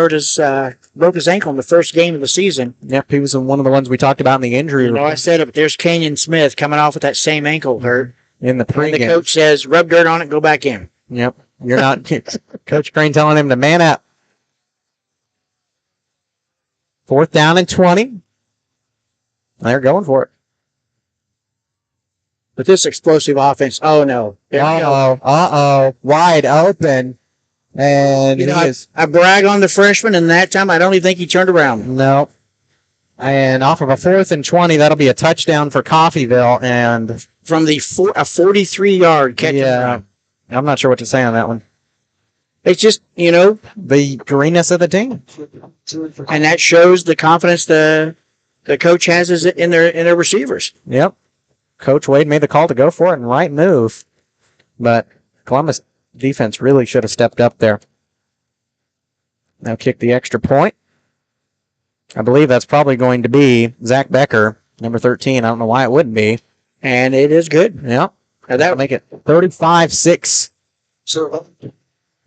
broke his ankle in the first game of the season. Yep, he was one of the ones we talked about in the injury report. I said it, there's Kenyon Smith coming off with that same ankle hurt. In the pregame. And the coach says, rub dirt on it, go back in. Yep. You're not Coach Crane telling him to man up. 4th down and 20. They're going for it. With this explosive offense, oh no. Wide open. And I brag on the freshman, and that time I don't even think he turned around. No. And off of a 4th and 20, that'll be a touchdown for Coffeyville. And from the 43-yard catch. Yeah. I'm not sure what to say on that one. It's just, the greenness of the team. And that shows the confidence the coach has in their receivers. Yep. Coach Wade made the call to go for it, and right move. But Columbus defense really should have stepped up there. Now kick the extra point. I believe that's probably going to be Zach Becker, number 13. I don't know why it wouldn't be. And it is good. Yep. And that'll make it 35-6.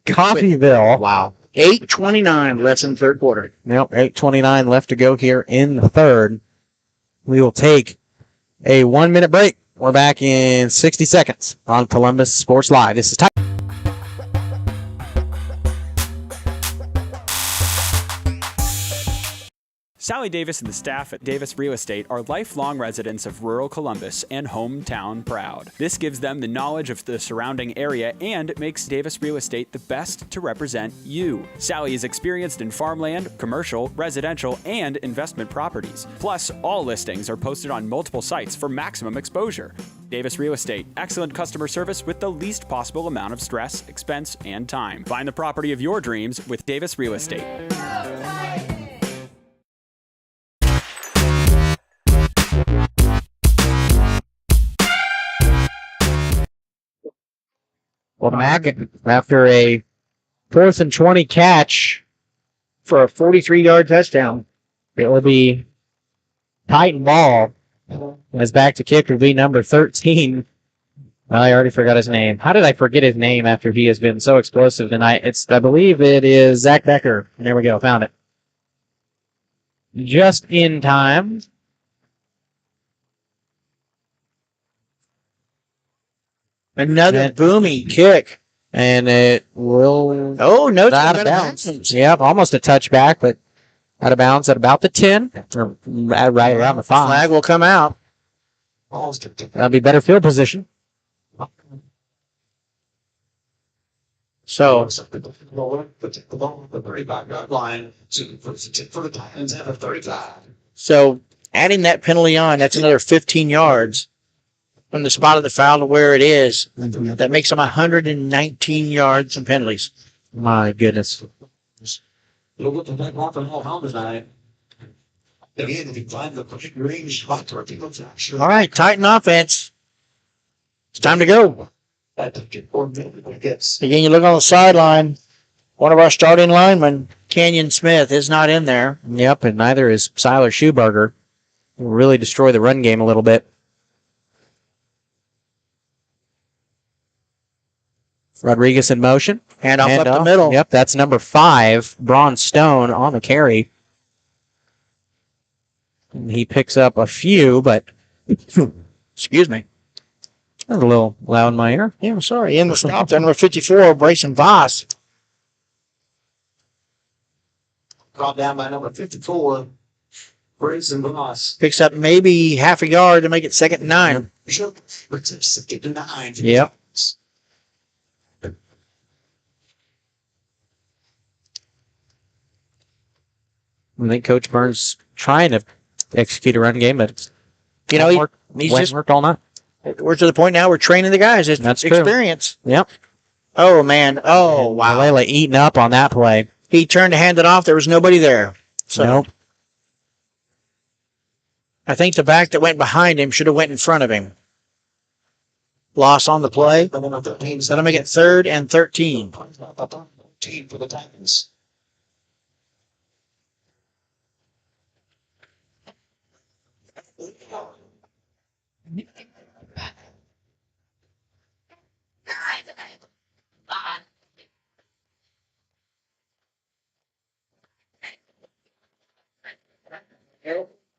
Coffeyville. Wow. 8:29 left in the third quarter. Yep, 8:29 left to go here in the third. We will take a 1-minute break. We're back in 60 seconds on Columbus Sports Live. This is time. Sally Davis and the staff at Davis Real Estate are lifelong residents of rural Columbus and hometown proud. This gives them the knowledge of the surrounding area and makes Davis Real Estate the best to represent you. Sally is experienced in farmland, commercial, residential, and investment properties. Plus, all listings are posted on multiple sites for maximum exposure. Davis Real Estate, excellent customer service with the least possible amount of stress, expense, and time. Find the property of your dreams with Davis Real Estate. Welcome back after a 4th and 20 catch for a 43-yard touchdown. It will be Titan ball. As back to kick will be number 13. I already forgot his name. How did I forget his name after he has been so explosive tonight? I believe it is Zach Becker. There we go. Found it. Just in time. Another booming kick. And it will... Oh, no. Out of bounds. Yep, almost a touchback, but out of bounds at about the 10. Or right around the 5. Flag will come out. That'll be better field position. So... So, adding that penalty on, that's another 15 yards. From the spot of the foul to where it is. That makes them 119 yards and penalties. My goodness. All right, Titan offense. It's time to go. Again, you look on the sideline. One of our starting linemen, Kenyon Smith, is not in there. Yep, and neither is Siler Schuberger. Will really destroy the run game a little bit. Rodriguez in motion. Handoff up the middle. Yep, that's number 5, Braun Stone on the carry. And he picks up a few, but excuse me. That was a little loud in my ear. Yeah, I'm sorry. In the stop there, number 54, Brayson Voss. Called down by number 54, Brayson Voss. Picks up maybe half a yard to make it 2nd and 9. Second and 9. Yep. I think Coach Burns trying to execute a run game, but he's just worked all night. We're to the point now we're training the guys. It's That's experience. True. Yep. Oh, man. Oh, wow. Layla eating up on that play. He turned to hand it off. There was nobody there. So nope. I think the back that went behind him should have went in front of him. Loss on the play. That'll make it 3rd and 13. For the Titans.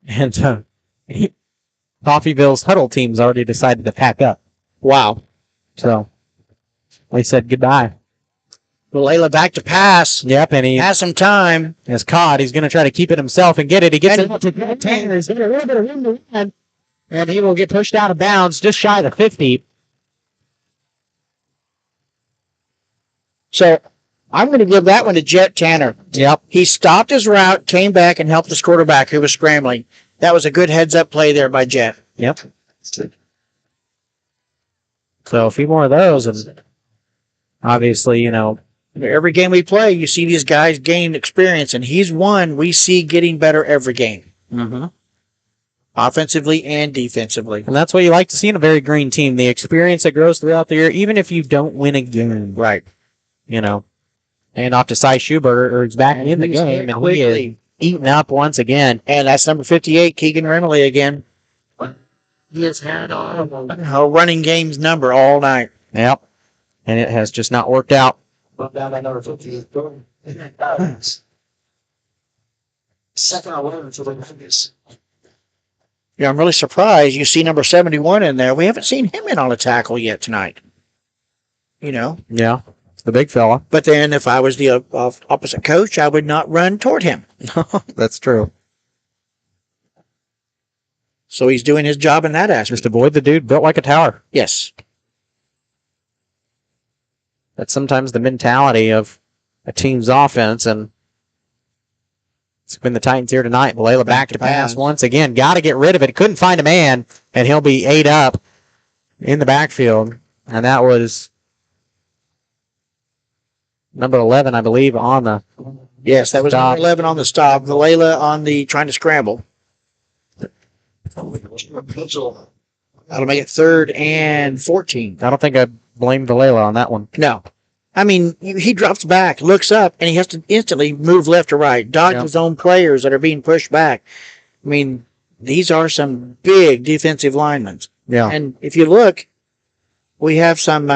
And Coffeyville's huddle team's already decided to pack up. Wow. So they said goodbye. Layla back to pass. Yep, and he has some time. Has caught. He's going to try to keep it himself and get it. He gets it to Tanner. He's got a little bit of room to run, and he will get pushed out of bounds just shy of the 50. So I'm going to give that one to Jet Tanner. Yep. He stopped his route, came back, and helped his quarterback who was scrambling. That was a good heads-up play there by Jet. Yep. So a few more of those, and obviously, every game we play, you see these guys gain experience, and he's one we see getting better every game. Mm-hmm. Offensively and defensively. And that's what you like to see in a very green team, the experience that grows throughout the year, even if you don't win a game. Right. And off to Cy Schuberger, or he's back in the game, and he is eaten up once again. And that's number 58, Keegan Rennerly again. He has had a running game's number all night. Yep. And it has just not worked out. Down by number 58. Second 11 for the Nuggets. Yeah, I'm really surprised you see number 71 in there. We haven't seen him in on a tackle yet tonight. Yeah, the big fella. But then if I was the opposite coach, I would not run toward him. That's true. So he's doing his job in that aspect. Just avoid the dude built like a tower. Yes. That's sometimes the mentality of a team's offense, and it's been the Titans here tonight. Layla back to pass once again. Got to get rid of it. Couldn't find a man, and he'll be ate up in the backfield. And that was number 11, I believe, on the Yes, that was number 11 on the stop. Layla on the trying to scramble. That'll make it 3rd and 14. I don't think I blame Layla on that one. No. I mean, he drops back, looks up, and he has to instantly move left or right, dodge his own players that are being pushed back. I mean, these are some big defensive linemen. Yeah. And if you look, we have some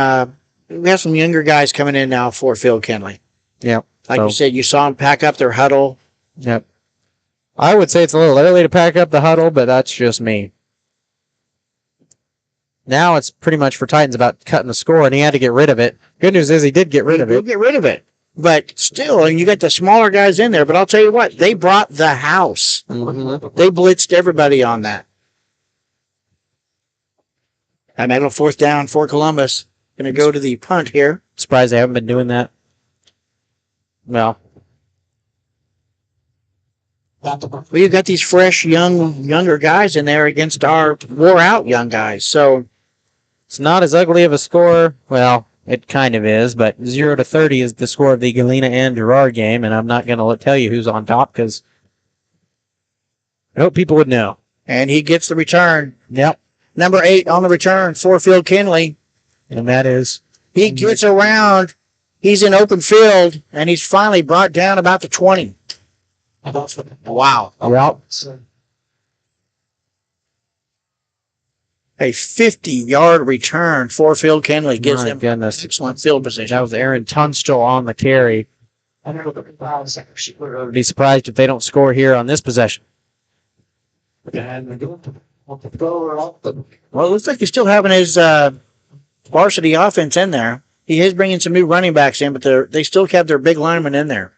younger guys coming in now for Phil Kindley. Yep. Like you said, you saw them pack up their huddle. Yep. I would say it's a little early to pack up the huddle, but that's just me. Now it's pretty much for Titans about cutting the score, and he had to get rid of it. Good news is he did get rid of it. He did get rid of it. But still, and you got the smaller guys in there. But I'll tell you what, they brought the house. Mm-hmm. They blitzed everybody on that. And that'll 4th down for Columbus. Going to go to the punt here. Surprised they haven't been doing that. Well, you've got these fresh, younger guys in there against our wore-out young guys. So it's not as ugly of a score. Well, it kind of is, but 0-30 is the score of the Galena and Girard game, and I'm not going to tell you who's on top because I hope people would know. And he gets the return. Yep. Number 8 on the return, Forefield Kindley. And that is... He gets around. He's in open field, and he's finally brought down about the 20. Wow. Yep. A 50-yard return. Forefield Kindley gives him goodness. excellent field position. That was Aaron Tunstall on the carry. I'd be surprised if they don't score here on this possession. Well, it looks like he's still having his varsity offense in there. He is bringing some new running backs in, but they still have their big linemen in there.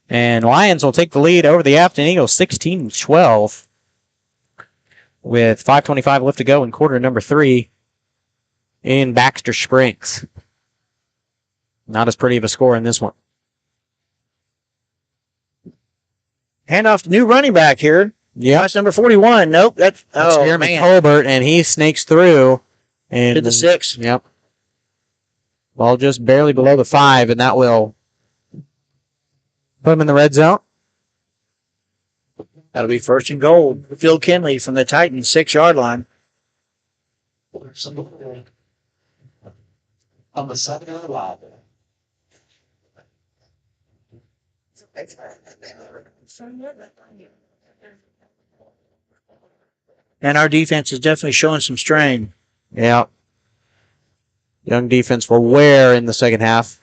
And Lions will take the lead over the Afton Eagles 16-12 with 5:25 left to go in quarter number 3 in Baxter Springs. Not as pretty of a score in this one. Handoff to new running back here. Yeah, that's number 41. Nope, that's Jeremy Colbert, and he snakes through and to the 6. Yep. Ball just barely below the 5, and that will put him in the red zone. That'll be first and goal. Phil Kindley from the Titans 6-yard line. On the 7-yard line. And our defense is definitely showing some strain. Yeah. Young defense will wear in the second half.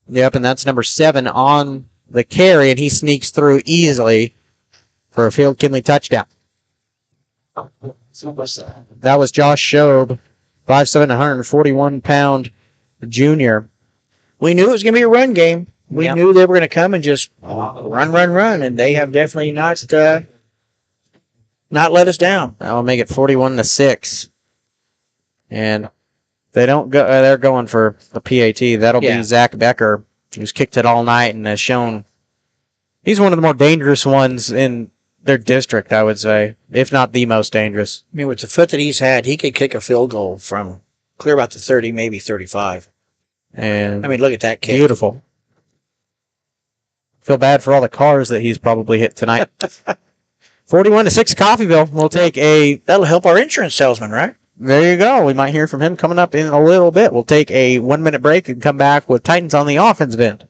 Yep, and that's number 7 on the carry, and he sneaks through easily for a Field Kindley touchdown. That was Josh Shobe, 5'7", 141-pound junior. We knew it was going to be a run game. We knew they were going to come and just run, and they have definitely not let us down. That will make it 41-6. And they don't go. They're going for the PAT. That'll be Zach Becker, who's kicked it all night and has shown he's one of the more dangerous ones in their district, I would say, if not the most dangerous. I mean, with the foot that he's had, he could kick a field goal from clear about the 30, maybe 35. And I mean, look at that kick. Beautiful. Feel bad for all the cars that he's probably hit tonight. 41-6 Coffeyville. We'll take that'll help our insurance salesman, right? There you go. We might hear from him coming up in a little bit. We'll take a 1-minute break and come back with Titans on the offensive end.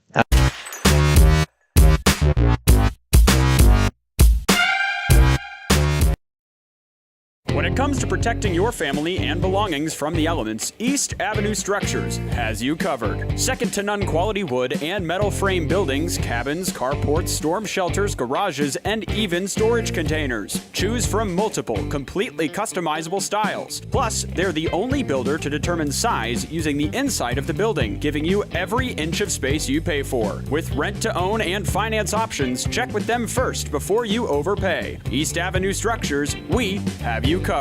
When it comes to protecting your family and belongings from the elements, East Avenue Structures has you covered. Second-to-none quality wood and metal frame buildings, cabins, carports, storm shelters, garages, and even storage containers. Choose from multiple, completely customizable styles. Plus, they're the only builder to determine size using the inside of the building, giving you every inch of space you pay for. With rent-to-own and finance options, check with them first before you overpay. East Avenue Structures, we have you covered.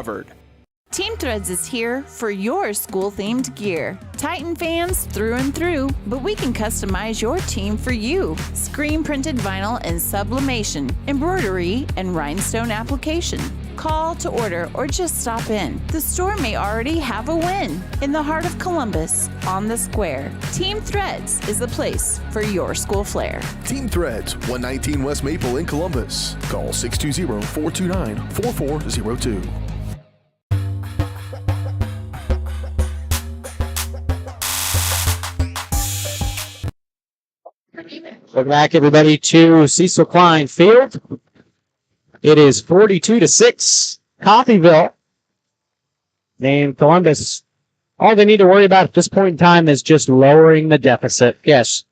Team Threads is here for your school-themed gear. Titan fans through and through, but we can customize your team for you. Screen-printed vinyl and sublimation, embroidery, and rhinestone application. Call to order or just stop in. The store may already have a win. In the heart of Columbus, on the square, Team Threads is the place for your school flair. Team Threads, 119 West Maple in Columbus. Call 620-429-4402. Welcome back, everybody, to Cecil Klein Field. It is 42-6, Coffeyville. And Columbus, all they need to worry about at this point in time is just lowering the deficit. Yes.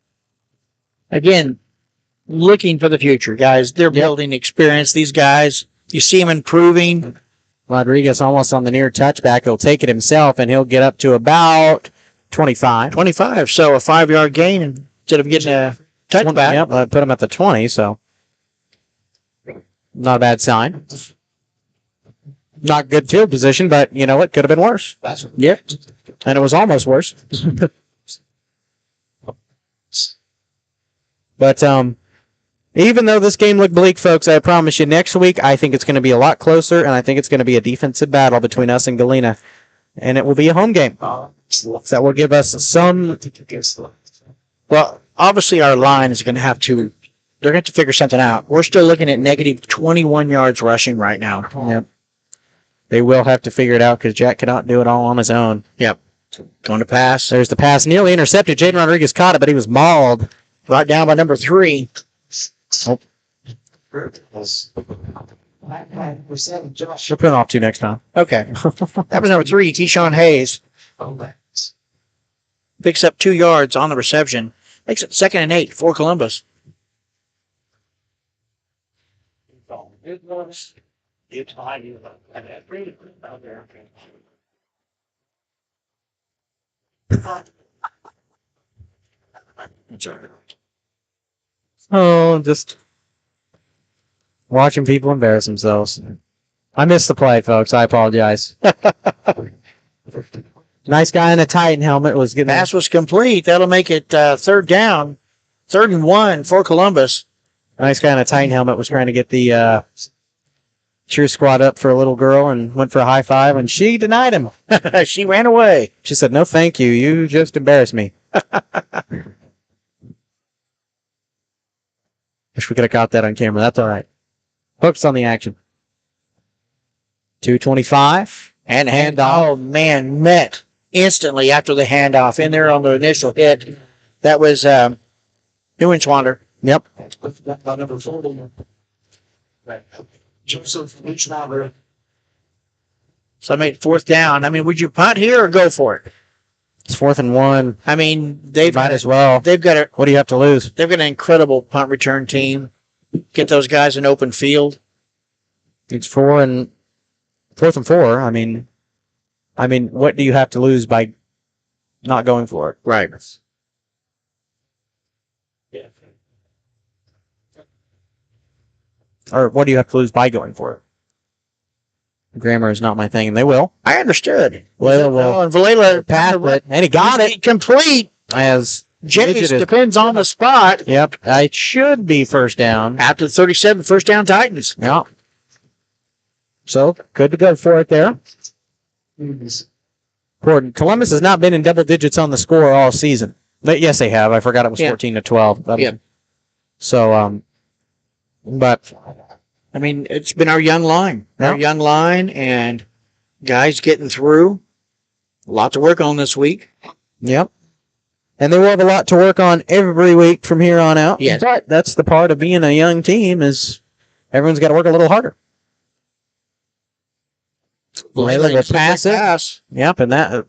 Again, looking for the future, guys. They're building experience. These guys, you see them improving. Rodriguez almost on the near touchback. He'll take it himself, and he'll get up to about 25. 25, so a 5-yard gain instead of getting a touchback. Yep, put him at the 20, so not a bad sign. Not good field position, but you know what? Could have been worse. Yep. And it was almost worse. But even though this game looked bleak, folks, I promise you next week I think it's going to be a lot closer, and I think it's going to be a defensive battle between us and Galena. And it will be a home game. So that will give us some... Well, obviously our line is going to have to, they're going to figure something out. We're still looking at negative 21 yards rushing right now. Yep. They will have to figure it out because Jack cannot do it all on his own. Yep. Going to pass. There's the pass. Nearly intercepted. Jaden Rodriguez caught it, but he was mauled. Brought down by number 3. Oh. We'll put off 2 next time. Okay. That was number 3, Keyshawn Hayes. Picks up 2 yards on the reception. Makes it 2nd and 8 for Columbus. Oh, just watching people embarrass themselves. I missed the play, folks. I apologize. Nice guy in a Titan helmet was getting. Pass was complete. That'll make it 3rd down. 3rd and 1 for Columbus. Nice guy in a Titan helmet was trying to get the cheer squad up for a little girl and went for a high five, and she denied him. She ran away. She said, "No, thank you. You just embarrassed me." Wish we could have caught that on camera. That's all right. Focus on the action. 2:25 and handoff. Oh man, met instantly after the handoff in there on the initial hit. That was Neuenswander. Yep. So I made 4th down. I mean, would you punt here or go for it? It's 4th and 1. I mean, they've might as well. They've got a. What do you have to lose? They've got an incredible punt return team. Get those guys in open field. It's 4th and 4. I mean, what do you have to lose by not going for it? Right. Or what do you have to lose by going for it? Grammar is not my thing, and they will. I understood. Well, and Valela passed it, and he got it complete. As Jace depends on the spot. Yep, it should be 1st down. After the 37, 1st down Titans. Yeah. So, good to go for it there. Important. Columbus has not been in double digits on the score all season. But yes, they have. I forgot it was 14-12. Yeah. So, but I mean, it's been our young line. Yeah. Our young line and guys getting through. A lot to work on this week. Yep. And they will have a lot to work on every week from here on out. Yes. But that's the part of being a young team is everyone's got to work a little harder. Layla will pass it. Yep, and that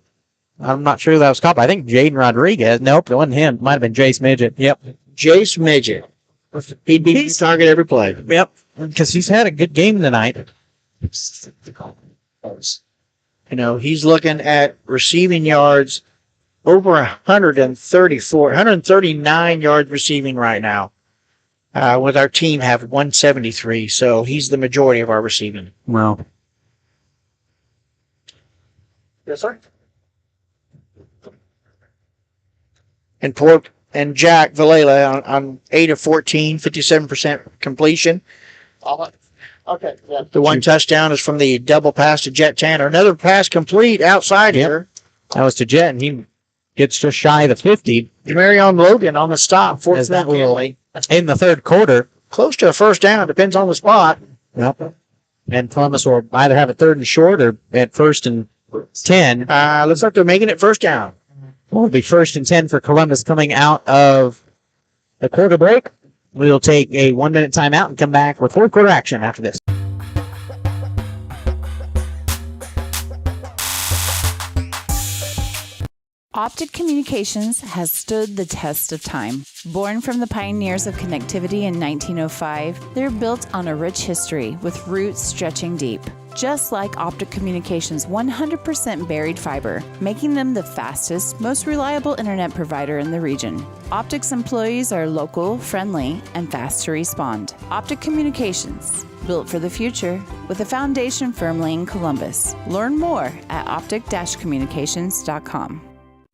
I'm not sure that was caught. I think Jaden Rodriguez. Nope, it wasn't him. It might have been Jace Midget. Yep. Jace Midget. He'd be the target every play. Yep. Because he's had a good game tonight. You know, he's looking at receiving yards over 139 yards receiving right now. With our team have 173, so he's the majority of our receiving. Well. Yes, sir. And Jack Valela on 8 of 14, 57% completion. Okay. Yeah. The one touchdown is from the double pass to Jet Tanner. Another pass complete outside here. That was to Jet, and he gets just shy of the 50. Marion Logan on the stop. 4th down penalty. In the 3rd quarter. Close to a 1st down. Depends on the spot. Yep. And Columbus will either have a 3rd and short or at 1st and 10. Looks like they're making it 1st down. Well, it'll be 1st and 10 for Columbus coming out of the quarter break. We'll take a 1-minute timeout and come back with 4th quarter action after this. Optic Communications has stood the test of time. Born from the pioneers of connectivity in 1905, they're built on a rich history with roots stretching deep. Just like Optic Communications' 100% buried fiber, making them the fastest, most reliable internet provider in the region. Optic's employees are local, friendly, and fast to respond. Optic Communications, built for the future, with a foundation firmly in Columbus. Learn more at optic-communications.com.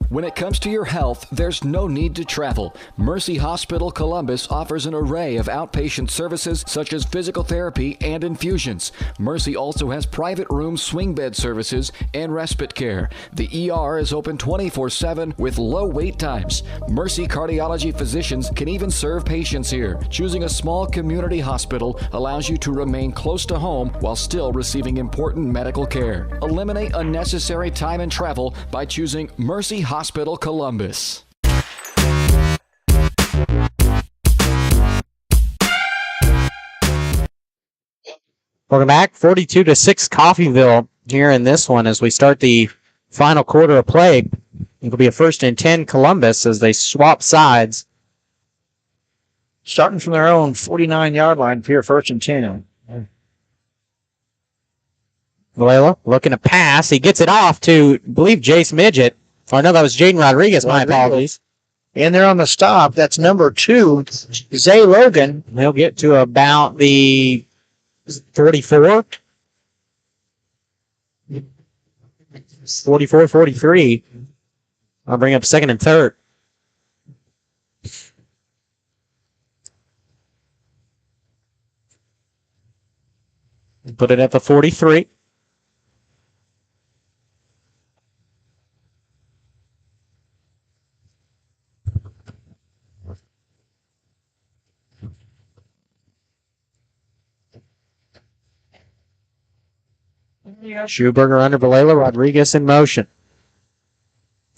When it comes to your health, there's no need to travel. Mercy Hospital Columbus offers an array of outpatient services such as physical therapy and infusions. Mercy also has private room swing bed services and respite care. The ER is open 24/7 with low wait times. Mercy cardiology physicians can even serve patients here. Choosing a small community hospital allows you to remain close to home while still receiving important medical care. Eliminate unnecessary time and travel by choosing Mercy Hospital Columbus. Welcome back. 42-6 Coffeyville here in this one as we start the final quarter of play. It'll be a 1st and 10 Columbus as they swap sides. Starting from their own 49-yard line here, 1st and 10. Valela looking to pass. He gets it off to, I believe, Jace Midget. Or no, that was Jaden Rodriguez. My apologies. And they're on the stop. That's number 2, Zay Logan. They'll get to about the 44. 44, 43. I'll bring up 2nd and 3rd. Put it at the 43. Schuberger under Valela, Rodriguez in motion.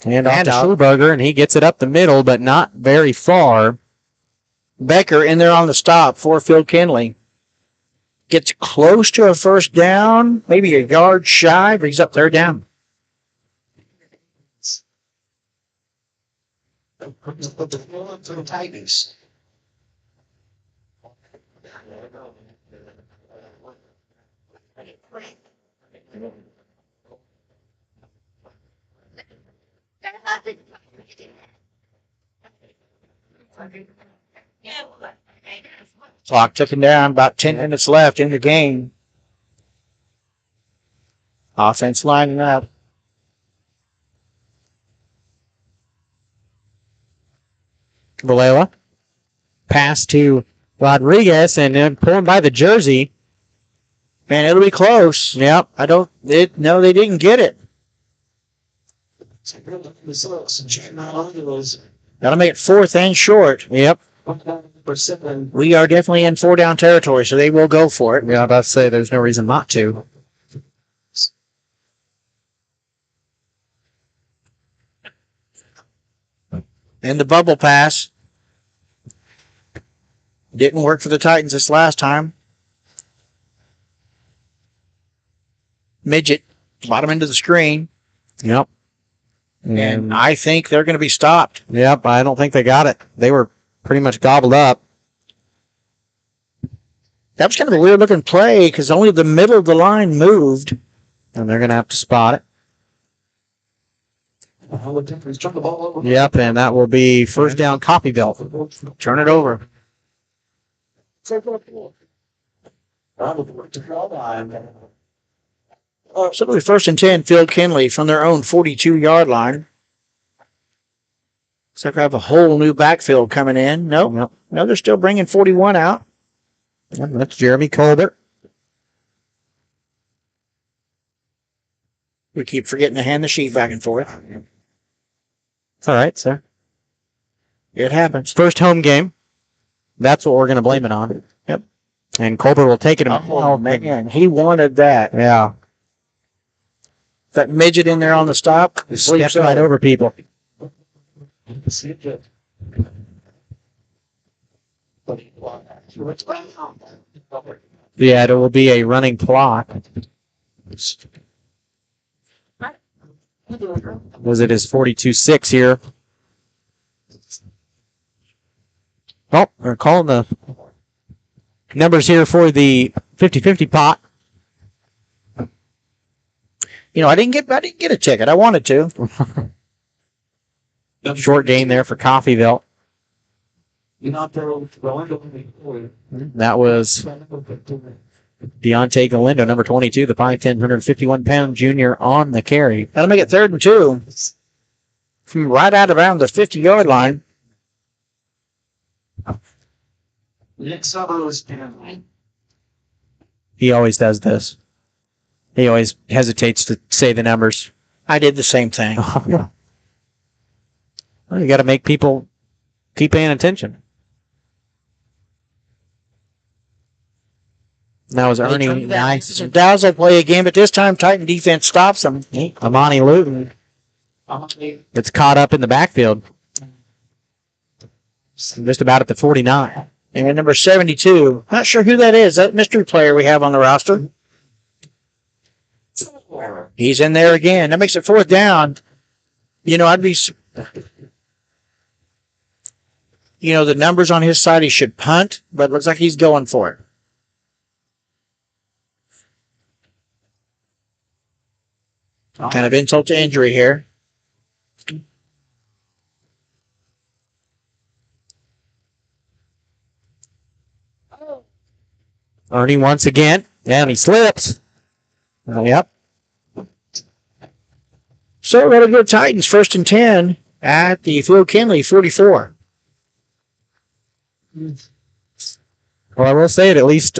And off to Schuberger, and he gets it up the middle, but not very far. Becker in there on the stop for Phil Kindley. Gets close to a 1st down, maybe a yard shy, but he's up 3rd down. Clock ticking down, about 10 minutes left in the game. Offense lining up. Valela. Pass to Rodriguez, and then pulling by the jersey. Man, it'll be close. Yep. No, they didn't get it. That'll make it 4th and short. Yep. We are definitely in 4-down territory, so they will go for it. Yeah, I'm about to say there's no reason not to. And the bubble pass. Didn't work for the Titans this last time. Midget bottom into the screen. Yep. And I think they're going to be stopped. Yep, I don't think they got it. They were pretty much gobbled up. That was kind of a weird-looking play because only the middle of the line moved. And they're going to have to spot it. Yep, and that will be 1st down Coffeyville. Turn it over. So it'll be 1st and 10, Phil Kindley from their own 42-yard line. Looks like we have a whole new backfield coming in. Nope. No, they're still bringing 41 out. And that's Jeremy Colbert. We keep forgetting to hand the sheet back and forth. It's all right, sir. It happens. First home game. That's what we're going to blame it on. Yep. And Colbert will take it. Oh, man. He wanted that. Yeah. That midget in there on the stop. Steps right over people. Yeah, it will be a running clock. Was it is 42-6 here? Oh, they're calling the numbers here for the 50-50 pot. You know, I didn't get a ticket. I wanted to. Short gain there for Coffeyville. That was Deontay Galindo, number 22, the 5'10", 151-pound junior on the carry. That'll make it 3rd and 2. from right out around the 50-yard line. He always does this. He always hesitates to say the numbers. I did the same thing. Well, you got to make people keep paying attention. Now is Ernie nice. Dazzle play again, but this time Titan defense stops them. Amani Luton gets caught up in the backfield. Just about at the 49. And number 72. Not sure who that is. That mystery player we have on the roster. He's in there again. That makes it 4th down. I'd be... the numbers on his side, he should punt, but it looks like he's going for it. Kind of insult to injury here. Ernie once again, and he slips. Yep. So we're going to go Titans 1st and 10 at the Phil Kindley 44. Well, I will say it, at least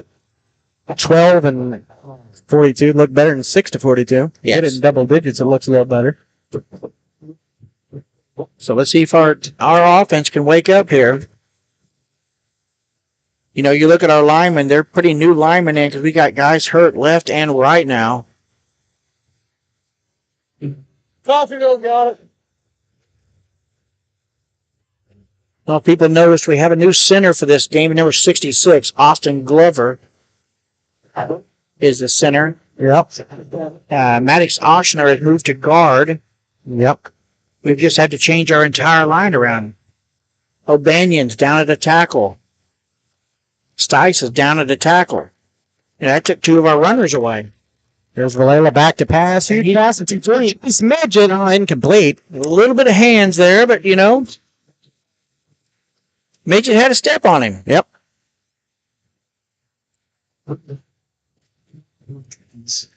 12 and 42 look better than 6 to 42. Yes. Get it in double digits, it looks a little better. So let's see if our offense can wake up here. You look at our linemen, they're pretty new linemen in because we got guys hurt left and right now. Coffeyville got it. Well, people noticed we have a new center for this game, number 66, Austin Glover is the center. Yep. Maddox Oshner has moved to guard. Yep. We've just had to change our entire line around. O'Banion's down at a tackle. Stice is down at a tackle. And that took 2 of our runners away. There's Valela back to pass. He passes to 3. He's midget, incomplete. A little bit of hands there, but, Midget had a step on him. Yep. So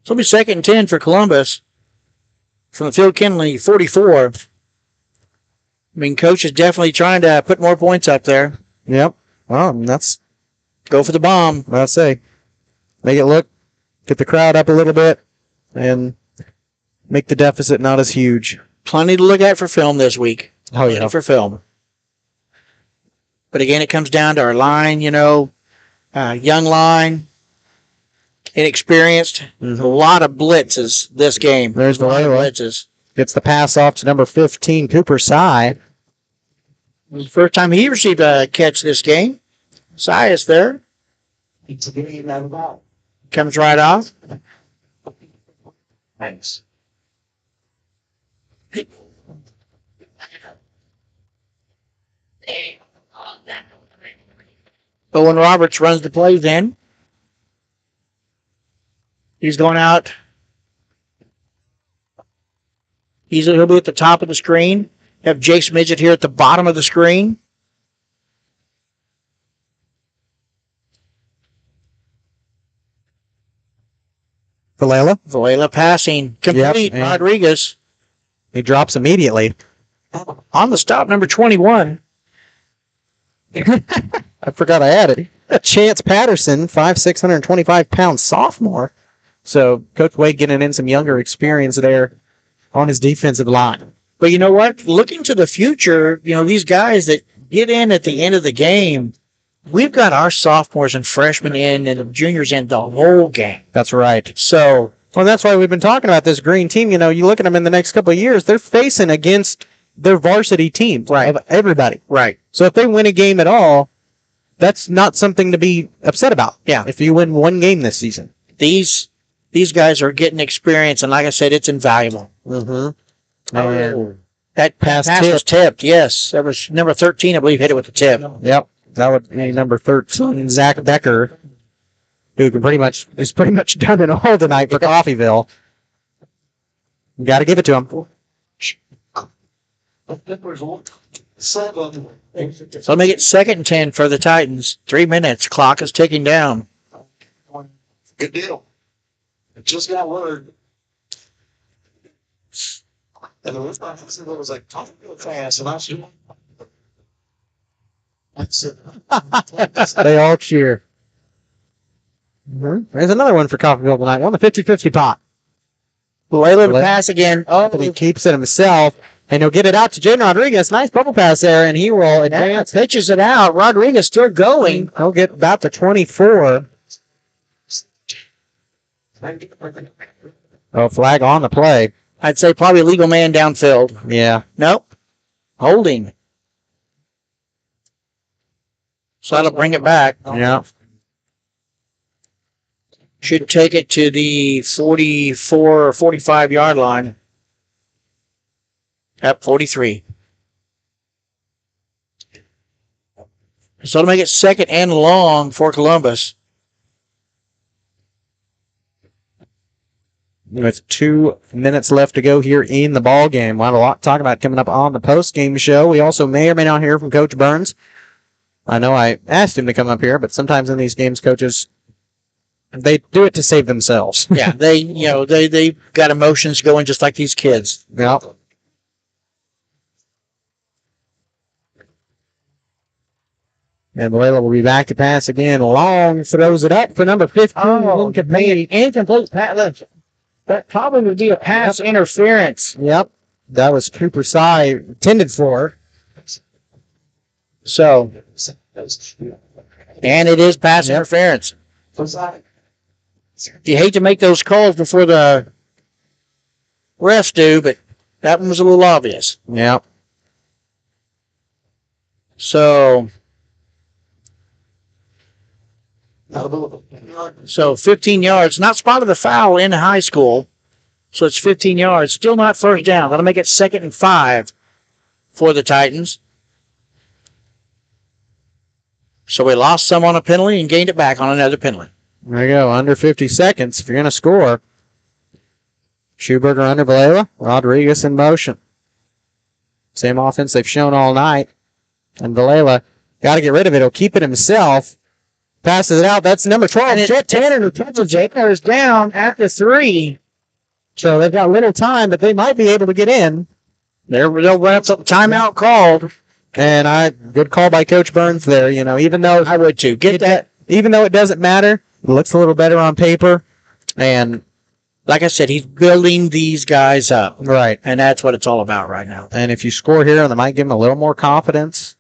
it'll be 2nd and 10 for Columbus from the Phil Kindley 44. Coach is definitely trying to put more points up there. Yep. Well, that's go for the bomb. I'll say. Make it look, get the crowd up a little bit, and make the deficit not as huge. Plenty to look at for film this week. Oh, yeah. Plenty for film. But again, it comes down to our line, young line, inexperienced. There's a lot of blitzes this game. There's the blitzes. Gets the pass off to number 15, Cooper Sy. First time he received a catch this game. Sy is there. Comes right off. Thanks. Owen Roberts runs the plays in. He's going out. He'll be at the top of the screen. Have Jace Midget here at the bottom of the screen. Valela passing. Complete. Yep, Rodriguez. He drops immediately. On the stop, number 21. I forgot I added. Chance Patterson, 5'6", 125-pound sophomore. So Coach Wade getting in some younger experience there on his defensive line. But you know what? Looking to the future, these guys that get in at the end of the game, we've got our sophomores and freshmen in and the juniors in the whole game. That's right. So, well, that's why we've been talking about this green team. You look at them in the next couple of years, they're facing against their varsity teams. Right. Of everybody. Right. So if they win a game at all, that's not something to be upset about. Yeah. If you win one game this season. These guys are getting experience, and like I said, it's invaluable. Mm-hmm. That pass was tipped, yes. That was number 13, I believe, hit it with the tip. Yep. That would be number 13, Zach Becker, who is pretty much done it all tonight for Coffeyville. You got to give it to him. So I'll make it 2nd and 10 for the Titans. 3 minutes. Clock is ticking down. Good deal. It just got word. And the Coffeyville was like, Coffeyville fast. And I was They all cheer. There's another one for Coffeyville tonight. On the 50-50 pot. Layla to pass again. Oh, but he keeps it himself. And he'll get it out to Jaden Rodriguez. Nice bubble pass there, and he will advance. Pitches it out. Rodriguez still going. He'll get about to 24. Oh, flag on the play. I'd say probably legal man downfield. Yeah. Nope. Holding. So that'll bring it back. Yeah. Should take it to the 44 or 45 yard line. At 43. So to make it second and long for Columbus. With 2 minutes left to go here in the ball game. We'll have a lot to talk about coming up on the post-game show. We also may or may not hear from Coach Burns. I know I asked him to come up here, but sometimes in these games, coaches, they do it to save themselves. Yeah, they got emotions going just like these kids. Yeah. And Layla will be back to pass again. Long throws it up for number 15. Incomplete pass. That probably would be a pass interference. Yep. That was Cooper Sy intended for. So, and it is pass interference. You hate to make those calls before the refs do, but that one was a little obvious. Yep. So 15 yards. Not spotted the foul in high school. So it's 15 yards. Still not first down. That'll make it 2nd and 5 for the Titans. So we lost some on a penalty and gained it back on another penalty. There you go. Under 50 seconds. If you're going to score. Schuberger under Valela. Rodriguez in motion. Same offense they've shown all night. And Valela got to get rid of it. He'll keep it himself. Passes it out. That's number 12. Jet Tanner, who catches Tanner, is down at the 3. So they've got little time, but they might be able to get in. They'll run up some timeout called. And good call by Coach Burns there. Even though I would too. Even though it doesn't matter, it looks a little better on paper. And like I said, he's building these guys up. Right. And that's what it's all about right now. And if you score here, they might give him a little more confidence.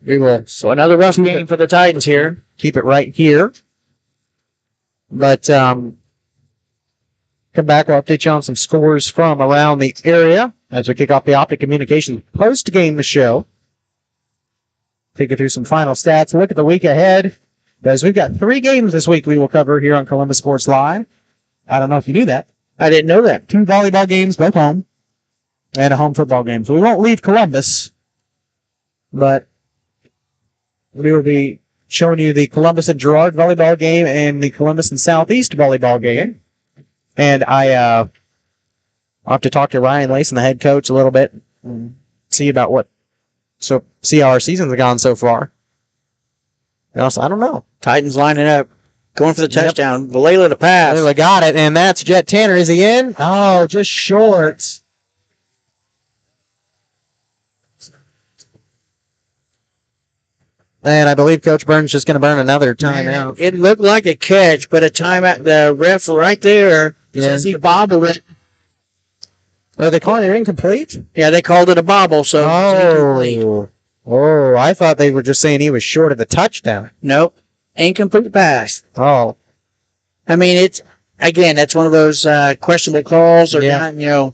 We will. So another rough game for the Titans here. Keep it right here. But come back, we'll update you on some scores from around the area as we kick off the Optic Communications post-game show. Take you through some final stats. Look at the week ahead. Guys, we've got 3 games this week we will cover here on Columbus Sports Live. I don't know if you knew that. I didn't know that. 2 volleyball games, both home, and a home football game. So we won't leave Columbus, but we will be showing you the Columbus and Girard volleyball game and the Columbus and Southeast volleyball game. And I'll have to talk to Ryan Layson, the head coach, a little bit and see how our season's gone so far. Also, I don't know. Titans lining up, going for the touchdown. Valela to pass. Valela got it, and that's Jet Tanner. Is he in? Oh, just short. And I believe Coach Burns is just going to burn another timeout. It looked like a catch, but a timeout. The ref right there says he bobbled it. Are they calling it incomplete? Yeah, they called it a bobble, so I thought they were just saying he was short of the touchdown. Nope. Incomplete pass. Oh. I mean, that's one of those questionable calls. The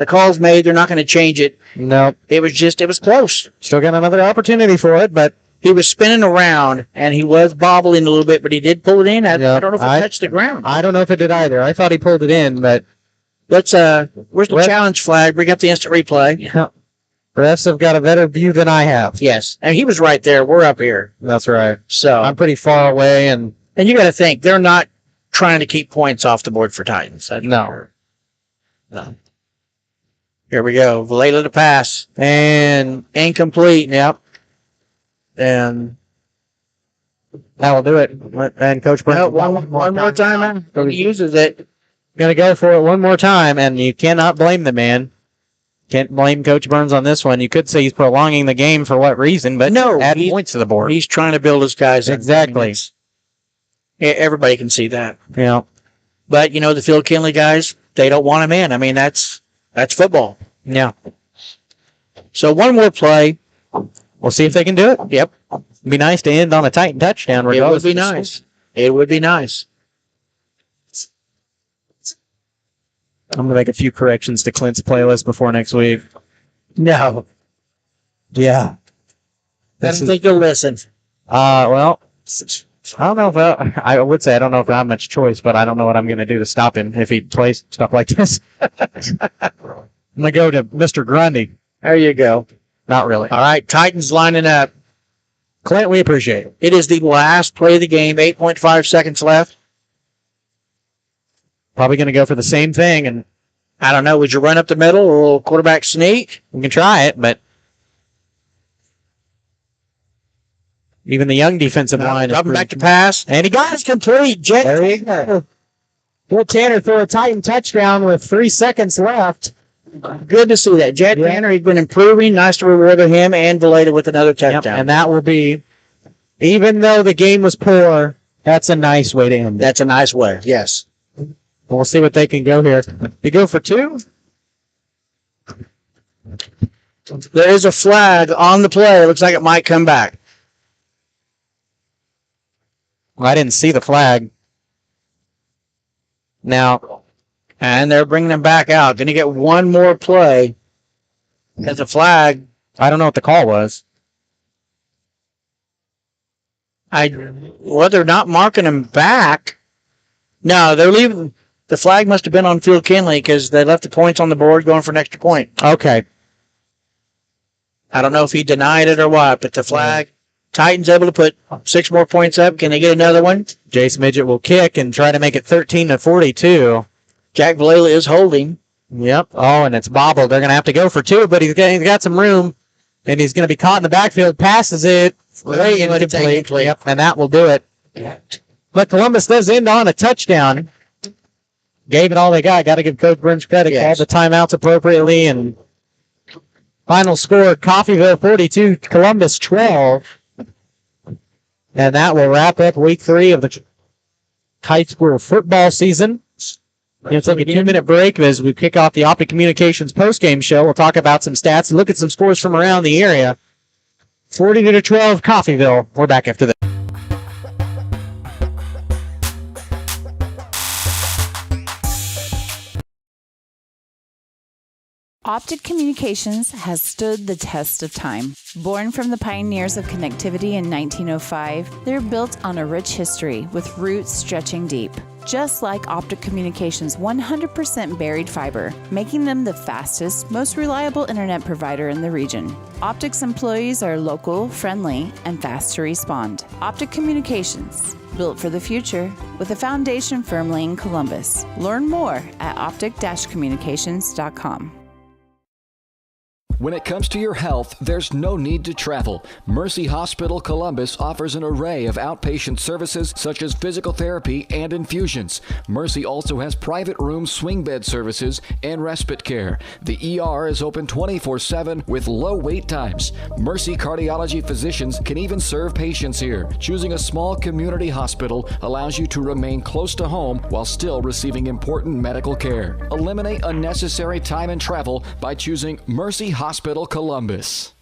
call's made, they're not going to change it. Nope. It was close. Still got another opportunity for it, but he was spinning around, and he was bobbling a little bit, but he did pull it in. I don't know if it touched the ground. I don't know if it did either. I thought he pulled it in, but where's the challenge flag? Bring up the instant replay. Yeah. Refs have got a better view than I have. Yes, and he was right there. We're up here. That's right. So I'm pretty far away, and you got to think they're not trying to keep points off the board for Titans. No. Here we go. Valela to pass and incomplete. Yep. And That will do it. And Coach Brent. No, one more time. He uses it. Going to go for it one more time, and you cannot blame the man. Can't blame Coach Burns on this one. You could say he's prolonging the game for what reason, but no, add points to the board. He's trying to build his guys up. Exactly. I mean, everybody can see that. Yeah. But, the Phil Kindley guys, they don't want him in. I mean, that's football. Yeah. So one more play. We'll see if they can do it. Yep. It'd be nice to end on a Titan touchdown. It would be nice. It would be nice. I'm going to make a few corrections to Clint's playlist before next week. No. Yeah. I don't think they'll listen. Well, I don't know if I would say I don't know if I have much choice, but I don't know what I'm going to do to stop him if he plays stuff like this. I'm going to go to Mr. Grundy. There you go. Not really. All right, Titans lining up. Clint, we appreciate it. It is the last play of the game, 8.5 seconds left. Probably going to go for the same thing, and I don't know. Would you run up the middle or a little quarterback sneak? We can try it, but even the young defensive line is dropping back to pass. And he got it complete. There you go. Will Tanner throw a Titan touchdown with 3 seconds left. Good to see that. Jet Tanner, he's been improving. Nice to reward him and Valeda with another touchdown. And that will be, even though the game was poor, that's a nice way to end it. That's a nice way, yes. We'll see what they can go here. You go for 2? There is a flag on the play. Looks like it might come back. Well, I didn't see the flag. Now, and they're bringing them back out. Going to get one more play. There's a flag. I don't know what the call was. Well, they're not marking him back. No, they're leaving. The flag must have been on Phil Kindley because they left the points on the board going for an extra point. Okay. I don't know if he denied it or what, but the flag, Titans able to put 6 more points up. Can they get another one? Jace Midget will kick and try to make it 13-42. Jack Vallela is holding. Yep. Oh, and it's bobbled. They're going to have to go for 2, but he's got some room, and he's going to be caught in the backfield. Passes it. Way incomplete. Yep, and that will do it. But Columbus does end on a touchdown. Gave it all they got. Got to give Coach Burns credit. Yes. Called the timeouts appropriately. And final score, Coffeyville 42, Columbus 12. And that will wrap up week 3 of the high school football season. We'll take a 2-minute break as we kick off the Optic Communications postgame show. We'll talk about some stats and look at some scores from around the area. 40-12, Coffeyville. We're back after this. Optic Communications has stood the test of time. Born from the pioneers of connectivity in 1905, they're built on a rich history with roots stretching deep. Just like Optic Communications' 100% buried fiber, making them the fastest, most reliable internet provider in the region. Optic's employees are local, friendly, and fast to respond. Optic Communications, built for the future, with a foundation firmly in Columbus. Learn more at optic-communications.com. When it comes to your health, there's no need to travel. Mercy Hospital Columbus offers an array of outpatient services such as physical therapy and infusions. Mercy also has private room swing bed services and respite care. The ER is open 24/7 with low wait times. Mercy cardiology physicians can even serve patients here. Choosing a small community hospital allows you to remain close to home while still receiving important medical care. Eliminate unnecessary time and travel by choosing Mercy Hospital Columbus.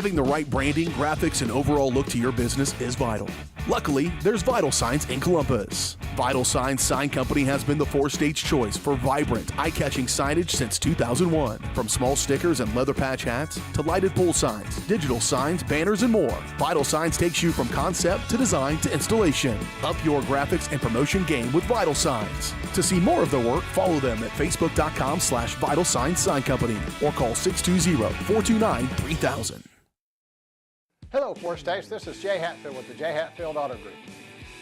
Having the right branding, graphics, and overall look to your business is vital. Luckily, there's Vital Signs in Columbus. Vital Signs Sign Company has been the four-stage choice for vibrant, eye-catching signage since 2001. From small stickers and leather patch hats to lighted pole signs, digital signs, banners, and more, Vital Signs takes you from concept to design to installation. Up your graphics and promotion game with Vital Signs. To see more of their work, follow them at facebook.com/Vital Signs Sign Company or call 620-429-3000. Hello, Four States. This is Jay Hatfield with the Jay Hatfield Auto Group.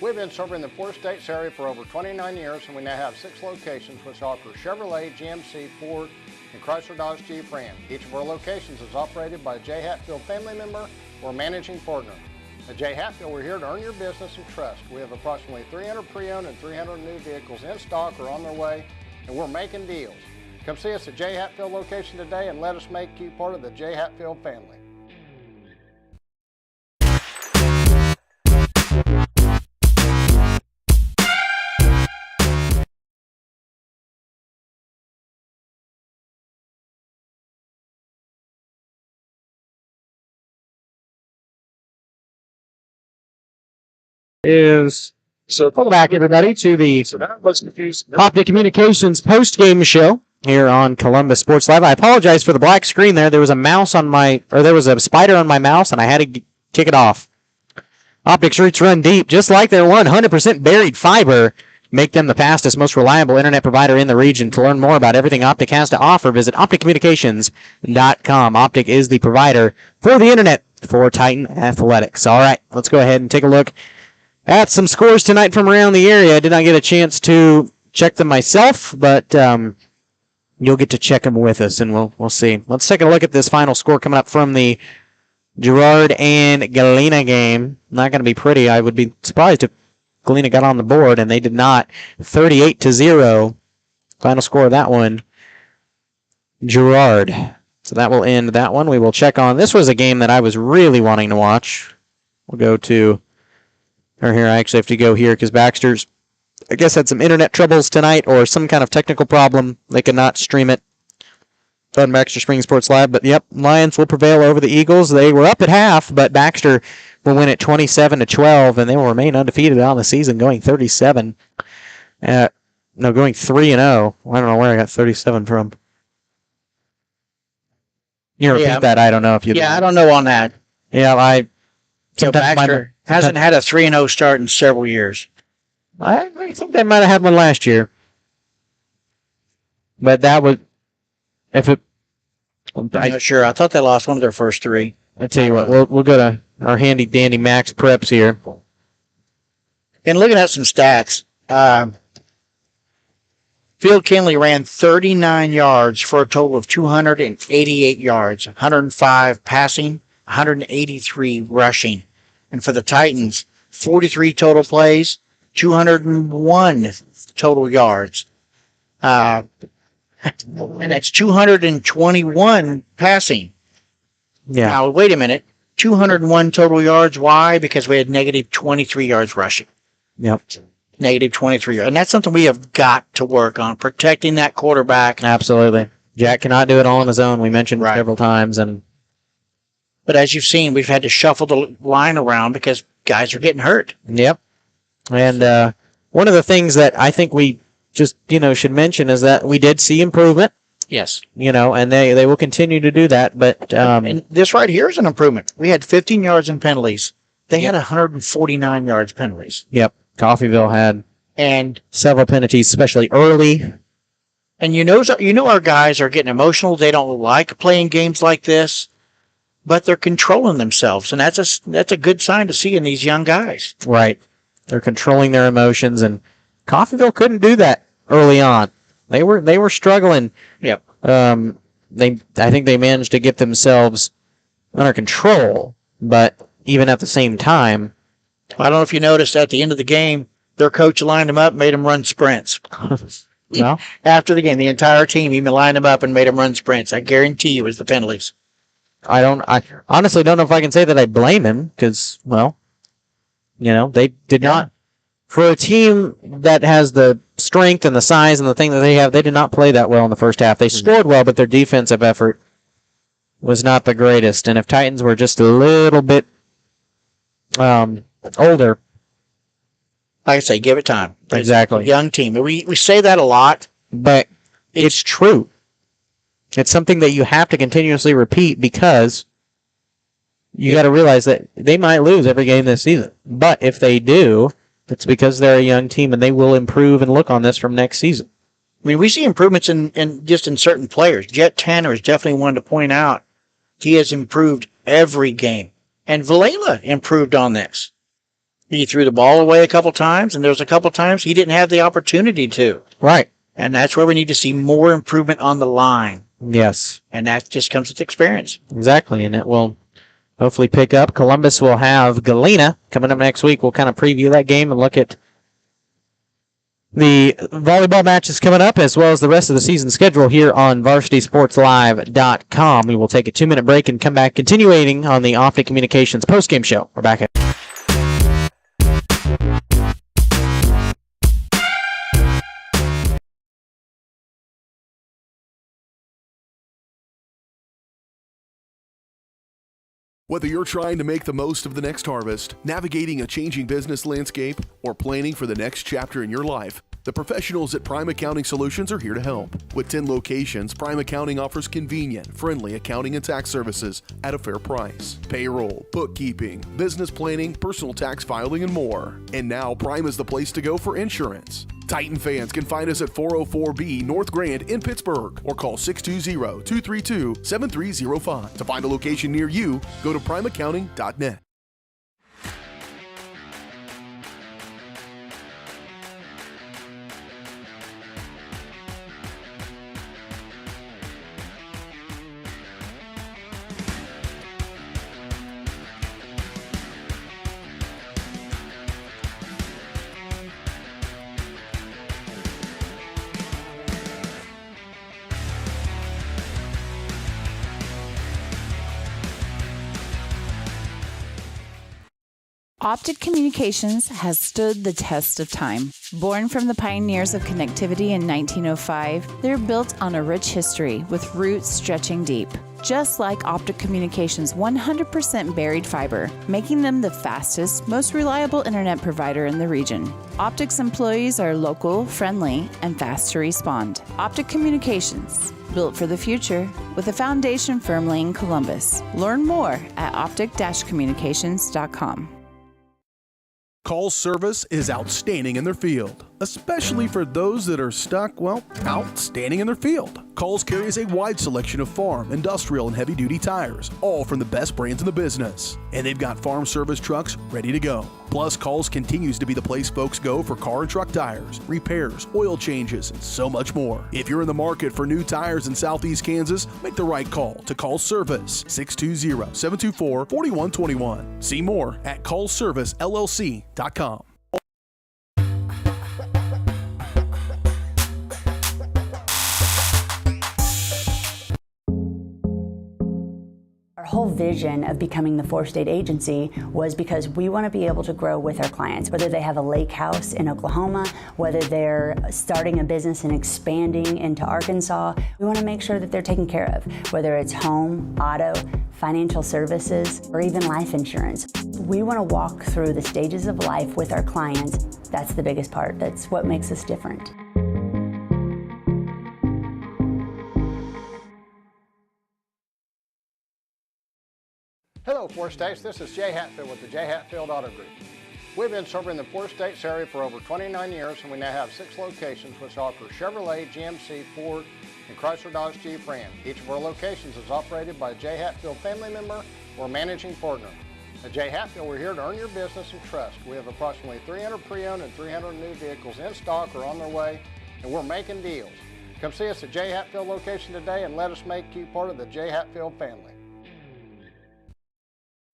We've been serving the Four States area for over 29 years, and we now have 6 locations which offer Chevrolet, GMC, Ford, and Chrysler Dodge Jeep Ram. Each of our locations is operated by a Jay Hatfield family member or managing partner. At Jay Hatfield, we're here to earn your business and trust. We have approximately 300 pre-owned and 300 new vehicles in stock or on their way, and we're making deals. Come see us at Jay Hatfield location today and let us make you part of the Jay Hatfield family. Is so welcome back, everybody, to the Optic Communications post-game show here on Columbus Sports Live. I apologize for the black screen there. There was a mouse on there was a spider on my mouse, and I had to kick it off. Optic's roots run deep, just like their 100% buried fiber. Make them the fastest, most reliable internet provider in the region. To learn more about everything Optic has to offer, visit OpticCommunications.com. Optic is the provider for the internet for Titan Athletics. All right, let's go ahead and take a look at some scores tonight from around the area. I did not get a chance to check them myself, but you'll get to check them with us, and we'll see. Let's take a look at this final score coming up from the Girard and Galena game. Not going to be pretty. I would be surprised if Galena got on the board, and they did not. 38-0. Final score of that one, Girard. So that will end that one. We will check on. This was a game that I was really wanting to watch. We'll go to... Or here, I actually have to go here because Baxter's, I guess, had some internet troubles tonight or some kind of technical problem. They could not stream it on Baxter Spring Sports Live. But, yep, Lions will prevail over the Eagles. They were up at half, but Baxter will win at 27-12, and they will remain undefeated on the season, going 37. Going 3-0. I don't know where I got 37 from. You repeat that? I don't know if you. Yeah, I don't know on that. Yeah, Baxter hasn't had a 3-0 start in several years. I think they might have had one last year. But that would... I'm not sure. I thought they lost one of their first 3. I tell you what, we'll go to our handy-dandy Max Preps here. And looking at some stats, Field Kindley ran 39 yards for a total of 288 yards, 105 passing, 183 rushing. And for the Titans, 43 total plays, 201 total yards. And that's 221 passing. Yeah. Now, wait a minute. 201 total yards. Why? Because we had negative 23 yards rushing. Yep. Negative 23 yards. And that's something we have got to work on, protecting that quarterback. Absolutely. Jack cannot do it all on his own. We mentioned several times. But as you've seen, we've had to shuffle the line around because guys are getting hurt. Yep. And one of the things that I think we just, should mention is that we did see improvement. Yes. And they will continue to do that. But and this right here is an improvement. We had 15 yards in penalties. They had 149 yards penalties. Yep. Coffeyville had and several penalties, especially early. And our guys are getting emotional. They don't like playing games like this. But they're controlling themselves, and that's a good sign to see in these young guys. Right. They're controlling their emotions, and Coffeyville couldn't do that early on. They were struggling. Yep. I think they managed to get themselves under control, but even at the same time, I don't know if you noticed at the end of the game, their coach lined them up, made them run sprints. Well, after the game, the entire team even lined them up and made them run sprints. I guarantee you, it was the penalties. I honestly don't know if I can say that I blame him because, they did not. For a team that has the strength and the size and the thing that they have, they did not play that well in the first half. They scored well, but their defensive effort was not the greatest. And if Titans were just a little bit older, like I say, give it time. Exactly. It's a young team. We say that a lot, but it's true. It's something that you have to continuously repeat because you got to realize that they might lose every game this season. But if they do, it's because they're a young team and they will improve and look on this from next season. I mean, we see improvements in certain players. Jet Tanner is definitely one to point out. He has improved every game. And Valela improved on this. He threw the ball away a couple times, and there was a couple times he didn't have the opportunity to. Right. And that's where we need to see more improvement on the line. Yes. And that just comes with experience. Exactly, and it will hopefully pick up. Columbus will have Galena coming up next week. We'll kind of preview that game and look at the volleyball matches coming up, as well as the rest of the season schedule here on VarsitySportsLive.com. We will take a 2-minute break and come back continuing on the Optic Communications postgame show. We're back at Whether you're trying to make the most of the next harvest, navigating a changing business landscape, or planning for the next chapter in your life, the professionals at Prime Accounting Solutions are here to help. With 10 locations, Prime Accounting offers convenient, friendly accounting and tax services at a fair price. Payroll, bookkeeping, business planning, personal tax filing, and more. And now Prime is the place to go for insurance. Titan fans can find us at 404B North Grand in Pittsburgh or call 620-232-7305. To find a location near you, go to primeaccounting.net. Optic Communications has stood the test of time. Born from the pioneers of connectivity in 1905, they're built on a rich history with roots stretching deep. Just like Optic Communications' 100% buried fiber, making them the fastest, most reliable internet provider in the region. Optic's employees are local, friendly, and fast to respond. Optic Communications, built for the future, with a foundation firmly in Columbus. Learn more at optic-communications.com. Call service is outstanding in their field, especially for those that are stuck, outstanding in their field. Coles carries a wide selection of farm, industrial, and heavy-duty tires, all from the best brands in the business. And they've got farm service trucks ready to go. Plus, Coles continues to be the place folks go for car and truck tires, repairs, oil changes, and so much more. If you're in the market for new tires in Southeast Kansas, make the right call to Coles Service, 620-724-4121. See more at ColesServiceLLC.com. Our whole vision of becoming the 4-state agency was because we want to be able to grow with our clients, whether they have a lake house in Oklahoma, whether they're starting a business and expanding into Arkansas. We want to make sure that they're taken care of, whether it's home, auto, financial services, or even life insurance. We want to walk through the stages of life with our clients. That's the biggest part. That's what makes us different. Hello, 4 States. This is Jay Hatfield with the Jay Hatfield Auto Group. We've been serving the 4 States area for over 29 years, and we now have 6 locations which offer Chevrolet, GMC, Ford, and Chrysler Dodge Jeep Ram. Each of our locations is operated by a Jay Hatfield family member or managing partner. At Jay Hatfield, we're here to earn your business and trust. We have approximately 300 pre-owned and 300 new vehicles in stock or on their way, and we're making deals. Come see us at Jay Hatfield location today and let us make you part of the Jay Hatfield family.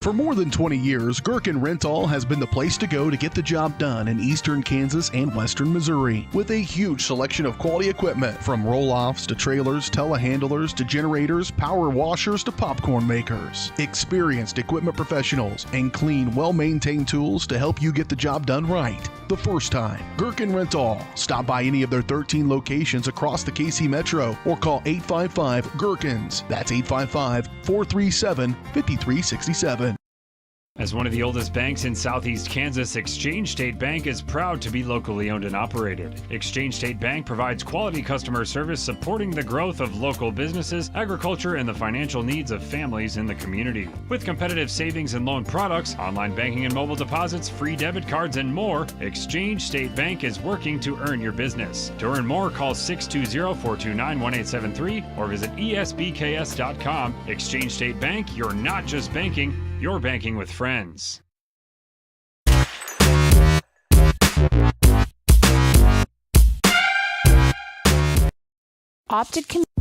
For more than 20 years, Gherkin Rental has been the place to go to get the job done in eastern Kansas and western Missouri. With a huge selection of quality equipment, from roll-offs to trailers, telehandlers to generators, power washers to popcorn makers. Experienced equipment professionals and clean, well-maintained tools to help you get the job done right. the first time. Gherkin Rental. Stop by any of their 13 locations across the KC Metro or call 855-GHERKINS. That's 855-437-5367. As one of the oldest banks in southeast Kansas, Exchange State Bank is proud to be locally owned and operated. Exchange State Bank provides quality customer service supporting the growth of local businesses, agriculture, and the financial needs of families in the community. With competitive savings and loan products, online banking and mobile deposits, free debit cards, and more, Exchange State Bank is working to earn your business. To earn more, call 620-429-1873 or visit esbks.com. Exchange State Bank, you're not just banking, you're banking with friends.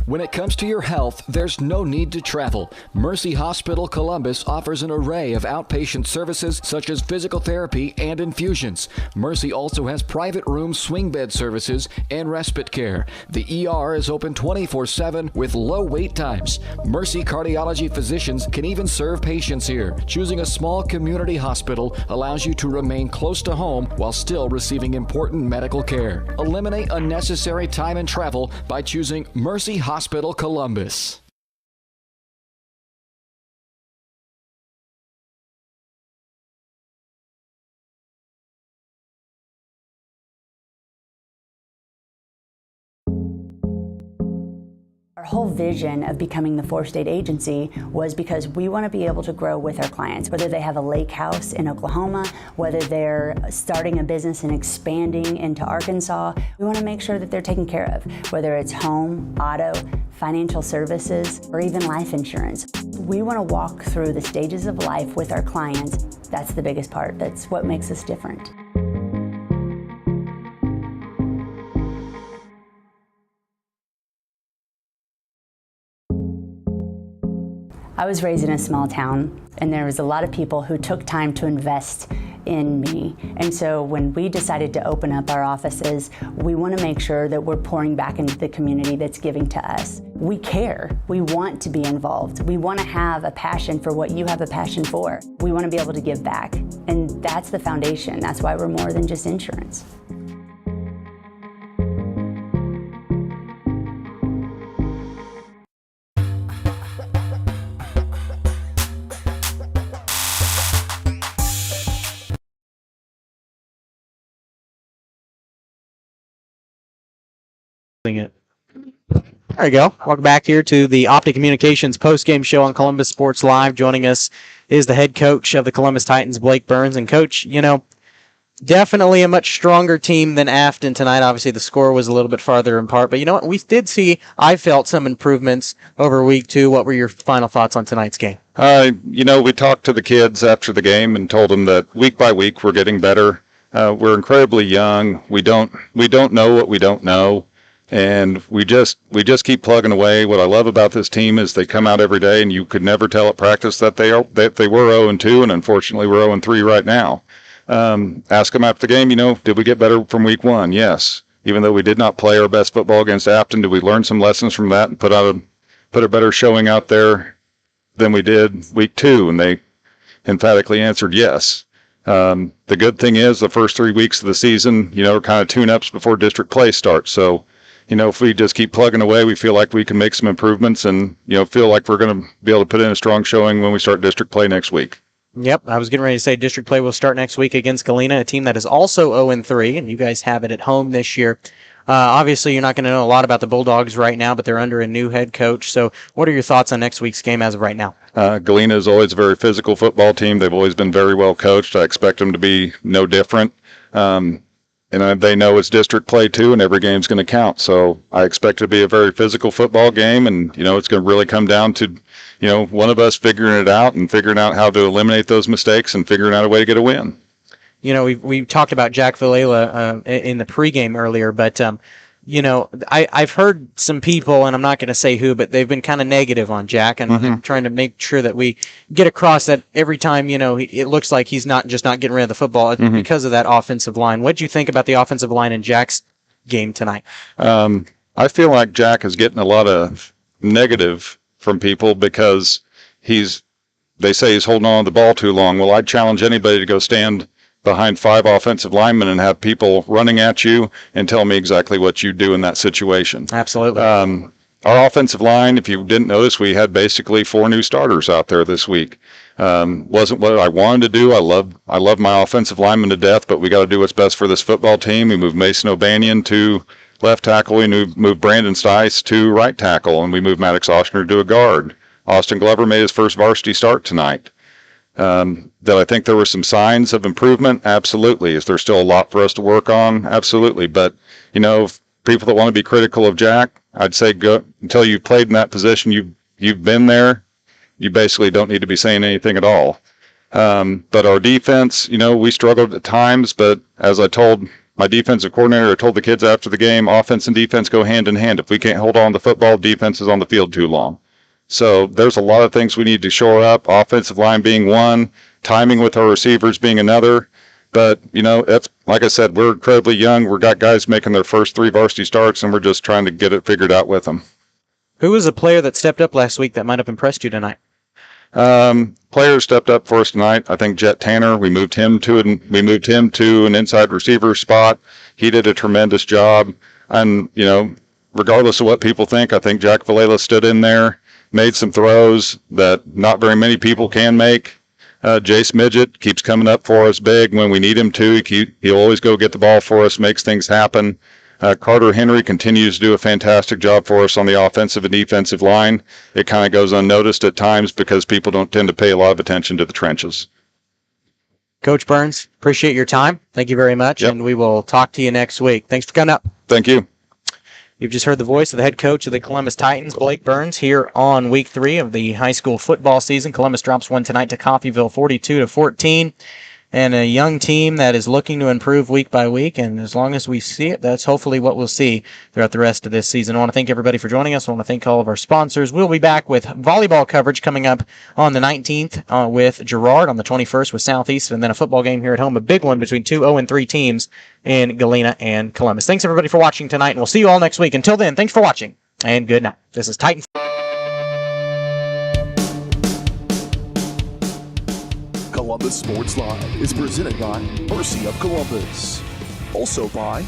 When it comes to your health, there's no need to travel. Mercy Hospital Columbus offers an array of outpatient services such as physical therapy and infusions. Mercy also has private room swing bed services and respite care. The ER is open 24/7 with low wait times. Mercy cardiology physicians can even serve patients here. Choosing a small community hospital allows you to remain close to home while still receiving important medical care. Eliminate unnecessary time and travel by choosing Mercy Hospital Columbus. Our whole vision of becoming the 4-state agency was because we want to be able to grow with our clients, whether they have a lake house in Oklahoma, whether they're starting a business and expanding into Arkansas. We want to make sure that they're taken care of, whether it's home, auto, financial services, or even life insurance. We want to walk through the stages of life with our clients. That's the biggest part. That's what makes us different. I was raised in a small town, and there was a lot of people who took time to invest in me. And so when we decided to open up our offices, we want to make sure that we're pouring back into the community that's giving to us. We care. We want to be involved. We want to have a passion for what you have a passion for. We want to be able to give back. And that's the foundation. That's why we're more than just insurance. It. There you go. Welcome back here to the Optic Communications post-game show on Columbus Sports Live. Joining us is the head coach of the Columbus Titans, Blake Burns. And Coach, definitely a much stronger team than Afton tonight. Obviously, the score was a little bit farther apart. But you know what? We did see, I felt, some improvements over week 2. What were your final thoughts on tonight's game? We talked to the kids after the game and told them that week by week we're getting better. We're incredibly young. We don't know what we don't know. And we just keep plugging away. What I love about this team is they come out every day, and you could never tell at practice that they were 0-2, and unfortunately we're 0-3 right now. Ask them after the game, did we get better from week 1? Yes. Even though we did not play our best football against Afton, did we learn some lessons from that and put a better showing out there than we did week 2? And they emphatically answered yes. The good thing is the first 3 weeks of the season, are kind of tune-ups before district play starts. So, if we just keep plugging away, we feel like we can make some improvements and, feel like we're going to be able to put in a strong showing when we start district play next week. Yep, I was getting ready to say district play will start next week against Galena, a team that is also 0-3, and you guys have it at home this year. Obviously, you're not going to know a lot about the Bulldogs right now, but they're under a new head coach. So what are your thoughts on next week's game as of right now? Galena is always a very physical football team. They've always been very well coached. I expect them to be no different. And they know it's district play too, and every game's going to count. So I expect it to be a very physical football game, and it's going to really come down to one of us figuring it out and figuring out how to eliminate those mistakes and figuring out a way to get a win. We talked about Jack Villela in the pregame earlier, but I've heard some people, and I'm not going to say who, but they've been kind of negative on Jack, and I'm trying to make sure that we get across that every time, it looks like he's not getting rid of the football because of that offensive line. What did you think about the offensive line in Jack's game tonight? I feel like Jack is getting a lot of negative from people because they say he's holding on to the ball too long. Well, I'd challenge anybody to go stand behind 5 offensive linemen and have people running at you and tell me exactly what you do in that situation. Absolutely. Our offensive line, if you didn't notice, we had basically 4 new starters out there this week. Wasn't what I wanted to do. I love my offensive linemen to death, but we got to do what's best for this football team. We moved Mason O'Banion to left tackle. We moved Brandon Stice to right tackle, and we moved Maddox Oshner to a guard. Austin Glover made his first varsity start tonight. That I think there were some signs of improvement? Absolutely. Is there still a lot for us to work on? Absolutely. But, people that want to be critical of Jack, I'd say go until you've played in that position, you've been there, you basically don't need to be saying anything at all. But our defense, we struggled at times, but as I told my defensive coordinator, I told the kids after the game, offense and defense go hand in hand. If we can't hold on to the football, defense is on the field too long. So there's a lot of things we need to shore up, offensive line being one, timing with our receivers being another. But, that's, like I said, we're incredibly young. We've got guys making their first 3 varsity starts, and we're just trying to get it figured out with them. Who was a player that stepped up last week that might have impressed you tonight? Players stepped up for us tonight. I think Jet Tanner, we moved him to an inside receiver spot. He did a tremendous job. And, regardless of what people think, I think Jack Vallela stood in there, made some throws that not very many people can make. Jace Midget keeps coming up for us big when we need him to. He'll always go get the ball for us, makes things happen. Carter Henry continues to do a fantastic job for us on the offensive and defensive line. It kind of goes unnoticed at times because people don't tend to pay a lot of attention to the trenches. Coach Burns, appreciate your time. Thank you very much, and we will talk to you next week. Thanks for coming up. Thank you. You've just heard the voice of the head coach of the Columbus Titans, Blake Burns, here on week 3 of the high school football season. Columbus drops one tonight to Coffeyville, 42-14. And a young team that is looking to improve week by week. And as long as we see it, that's hopefully what we'll see throughout the rest of this season. I want to thank everybody for joining us. I want to thank all of our sponsors. We'll be back with volleyball coverage coming up on the 19th with Girard, on the 21st with Southeast, and then a football game here at home, a big one between 2 0-3 teams in Galena and Columbus. Thanks everybody for watching tonight, and we'll see you all next week. Until then, thanks for watching, and good night. This is Titan. Columbus Sports Live is presented by Mercy of Columbus. Also by